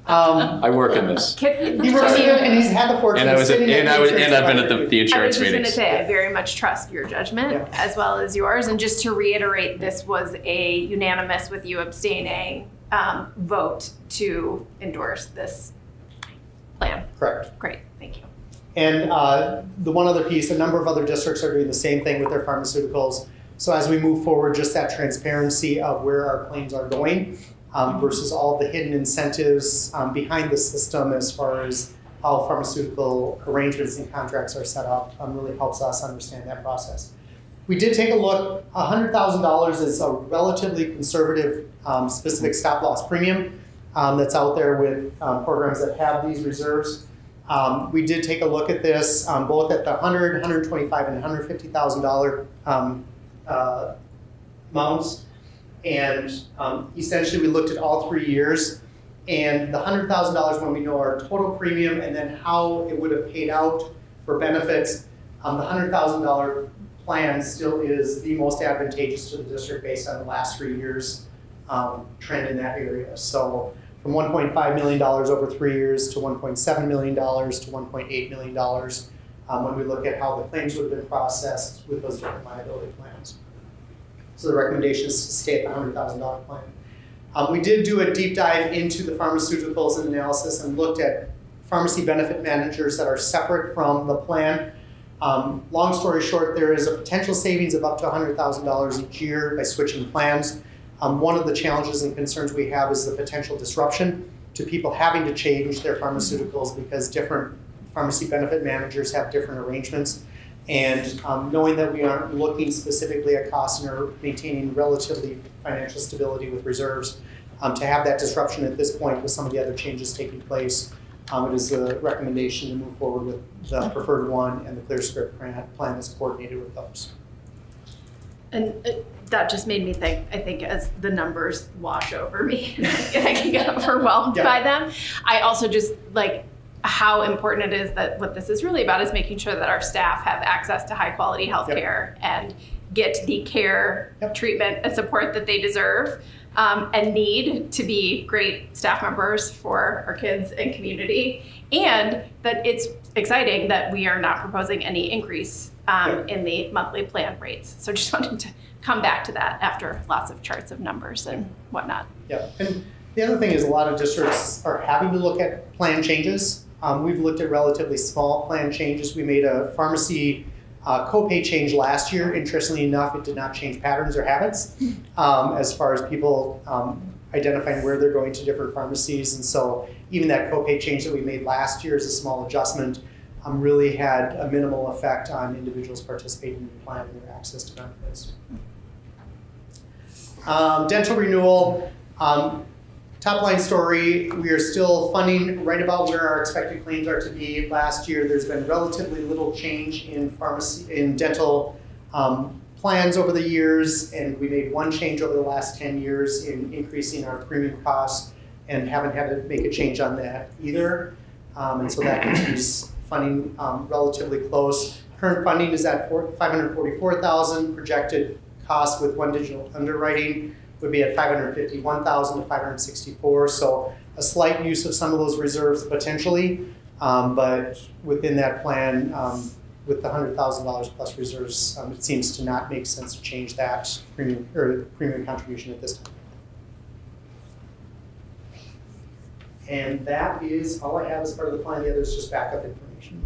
Um, I work in this. He works here and he's had the fortune of sitting in the I've been at insurance the insurance I was just going to meetings. say, I very much trust your judgment as well as yours. And just to reiterate, this was a unanimous with you abstaining vote to endorse this plan. Correct. Great, thank you. And the one other piece, a number of other districts are doing the same thing with their pharmaceuticals. So as we move forward, just that transparency of where our claims are going versus all the hidden incentives behind the system as far as how pharmaceutical arrangements and contracts are set up really helps us understand that process. We did take a look. $100,000 is a relatively conservative specific stop loss premium that's out there with programs that have these reserves. We did take a look at this both at the $100,000, $125,000, and $150,000 amounts. And essentially we looked at all 3 years, and the $100,000 when we know our total premium and then how it would have paid out for benefits, the $100,000 plan still is the most advantageous to the district based on the last 3 years trend in that area. So from $1.5 million over 3 years to $1.7 million to $1.8 million when we look at how the claims would have been processed with those different liability plans. So the recommendation is to stay at the $100,000 plan. We did do a deep dive into the pharmaceuticals and analysis and looked at pharmacy benefit managers that are separate from the plan. Long story short, there is a potential savings of up to $100,000 each year by switching plans. One of the challenges and concerns we have is the potential disruption to people having to change their pharmaceuticals because different pharmacy benefit managers have different arrangements. And knowing that we aren't looking specifically at costs and are maintaining relatively financial stability with reserves, to have that disruption at this point with some of the other changes taking place, it is a recommendation to move forward with the preferred one and the ClearScript plan that's coordinated with those. And that just made me think, I think as the numbers wash over me, and I can get overwhelmed by them. I also just like how important it is that what this is really about is making sure that our staff have access to high quality healthcare and get the care, treatment, and support that they deserve and need to be great staff members for our kids and community. And that it's exciting that we are not proposing any increase in the monthly plan rates. So just wanted to come back to that after lots of charts of numbers and whatnot. Yeah, and the other thing is a lot of districts are having to look at plan changes. We've looked at relatively small plan changes. We made a pharmacy copay change last year. Interestingly enough, it did not change patterns or habits as far as people identifying where they're going to different pharmacies. And so even that copay change that we made last year as a small adjustment really had a minimal effect on individuals participating in the plan and their access to benefits. Dental renewal. Top line story, we are still funding right about where our expected claims are to be. Last year, there's been relatively little change in dental plans over the years, and we made one change over the last 10 years in increasing our premium costs and haven't had to make a change on that either. And so that keeps funding relatively close. Current funding is at $544,000. Projected cost with one digital underwriting would be at $551,000 to $564,000. So a slight use of some of those reserves potentially, but within that plan, with the $100,000 plus reserves, it seems to not make sense to change that premium contribution at this time. And that is all I have as part of the plan. The other is just backup information.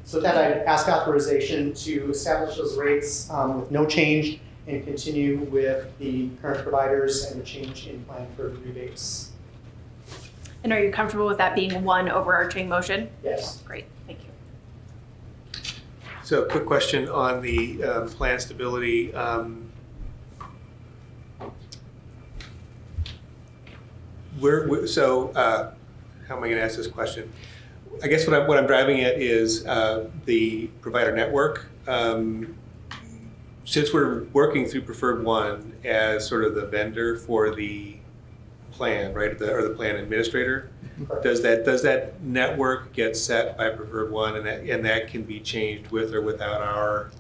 So with that, I'd ask authorization to establish those rates with no change and continue with the current providers and the change in plan for rebates. And are you comfortable with that being one overarching motion? Yes. Great, thank you. So quick question on the plan stability. How am I going to ask this question? I guess what I'm driving at is the provider network. Since we're working through Preferred One as sort of the vendor for the plan, right, or the plan administrator, does that network get set by Preferred One, and that can be changed with or without our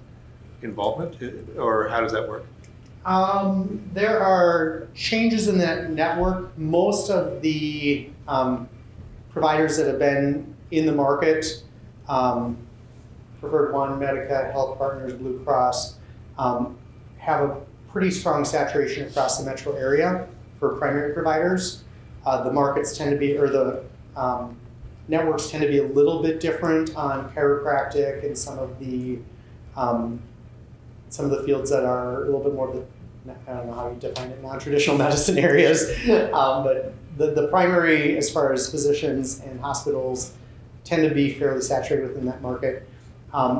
involvement, or how does that work? There are changes in that network. Most of the providers that have been in the market, Preferred One, Medica, Health Partners, Blue Cross, have a pretty strong saturation across the metro area for primary providers. The markets tend to be, or the networks tend to be a little bit different on chiropractic and some of the fields that are a little bit more, I don't know how you define it, non-traditional medicine areas. But the primary, as far as physicians and hospitals, tend to be fairly saturated within that market.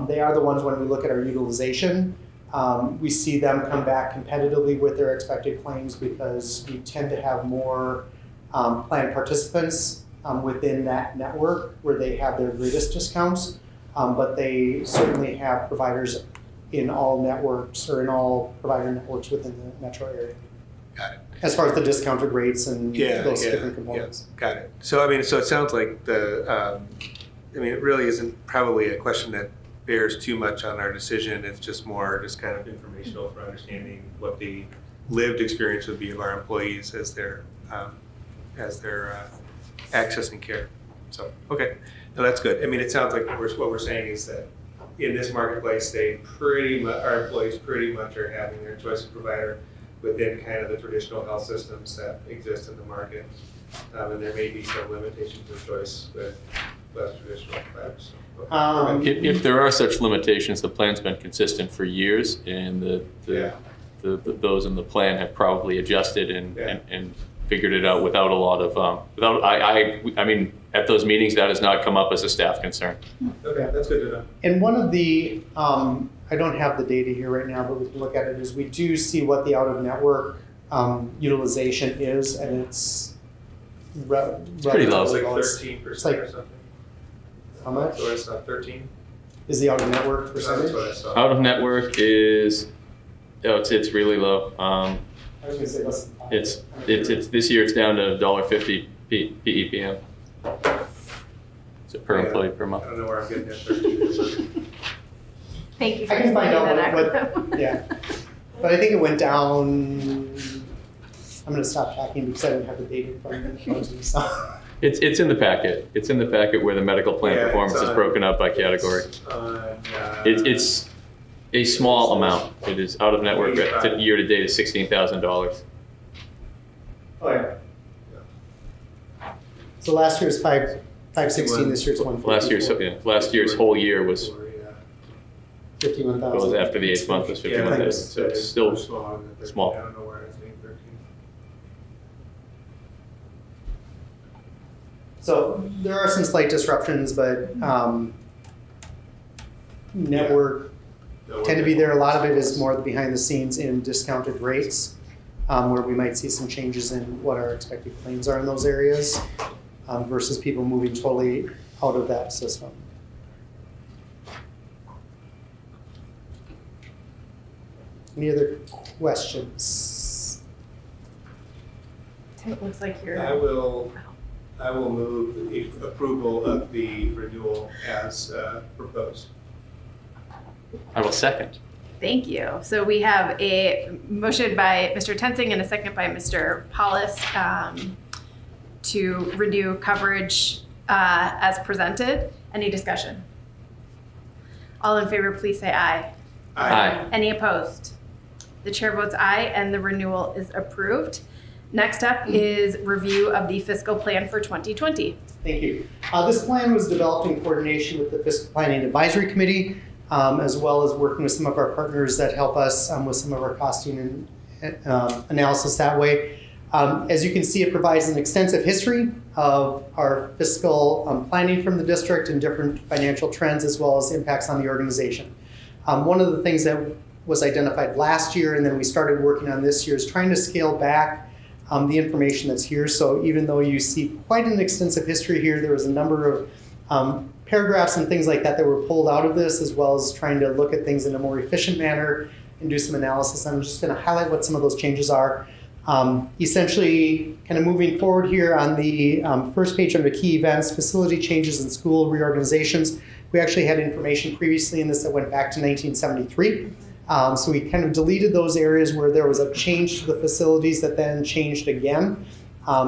They are the ones when we look at our utilization. We see them come back competitively with their expected claims because we tend to have more plan participants within that network where they have their greatest discounts, but they certainly have providers in all networks or in all provider networks within the metro area. Got it. As far as the discounted rates and those different components. Yeah. Got it. So it sounds like it really isn't probably a question that bears too much on our decision. It's just more just kind of informational for understanding what the lived experience would be of our employees as they're accessing care. So, okay, no, that's good. I mean, it sounds like what we're saying is that in this marketplace, our employees pretty much are having their choice of provider within kind of the traditional health systems that exist in the market. And there may be some limitations of choice with less traditional providers. If there are such limitations, the plan's been consistent for years, and those in the plan have probably adjusted and figured it out without a lot of I mean, at those meetings that has not come up as a staff concern. Okay, that's good to know. And one of the I don't have the data here right now, but we can look at it, is we do see what the out-of-network utilization is, and it's pretty low. It's like 13% or something. How much? So it's not 13? Is the out-of-network percentage? That's what I saw. Out of network is It's really low. I was gonna say less than 5. It's this year it's down to $1.50 PEPM. So per employee per month. I don't know where I'm getting that 13. Thank you for I can find out explaining that what, yeah. But I think it went down, I'm gonna stop talking because I don't have the data in front of me, so. It's in the packet. It's in the packet where the medical plan Yeah, performance it's is on- broken up by category. It's a small amount. It is out of network year to date is $16,000. Oh, yeah. So last year was 516, this year's 154. Last year's whole year was 51,000. after the 8th month was 51,000. So it's still small. I don't know where I think 13. So there are some slight disruptions, but network tend to be there. A lot of it is more behind the scenes in discounted rates, where we might see some changes in what our expected claims are in those areas, versus people moving totally out of that system. Any other questions? It looks like you're. I will move the approval of the renewal as proposed. I will second. Thank you. So we have a motion by Mr. Tensing and a second by Mr. Paulus to renew coverage as presented. Any discussion? All in favor, please say aye. Aye. Any opposed? The chair votes aye and the renewal is approved. Next up is review of the fiscal plan for 2020. Thank you. This plan was developed in coordination with the Fiscal Planning Advisory Committee, as well as working with some of our partners that help us with some of our costing and analysis that way. As you can see, it provides an extensive history of our fiscal planning from the district and different financial trends, as well as impacts on the organization. One of the things that was identified last year and then we started working on this year is trying to scale back the information that's here. So even though you see quite an extensive history here, there was a number of paragraphs and things like that that were pulled out of this, as well as trying to look at things in a more efficient manner and do some analysis. I'm just going to highlight what some of those changes are. Essentially, kind of moving forward here on the first page under key events, facility changes and school reorganizations. We actually had information previously in this that went back to 1973. So we kind of deleted those areas where there was a change to the facilities that then changed again.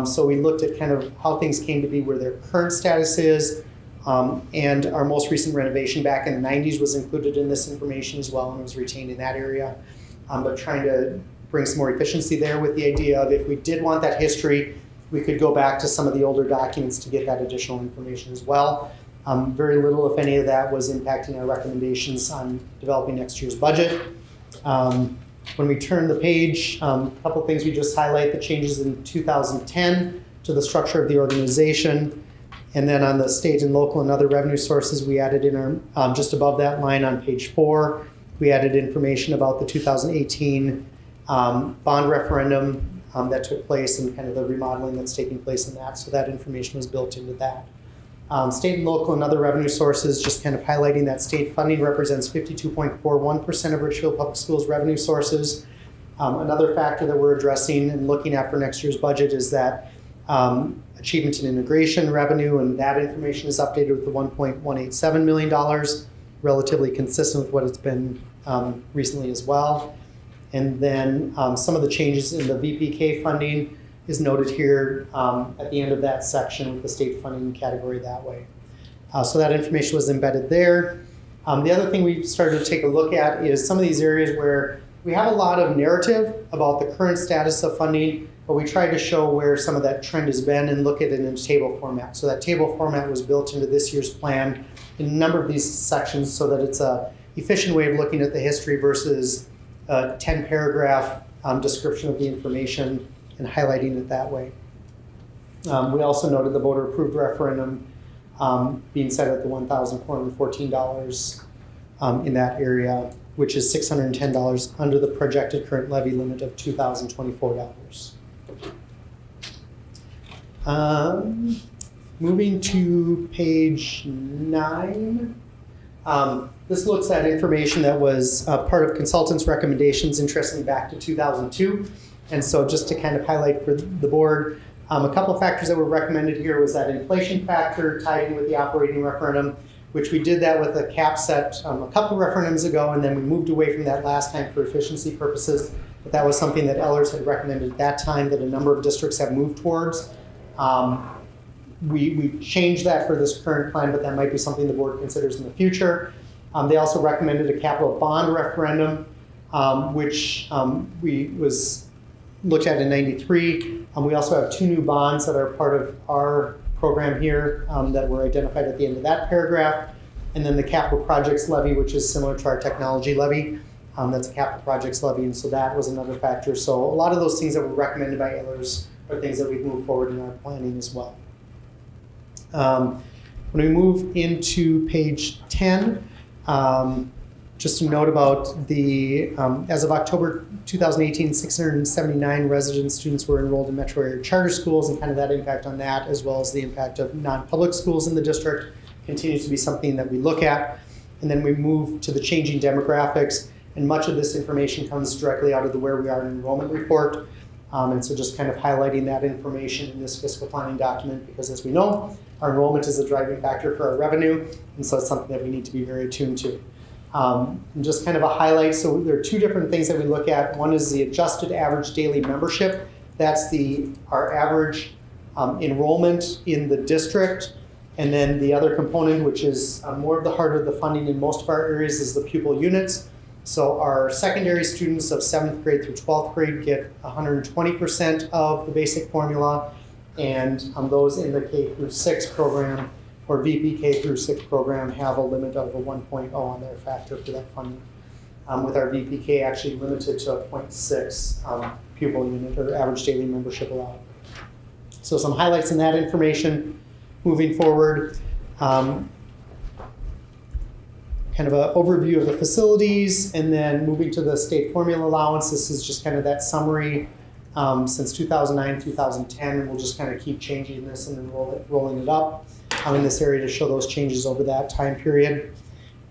So we looked at kind of how things came to be, where their current status is, and our most recent renovation back in the 90s was included in this information as well and was retained in that area. But trying to bring some more efficiency there with the idea of if we did want that history, we could go back to some of the older documents to get that additional information as well. Very little, if any, of that was impacting our recommendations on developing next year's budget. When we turn the page, a couple things we just highlight: the changes in 2010 to the structure of the organization. And then on the state and local and other revenue sources, we added in our, just above that line on page 4, we added information about the 2018 bond referendum that took place and kind of the remodeling that's taking place in that. So that information was built into that. State and local and other revenue sources, just kind of highlighting that state funding represents 52.41% of Richfield Public Schools revenue sources. Another factor that we're addressing and looking at for next year's budget is that achievement and integration revenue, and that information is updated with the $1.187 million, relatively consistent with what it's been recently as well. And then some of the changes in the VPK funding is noted here at the end of that section with the state funding category that way. So that information was embedded there. The other thing we started to take a look at is some of these areas where we have a lot of narrative about the current status of funding, but we tried to show where some of that trend has been and look at it in a table format. So that table format was built into this year's plan in a number of these sections so that it's an efficient way of looking at the history versus a 10-paragraph description of the information and highlighting it that way. We also noted the voter-approved referendum being set at the $1,414 in that area, which is $610 under the projected current levy limit of $2,024. Moving to page 9, This looks at information that was part of consultants' recommendations, interestingly back to 2002. And so just to kind of highlight for the board, a couple of factors that were recommended here was that inflation factor tied in with the operating referendum, which we did that with a cap set a couple referendums ago, and then we moved away from that last time for efficiency purposes. But that was something that Ellers had recommended at that time that a number of districts have moved towards. We changed that for this current plan, but that might be something the board considers in the future. They also recommended a capital bond referendum, which was looked at in '93. We also have 2 new bonds that are part of our program here that were identified at the end of that paragraph. And then the capital projects levy, which is similar to our technology levy. That's a capital projects levy, and so that was another factor. So a lot of those things that were recommended by Ellers are things that we've moved forward in our planning as well. When we move into page 10, just a note about the, as of October 2018, 679 resident students were enrolled in metro area charter schools, and kind of that impact on that, as well as the impact of non-public schools in the district, continues to be something that we look at. And then we move to the changing demographics, and much of this information comes directly out of the Where We Are in Enrollment report. And so just kind of highlighting that information in this fiscal planning document, because as we know, our enrollment is a driving factor for our revenue, and so it's something that we need to be very attuned to. And just kind of a highlight, so there are 2 different things that we look at. One is the adjusted average daily membership. That's our average enrollment in the district. And then the other component, which is more of the heart of the funding in most of our areas, is the pupil units. So our secondary students of 7th grade through 12th grade get 120% of the basic formula, and those in the K through 6 program or VP K through 6 program have a limit of a 1.0 on their factor for that funding. With our VPK actually limited to a 0.6 pupil unit or average daily membership allowed. So some highlights in that information. Moving forward, kind of an overview of the facilities, and then moving to the state formula allowance. This is just kind of that summary since 2009, 2010, and we'll just kind of keep changing this and then rolling it up in this area to show those changes over that time period.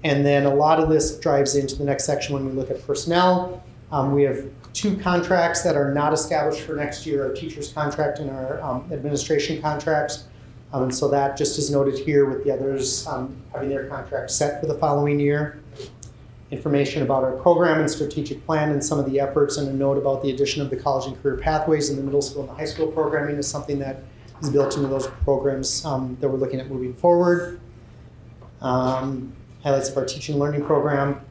And then a lot of this drives into the next section when we look at personnel. We have 2 contracts that are not established for next year, our teacher's contract and our administration contracts. And so that just is noted here with the others having their contracts set for the following year. Information about our program and strategic plan and some of the efforts, and a note about the addition of the college and career pathways in the middle school and the high school programming is something that is built into those programs that we're looking at moving forward. Highlights of our teaching and learning program.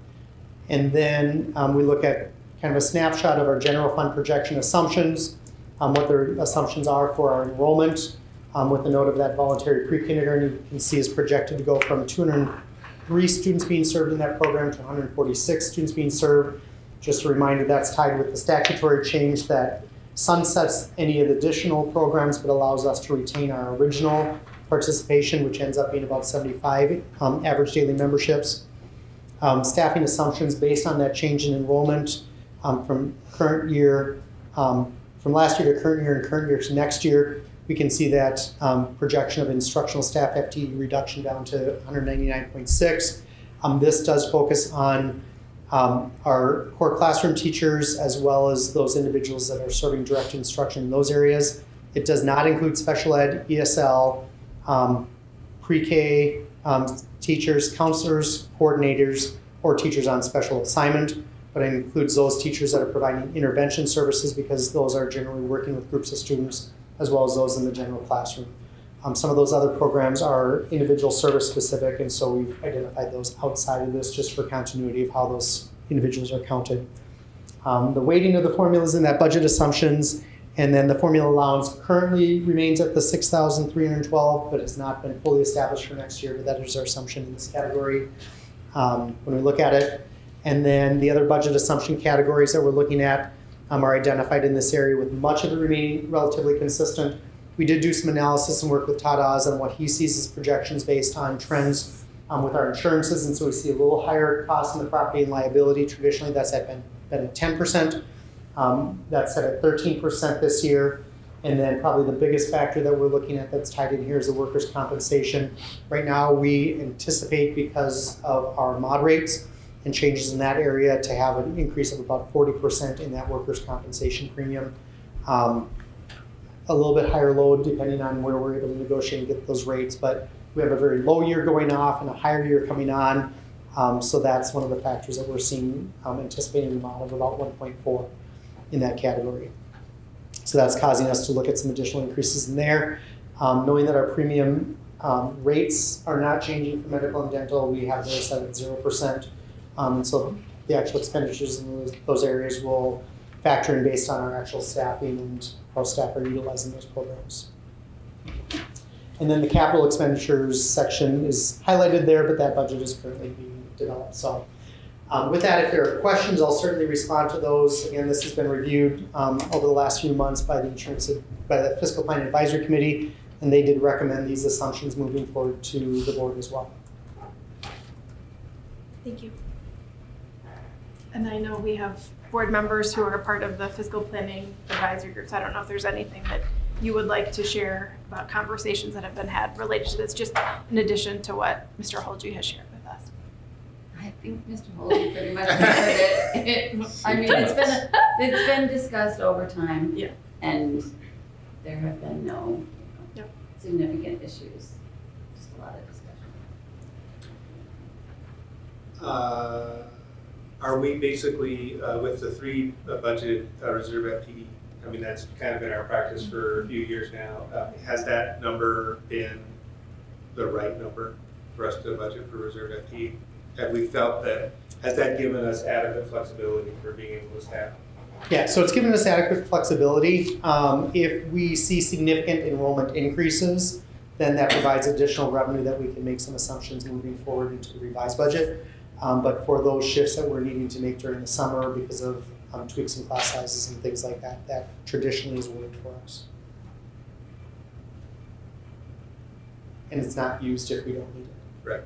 And then we look at kind of a snapshot of our general fund projection assumptions, what their assumptions are for our enrollment. With the note of that voluntary pre-kindergarten, you can see is projected to go from 203 students being served in that program to 146 students being served. Just a reminder, that's tied with the statutory change that sunsets any of the additional programs, but allows us to retain our original participation, which ends up being about 75 average daily memberships. Staffing assumptions based on that change in enrollment from current year, from last year to current year and current year to next year. We can see that projection of instructional staff FTE reduction down to 199.6. This does focus on our core classroom teachers as well as those individuals that are serving direct instruction in those areas. It does not include special ed, ESL, pre-K teachers, counselors, coordinators, or teachers on special assignment, but it includes those teachers that are providing intervention services because those are generally working with groups of students, as well as those in the general classroom. Some of those other programs are individual service specific, and so we've identified those outside of this just for continuity of how those individuals are counted. The weighting of the formulas in that budget assumptions, and then the formula allowance currently remains at the 6,312, but has not been fully established for next year, but that is our assumption in this category when we look at it. And then the other budget assumption categories that we're looking at are identified in this area, with much of it remaining relatively consistent. We did do some analysis and work with Todd Oz on what he sees as projections based on trends with our insurances, and so we see a little higher cost in the property and liability. Traditionally, that's been at 10%. That's set at 13% this year. And then probably the biggest factor that we're looking at that's tied in here is the workers' compensation. Right now, we anticipate, because of our mod rates and changes in that area, to have an increase of about 40% in that workers' compensation premium. A little bit higher load depending on where we're able to negotiate and get those rates, but we have a very low year going off and a higher year coming on. So that's one of the factors that we're seeing, anticipating a model of about 1.4 in that category. So that's causing us to look at some additional increases in there. Knowing that our premium rates are not changing for medical and dental, we have those set at 0%. And so the actual expenditures in those areas will factor in based on our actual staffing and how staff are utilizing those programs. And then the capital expenditures section is highlighted there, but that budget is currently being developed. So with that, if there are questions, I'll certainly respond to those. Again, this has been reviewed over the last few months by the Fiscal Plan Advisory Committee, and they did recommend these assumptions moving forward to the board as well. Thank you. And I know we have board members who are part of the fiscal planning advisory groups. I don't know if there's anything that you would like to share about conversations that have been had related to this, just in addition to what Mr. Holge has shared with us. I think Mr. Holge pretty much covered it. I mean, it's been discussed over time, yeah, and there have been no significant issues. Just a lot of discussion. Are we basically, with the 3 budgeted reserve FTE, I mean, that's kind of been our practice for a few years now. Has that number been the right number for us to budget for reserve FTE? Have we felt that, has that given us adequate flexibility for being able to staff? Yeah, so it's given us adequate flexibility. If we see significant enrollment increases, then that provides additional revenue that we can make some assumptions moving forward into the revised budget. But for those shifts that we're needing to make during the summer because of tweaks in class sizes and things like that, that traditionally has worked for us. And it's not used if we don't need it. Right.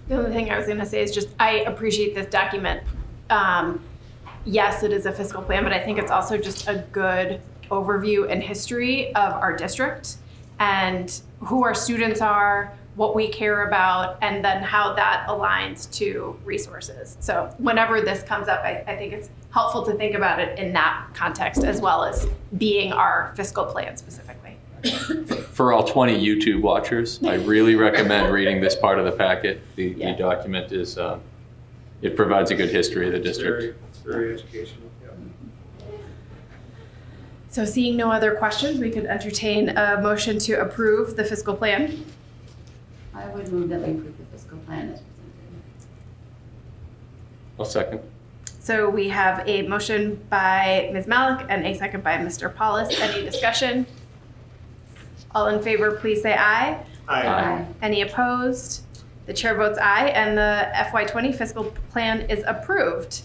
The only thing I was going to say is just I appreciate this document. Yes, it is a fiscal plan, but I think it's also just a good overview and history of our district and who our students are, what we care about, and then how that aligns to resources. So whenever this comes up, I think it's helpful to think about it in that context as well as being our fiscal plan specifically. For all 20 YouTube watchers, I really recommend reading this part of the packet. The document is, it provides a good history of the district. It's very educational. Yeah. So seeing no other questions, we could entertain a motion to approve the fiscal plan. I would move that we approve the fiscal plan as presented. I'll second. So we have a motion by Ms. Malik and a second by Mr. Paulus. Any discussion? All in favor, please say aye. Aye. Aye. Any opposed? The chair votes aye, and the FY20 fiscal plan is approved.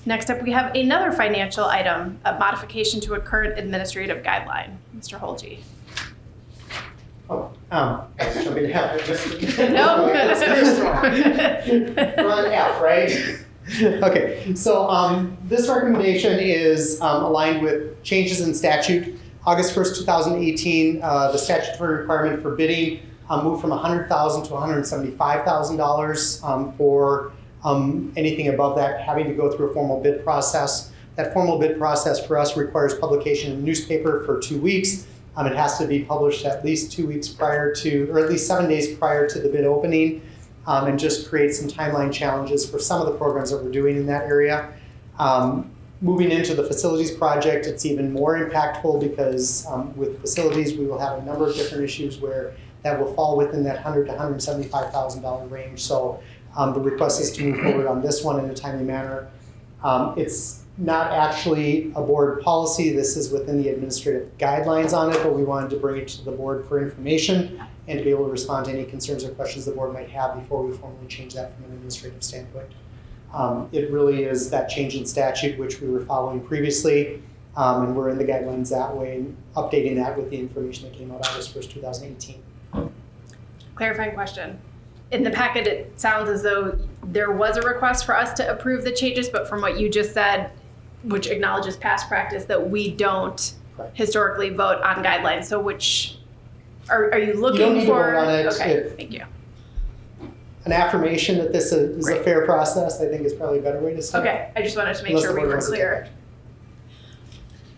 Next up, we have another financial item, a modification to a current administrative guideline. Mr. Holge. Oh, I was jumping ahead. No. Run F, right? Okay, so this recommendation is aligned with changes in statute. August 1st, 2018, the statutory requirement for bidding moved from $100,000 to $175,000 for anything above that having to go through a formal bid process. That formal bid process for us requires publication in the newspaper for 2 weeks. It has to be published at least 2 weeks prior to, or at least 7 days prior to the bid opening, and just create some timeline challenges for some of the programs that we're doing in that area. Moving into the facilities project, it's even more impactful because with facilities, we will have a number of different issues where that will fall within that $100,000 to $175,000 range. So the request is to move forward on this one in a timely manner. It's not actually a board policy. This is within the administrative guidelines on it, but we wanted to bring it to the board for information and to be able to respond to any concerns or questions the board might have before we formally change that from an administrative standpoint. It really is that change in statute which we were following previously, and we're in the guidelines that way and updating that with the information that came out August 1st, 2018. Clarifying question. In the packet, it sounds as though there was a request for us to approve the changes, but from what you just said, which acknowledges past practice that we don't historically vote on guidelines. So which, are you looking You don't need to for? vote on it. Okay, thank you. An affirmation that this is a fair process, I think, is probably a better way to say it. Okay, I just wanted to make Unless sure the we board were wants to take clear. action.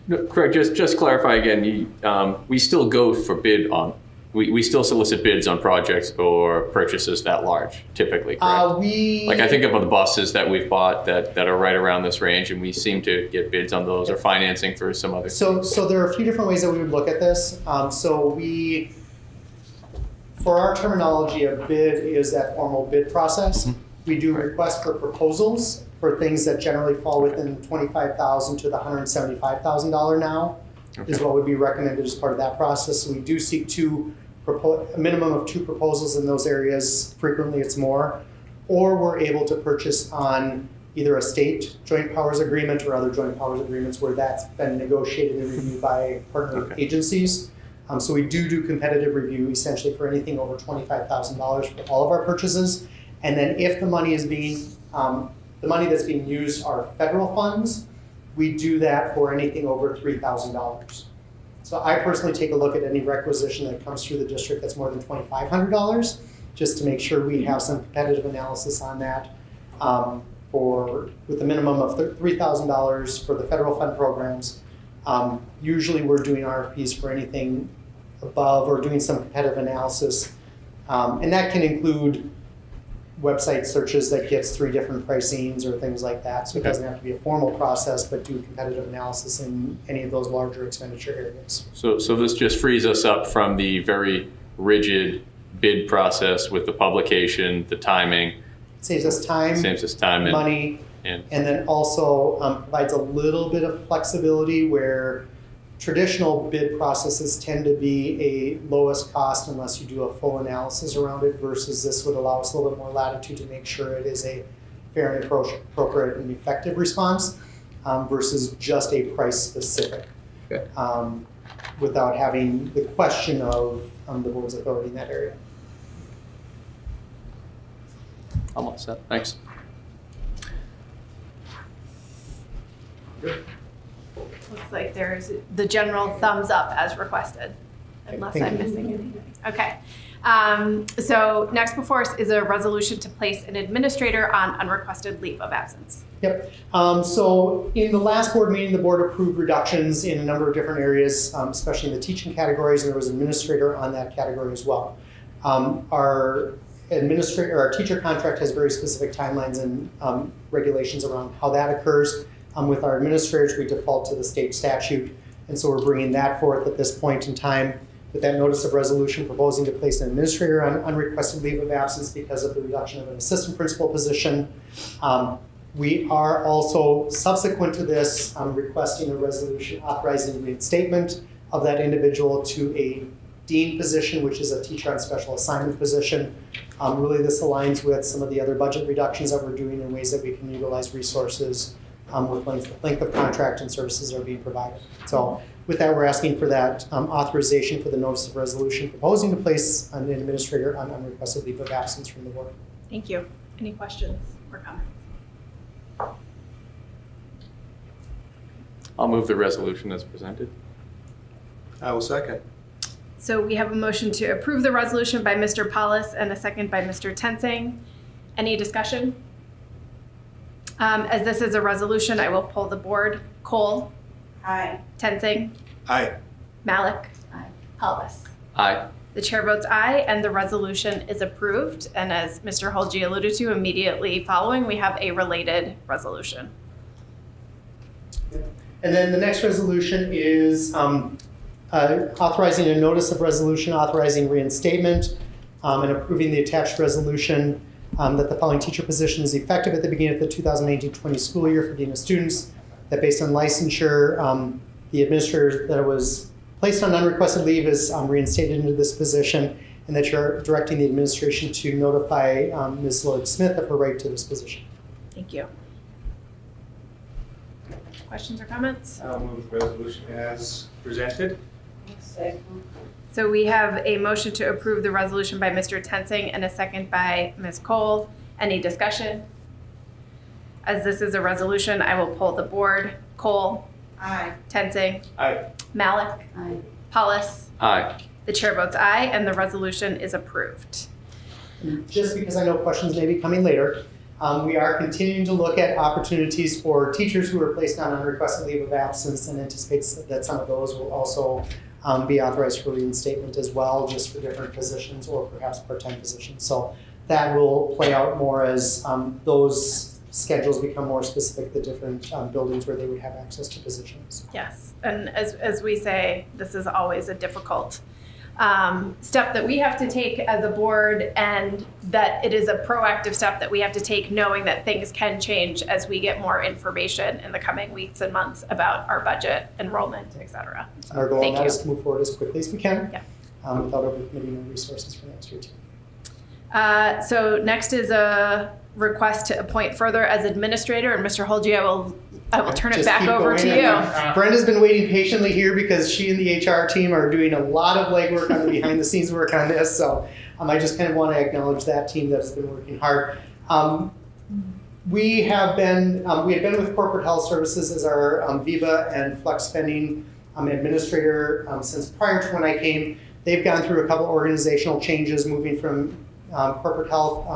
No, Craig, just clarify again, we still go for bid on, we still solicit bids on projects or purchases that large, typically, correct? Like I think of the buses that we've bought that are right around this range, and we seem to get bids on those or financing for some other. So there are a few different ways that we would look at this. For our terminology, a bid is that formal bid process. We do requests for proposals for things that generally fall within $25,000 to the $175,000 now is what would be recommended as part of that process. So we do seek a minimum of 2 proposals in those areas. Frequently it's more. Or we're able to purchase on either a state joint powers agreement or other joint powers agreements where that's been negotiated and reviewed by partner agencies. So we do competitive review essentially for anything over $25,000 for all of our purchases. And then if the money is the money that's being used are federal funds, we do that for anything over $3,000. So I personally take a look at any requisition that comes through the district that's more than $2,500, just to make sure we have some competitive analysis on that. With a minimum of $3,000 for the federal fund programs. Usually we're doing RFPs for anything above or doing some competitive analysis. And that can include website searches that gets 3 different pricings or things like that. So it doesn't have to be a formal process, but do competitive analysis in any of those larger expenditure areas. So this just frees us up from the very rigid bid process with the publication, the timing. Saves us time, and money, and then also provides a little bit of flexibility where traditional bid processes tend to be a lowest cost unless you do a full analysis around it, versus this would allow us a little bit more latitude to make sure it is a fair and appropriate and effective response versus just a price specific without having the question of the board's authority in that area. I'm all set, thanks. Looks like there's the general thumbs up as requested, unless I'm missing anything. Okay. So next before us is a resolution to place an administrator on unrequested leave of absence. Yep. So in the last board meeting, the board approved reductions in a number of different areas, especially in the teaching categories, and there was an administrator on that category as well. Our teacher contract has very specific timelines and regulations around how that occurs. With our administrators, we default to the state statute, and so we're bringing that forth at this point in time with that notice of resolution proposing to place an administrator on unrequested leave of absence because of the reduction of an assistant principal position. We are also, subsequent to this, requesting a resolution authorizing reinstatement of that individual to a dean position, which is a teacher on special assignment position. Really, this aligns with some of the other budget reductions that we're doing in ways that we can utilize resources with length of contract and services that are being provided. So with that, we're asking for that authorization for the notice of resolution proposing to place an administrator on unrequested leave of absence from the board. Thank you. Any questions or comments? I'll move the resolution as presented. I will second. So we have a motion to approve the resolution by Mr. Paulus and a second by Mr. Tensing. Any discussion? As this is a resolution, I will poll the board. Cole? Aye. Tensing? Aye. Malik? Aye. Paulus? Aye. The chair votes aye, and the resolution is approved. And as Mr. Holge alluded to, immediately following, we have a related resolution. And then the next resolution is authorizing a notice of resolution, authorizing reinstatement, and approving the attached resolution that the following teacher position is effective at the beginning of the 2019-20 school year for dean of students, that based on licensure, the administrator that was placed on unrequested leave is reinstated into this position, and that you're directing the administration to notify Ms. Lloyd Smith of her right to this position. Thank you. Questions or comments? I'll move the resolution as presented. So we have a motion to approve the resolution by Mr. Tensing and a second by Ms. Cole. Any discussion? As this is a resolution, I will poll the board. Cole. Aye. Tenzing. Aye. Malik. Aye. Paulus. Aye. The chair votes aye, and the resolution is approved. Just because I know questions may be coming later, we are continuing to look at opportunities for teachers who are placed on unrequested leave of absence and anticipates that some of those will also be authorized for reinstatement as well, just for different positions or perhaps part-time positions. So that will play out more as those schedules become more specific, the different buildings where they would have access to positions. Yes, and as we say, this is always a difficult step that we have to take as a board, and that it is a proactive step that we have to take, knowing that things can change as we get more information in the coming weeks and months about our budget, enrollment, et cetera. So, Our goal thank now you. is to move forward as quickly as we can Yeah. without overcommitting our resources for next year too. So next is a request to appoint further as administrator, and Mr. Holgi, I will turn it Just back keep over going. to you. Brenda's been waiting patiently here because she and the HR team are doing a lot of legwork on the behind the scenes work on this. So I just kind of want to acknowledge that team that has been working hard. We had been with Corporate Health Services as our VIVA and Flex Spending administrator since prior to when I came. They've gone through a couple organizational changes, moving from Corporate Health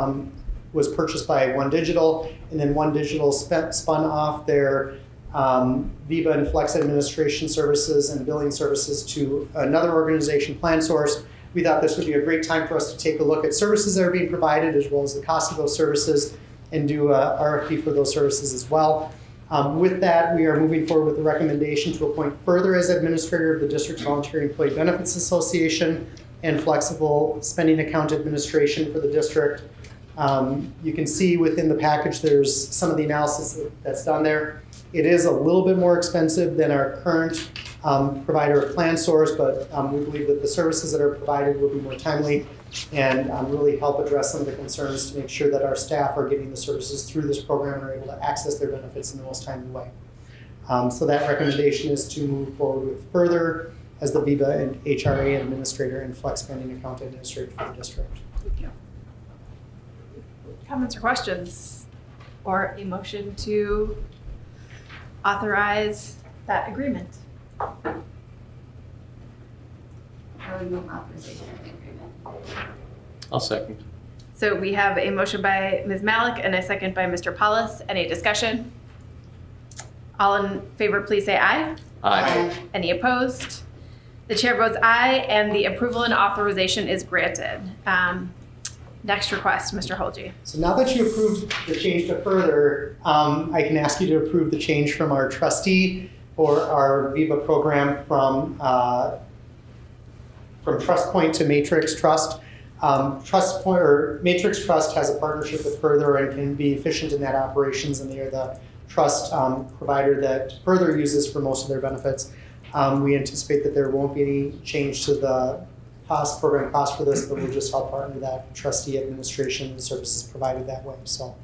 was purchased by One Digital, and then One Digital spun off their Viva and Flex administration services and billing services to another organization, PlanSource. We thought this would be a great time for us to take a look at services that are being provided, as well as the cost of those services, and do a RFP for those services as well. With that, we are moving forward with the recommendation to appoint further as administrator of the District's Voluntary Employee Benefits Association and Flexible Spending Account Administration for the district. You can see within the package there's some of the analysis that's done there. It is a little bit more expensive than our current provider of PlanSource, but we believe that the services that are provided will be more timely and really help address some of the concerns to make sure that our staff are getting the services through this program and are able to access their benefits in the most timely way. So that recommendation is to move forward with further as the VIVA and HRA administrator and Flex Spending Account administrator for the district. Thank you. Comments or questions, or a motion to authorize that agreement? I would move authorization of the agreement. I'll second. So we have a motion by Ms. Malik and a second by Mr. Paulus. Any discussion? All in favor, please say aye. Aye. Any opposed? The chair votes aye, and the approval and authorization is granted. Next request, Mr. Holgi. So now that you approved the change to further, I can ask you to approve the change from our trustee for our Viva program from Trust Point to Matrix Trust. Matrix Trust has a partnership with Further and can be efficient in that operations, and they are the trust provider that Further uses for most of their benefits. We anticipate that there won't be any change to the program cost for this, but we'll just help partner that trustee administration and services provided that way. So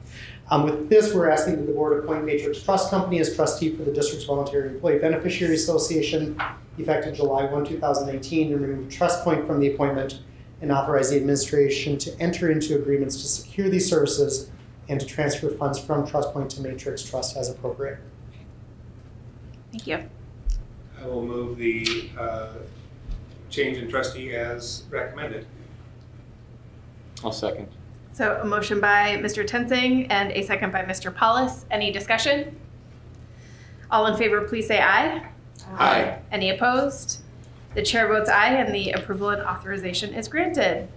with this, we're asking that the board appoint Matrix Trust Company as trustee for the district's Voluntary Employee Beneficiary Association effective July 1, 2019, and remove Trust Point from the appointment and authorize the administration to enter into agreements to secure these services and to transfer funds from Trust Point to Matrix Trust as appropriate. Thank you. I will move the change in trustee as recommended. I'll second. So a motion by Mr. Tenzing and a second by Mr. Paulus. Any discussion? All in favor, please say aye. Aye. Any opposed? The chair votes aye, and the approval and authorization is granted.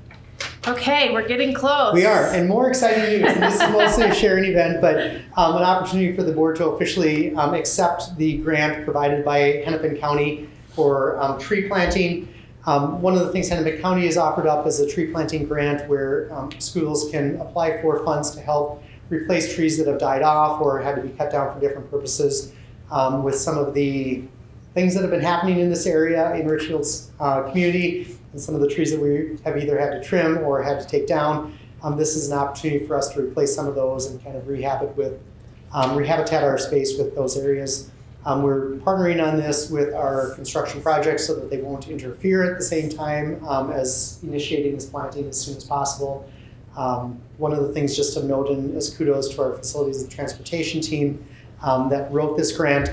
Okay, we're getting close. We are, and more exciting news. And this is mostly a sharing event, but an opportunity for the board to officially accept the grant provided by Hennepin County for tree planting. One of the things Hennepin County has offered up is a tree planting grant where schools can apply for funds to help replace trees that have died off or had to be cut down for different purposes. With some of the things that have been happening in this area in Richfield's community, and some of the trees that we have either had to trim or had to take down, this is an opportunity for us to replace some of those and kind of rehabitat our space with those areas. We're partnering on this with our construction projects so that they won't interfere at the same time as initiating this planting as soon as possible. One of the things just to note, and as kudos to our facilities and transportation team, that wrote this grant.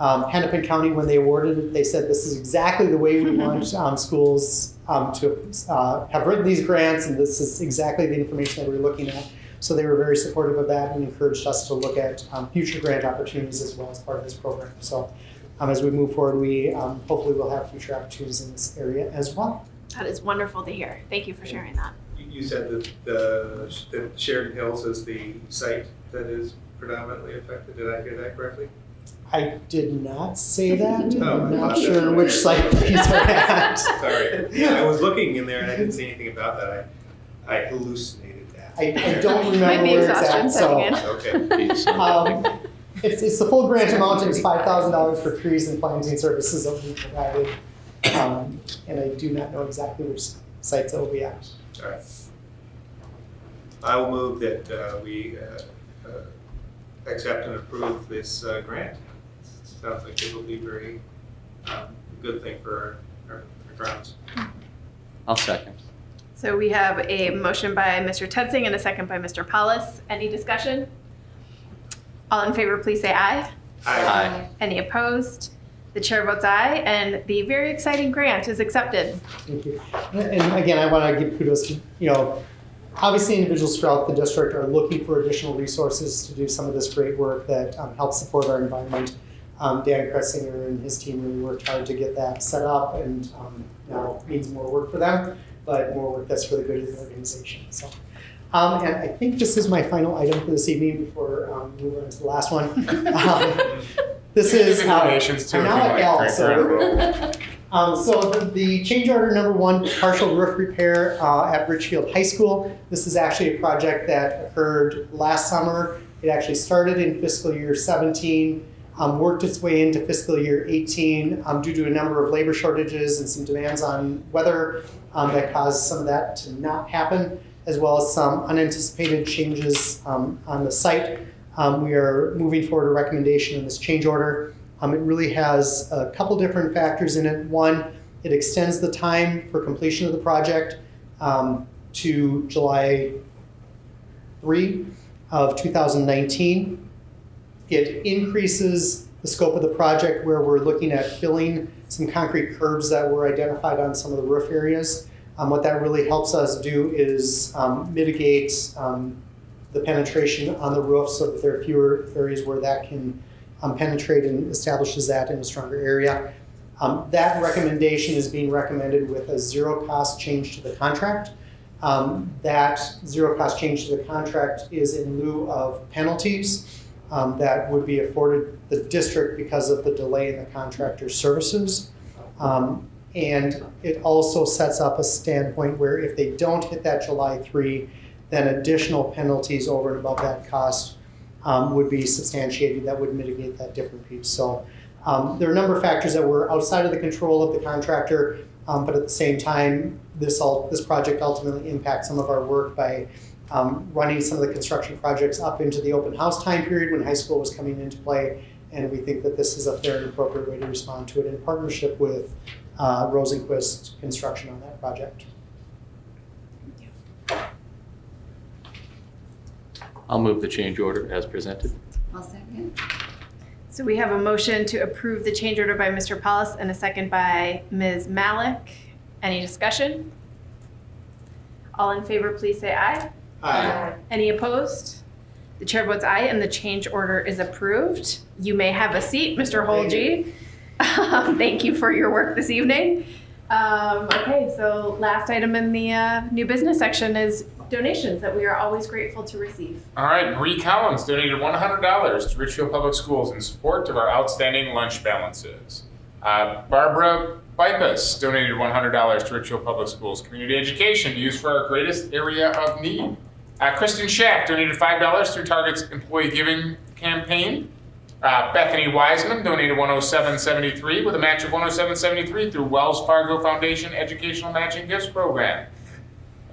Hennepin County, when they awarded it, they said this is exactly the way we want schools to have written these grants, and this is exactly the information that we're looking at. So they were very supportive of that and encouraged us to look at future grant opportunities as well as part of this program. So as we move forward, we hopefully will have future opportunities in this area as well. That is wonderful to hear. Thank you for sharing that. You said that the Sheridan Hills is the site that is predominantly affected. Did I hear that correctly? I did not say that. Oh, I'm not sure which site these are at. Sorry. Yeah, I was looking in there and I didn't see anything about that. I hallucinated that. I don't remember Might be where it's exhaustion at. setting in. Okay. It's the full grant amount is $5,000 for trees and planting services that will be provided. And I do not know exactly which sites it will be at. All right. I will move that we accept and approve this grant. Sounds like it will be a very good thing for our grounds. I'll second. So we have a motion by Mr. Tensing and a second by Mr. Paulus. Any discussion? All in favor, please say aye. Aye. Any opposed? The chair votes aye, and the very exciting grant is accepted. Thank you. And again, I want to give kudos to, obviously individuals throughout the district are looking for additional resources to do some of this great work that helps support our environment. Dan Kressinger and his team really worked hard to get that set up, and now it means more work for them, but more work that's for the good of the organization. So, and I think this is my final item for this evening before we move on to the last one. This is donations too. I'm now at L, so the change order number 1, partial roof repair at Richfield High School. This is actually a project that occurred last summer. It actually started in fiscal year 17, worked its way into fiscal year 18 due to a number of labor shortages and some demands on weather that caused some of that to not happen, as well as some unanticipated changes on the site. We are moving forward a recommendation in this change order. It really has a couple different factors in it. One, it extends the time for completion of the project to July 3 of 2019. It increases the scope of the project where we're looking at filling some concrete curbs that were identified on some of the roof areas. What that really helps us do is mitigate the penetration on the roof so that there are fewer areas where that can penetrate, and establishes that in a stronger area. That recommendation is being recommended with a zero cost change to the contract. That zero cost change to the contract is in lieu of penalties that would be afforded the district because of the delay in the contractor's services. And it also sets up a standpoint where if they don't hit that July 3, then additional penalties over and above that cost would be substantiated that would mitigate that different piece. So there are a number of factors that were outside of the control of the contractor, but at the same time, this project ultimately impacts some of our work by running some of the construction projects up into the open house time period when high school was coming into play. And we think that this is a fair and appropriate way to respond to it in partnership with Rosenquist Construction on that project. I'll move the change order as presented. I'll second. So we have a motion to approve the change order by Mr. Paulus and a second by Ms. Malik. Any discussion? All in favor, please say aye. Aye. Any opposed? The chair votes aye, and the change order is approved. You may have a seat, Mr. Holge. Thank you for your work this evening. Okay, so last item in the new business section is donations that we are always grateful to receive. All right, Marie Collins donated $100 to Richfield Public Schools in support of our outstanding lunch balances. Barbara Bypass donated $100 to Richfield Public Schools Community Education to use for our greatest area of need. Kristen Schack donated $5 through Target's Employee Giving Campaign. Bethany Wiseman donated $107.73 with a match of $107.73 through Wells Fargo Foundation Educational Matching Gifts Program.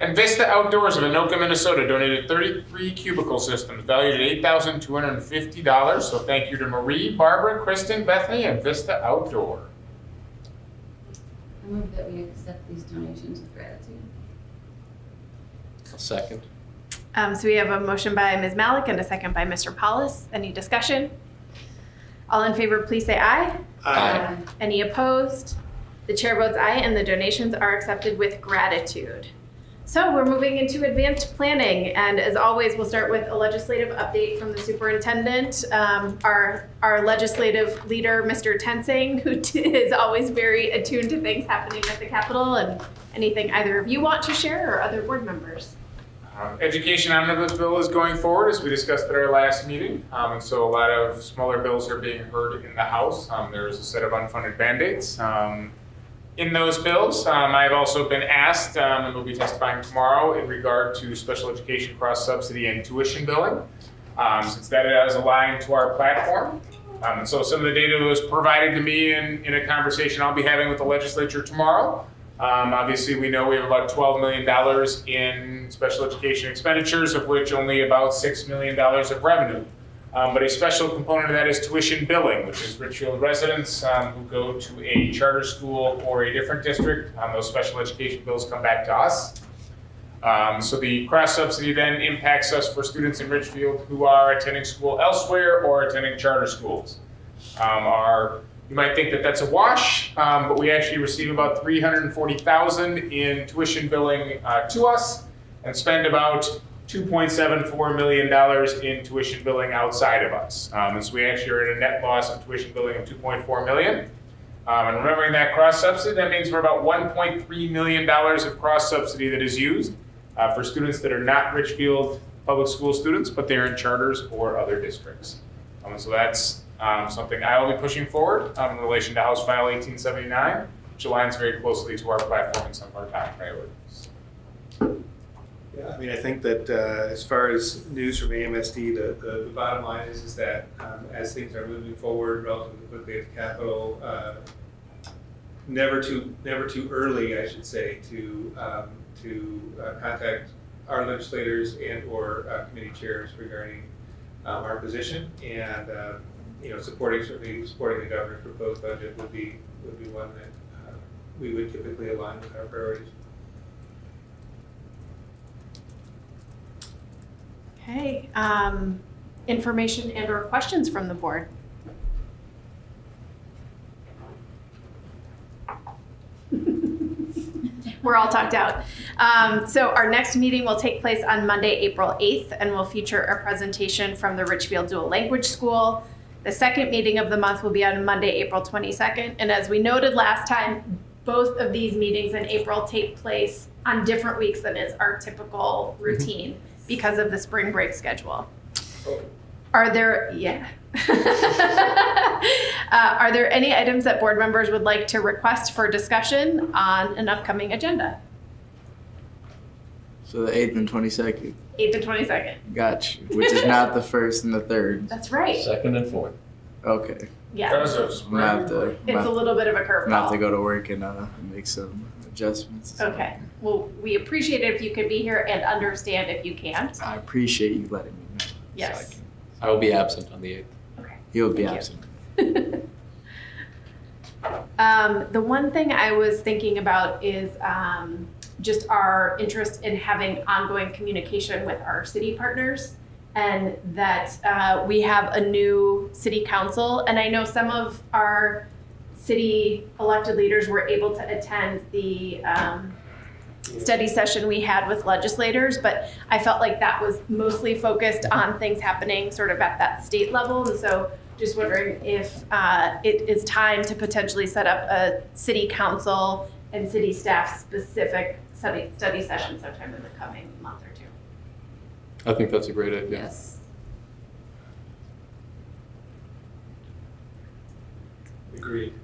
And Vista Outdoors of Anoka, Minnesota donated 33 cubicle systems valued at $8,250. So thank you to Marie, Barbara, Kristen, Bethany, and Vista Outdoor. I move that we accept these donations with gratitude. I'll second. So we have a motion by Ms. Malik and a second by Mr. Paulus. Any discussion? All in favor, please say aye. Aye. Any opposed? The chair votes aye, and the donations are accepted with gratitude. So we're moving into advanced planning, and as always, we'll start with a legislative update from the superintendent. Our legislative leader, Mr. Tensing, who is always very attuned to things happening at the Capitol, and anything either of you want to share or other board members. Education omnibus bill is going forward, as we discussed at our last meeting, and so a lot of smaller bills are being heard in the House. There's a set of unfunded mandates. In those bills, I've also been asked, and will be testifying tomorrow, in regard to special education cross-subsidy and tuition billing, since that is aligned to our platform. And so some of the data was provided to me in a conversation I'll be having with the legislature tomorrow. Obviously, we know we have about $12 million in special education expenditures, of which only about $6 million of revenue. But a special component of that is tuition billing, which is Richfield residents who go to a charter school or a different district. Those special education bills come back to us. So the cross-subsidy then impacts us for students in Richfield who are attending school elsewhere or attending charter schools. You might think that that's a wash, but we actually receive about $340,000 in tuition billing to us and spend about $2.74 million in tuition billing outside of us. And so we actually are at a net loss of tuition billing of $2.4 million. And remembering that cross-subsidy, that means we're about $1.3 million of cross-subsidy that is used for students that are not Richfield public school students, but they're in charters or other districts. So that's something I will be pushing forward in relation to House File 1879, which aligns very closely to our platform and some of our top priorities. Yeah, I mean, I think that as far as news from AMSD, the bottom line is that as things are moving forward relatively quickly at the Capitol, never too early, I should say, to contact our legislators and/or committee chairs regarding our position, and supporting the governor's proposed budget would be one that we would typically align with our priorities. Okay, information and or questions from the board? We're all talked out. So our next meeting will take place on Monday, April 8th, and will feature a presentation from the Richfield Dual Language School. The second meeting of the month will be on Monday, April 22nd. And as we noted last time, both of these meetings in April take place on different weeks than is our typical routine because of the spring break schedule. Are there, are there any items that board members would like to request for discussion on an upcoming agenda? So the 8th and 22nd. 8th and 22nd. Got you. Which is not the 1st and the 3rd. That's right. 2nd and 4th. Okay. Yeah. Those are spring It's a little bit of a curveball. I'm gonna have to go to work and make some adjustments. Okay. Well, we appreciate it if you could be here and understand if you can't. I appreciate you letting me know. Yes. I will be absent on the 8th. Okay. He'll be Thank you. absent. The one thing I was thinking about is just our interest in having ongoing communication with our city partners, and that we have a new city council. And I know some of our city elected leaders were able to attend the study session we had with legislators, but I felt like that was mostly focused on things happening sort of at that state level. And so just wondering if it is time to potentially set up a city council and city staff specific study session sometime in the coming month or two. I think that's a great idea. Yes. Agreed.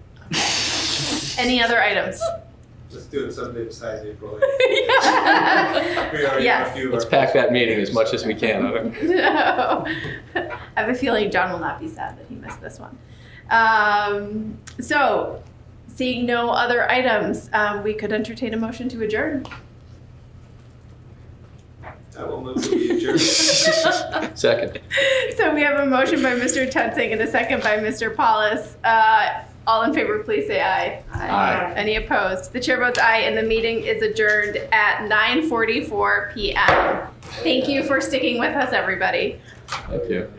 Any other items? Just do it someday besides April 8th. Yes. Let's pack that meeting as much as we can. No. I have a feeling John will not be sad that he missed this one. So, seeing no other items, we could entertain a motion to adjourn. I will move to the adjourn. Second. So we have a motion by Mr. Tensing and a second by Mr. Paulus. All in favor, please say aye. Aye. Any opposed? The chair votes aye, and the meeting is adjourned at 9:44 p.m. Thank you for sticking with us, everybody. Thank you.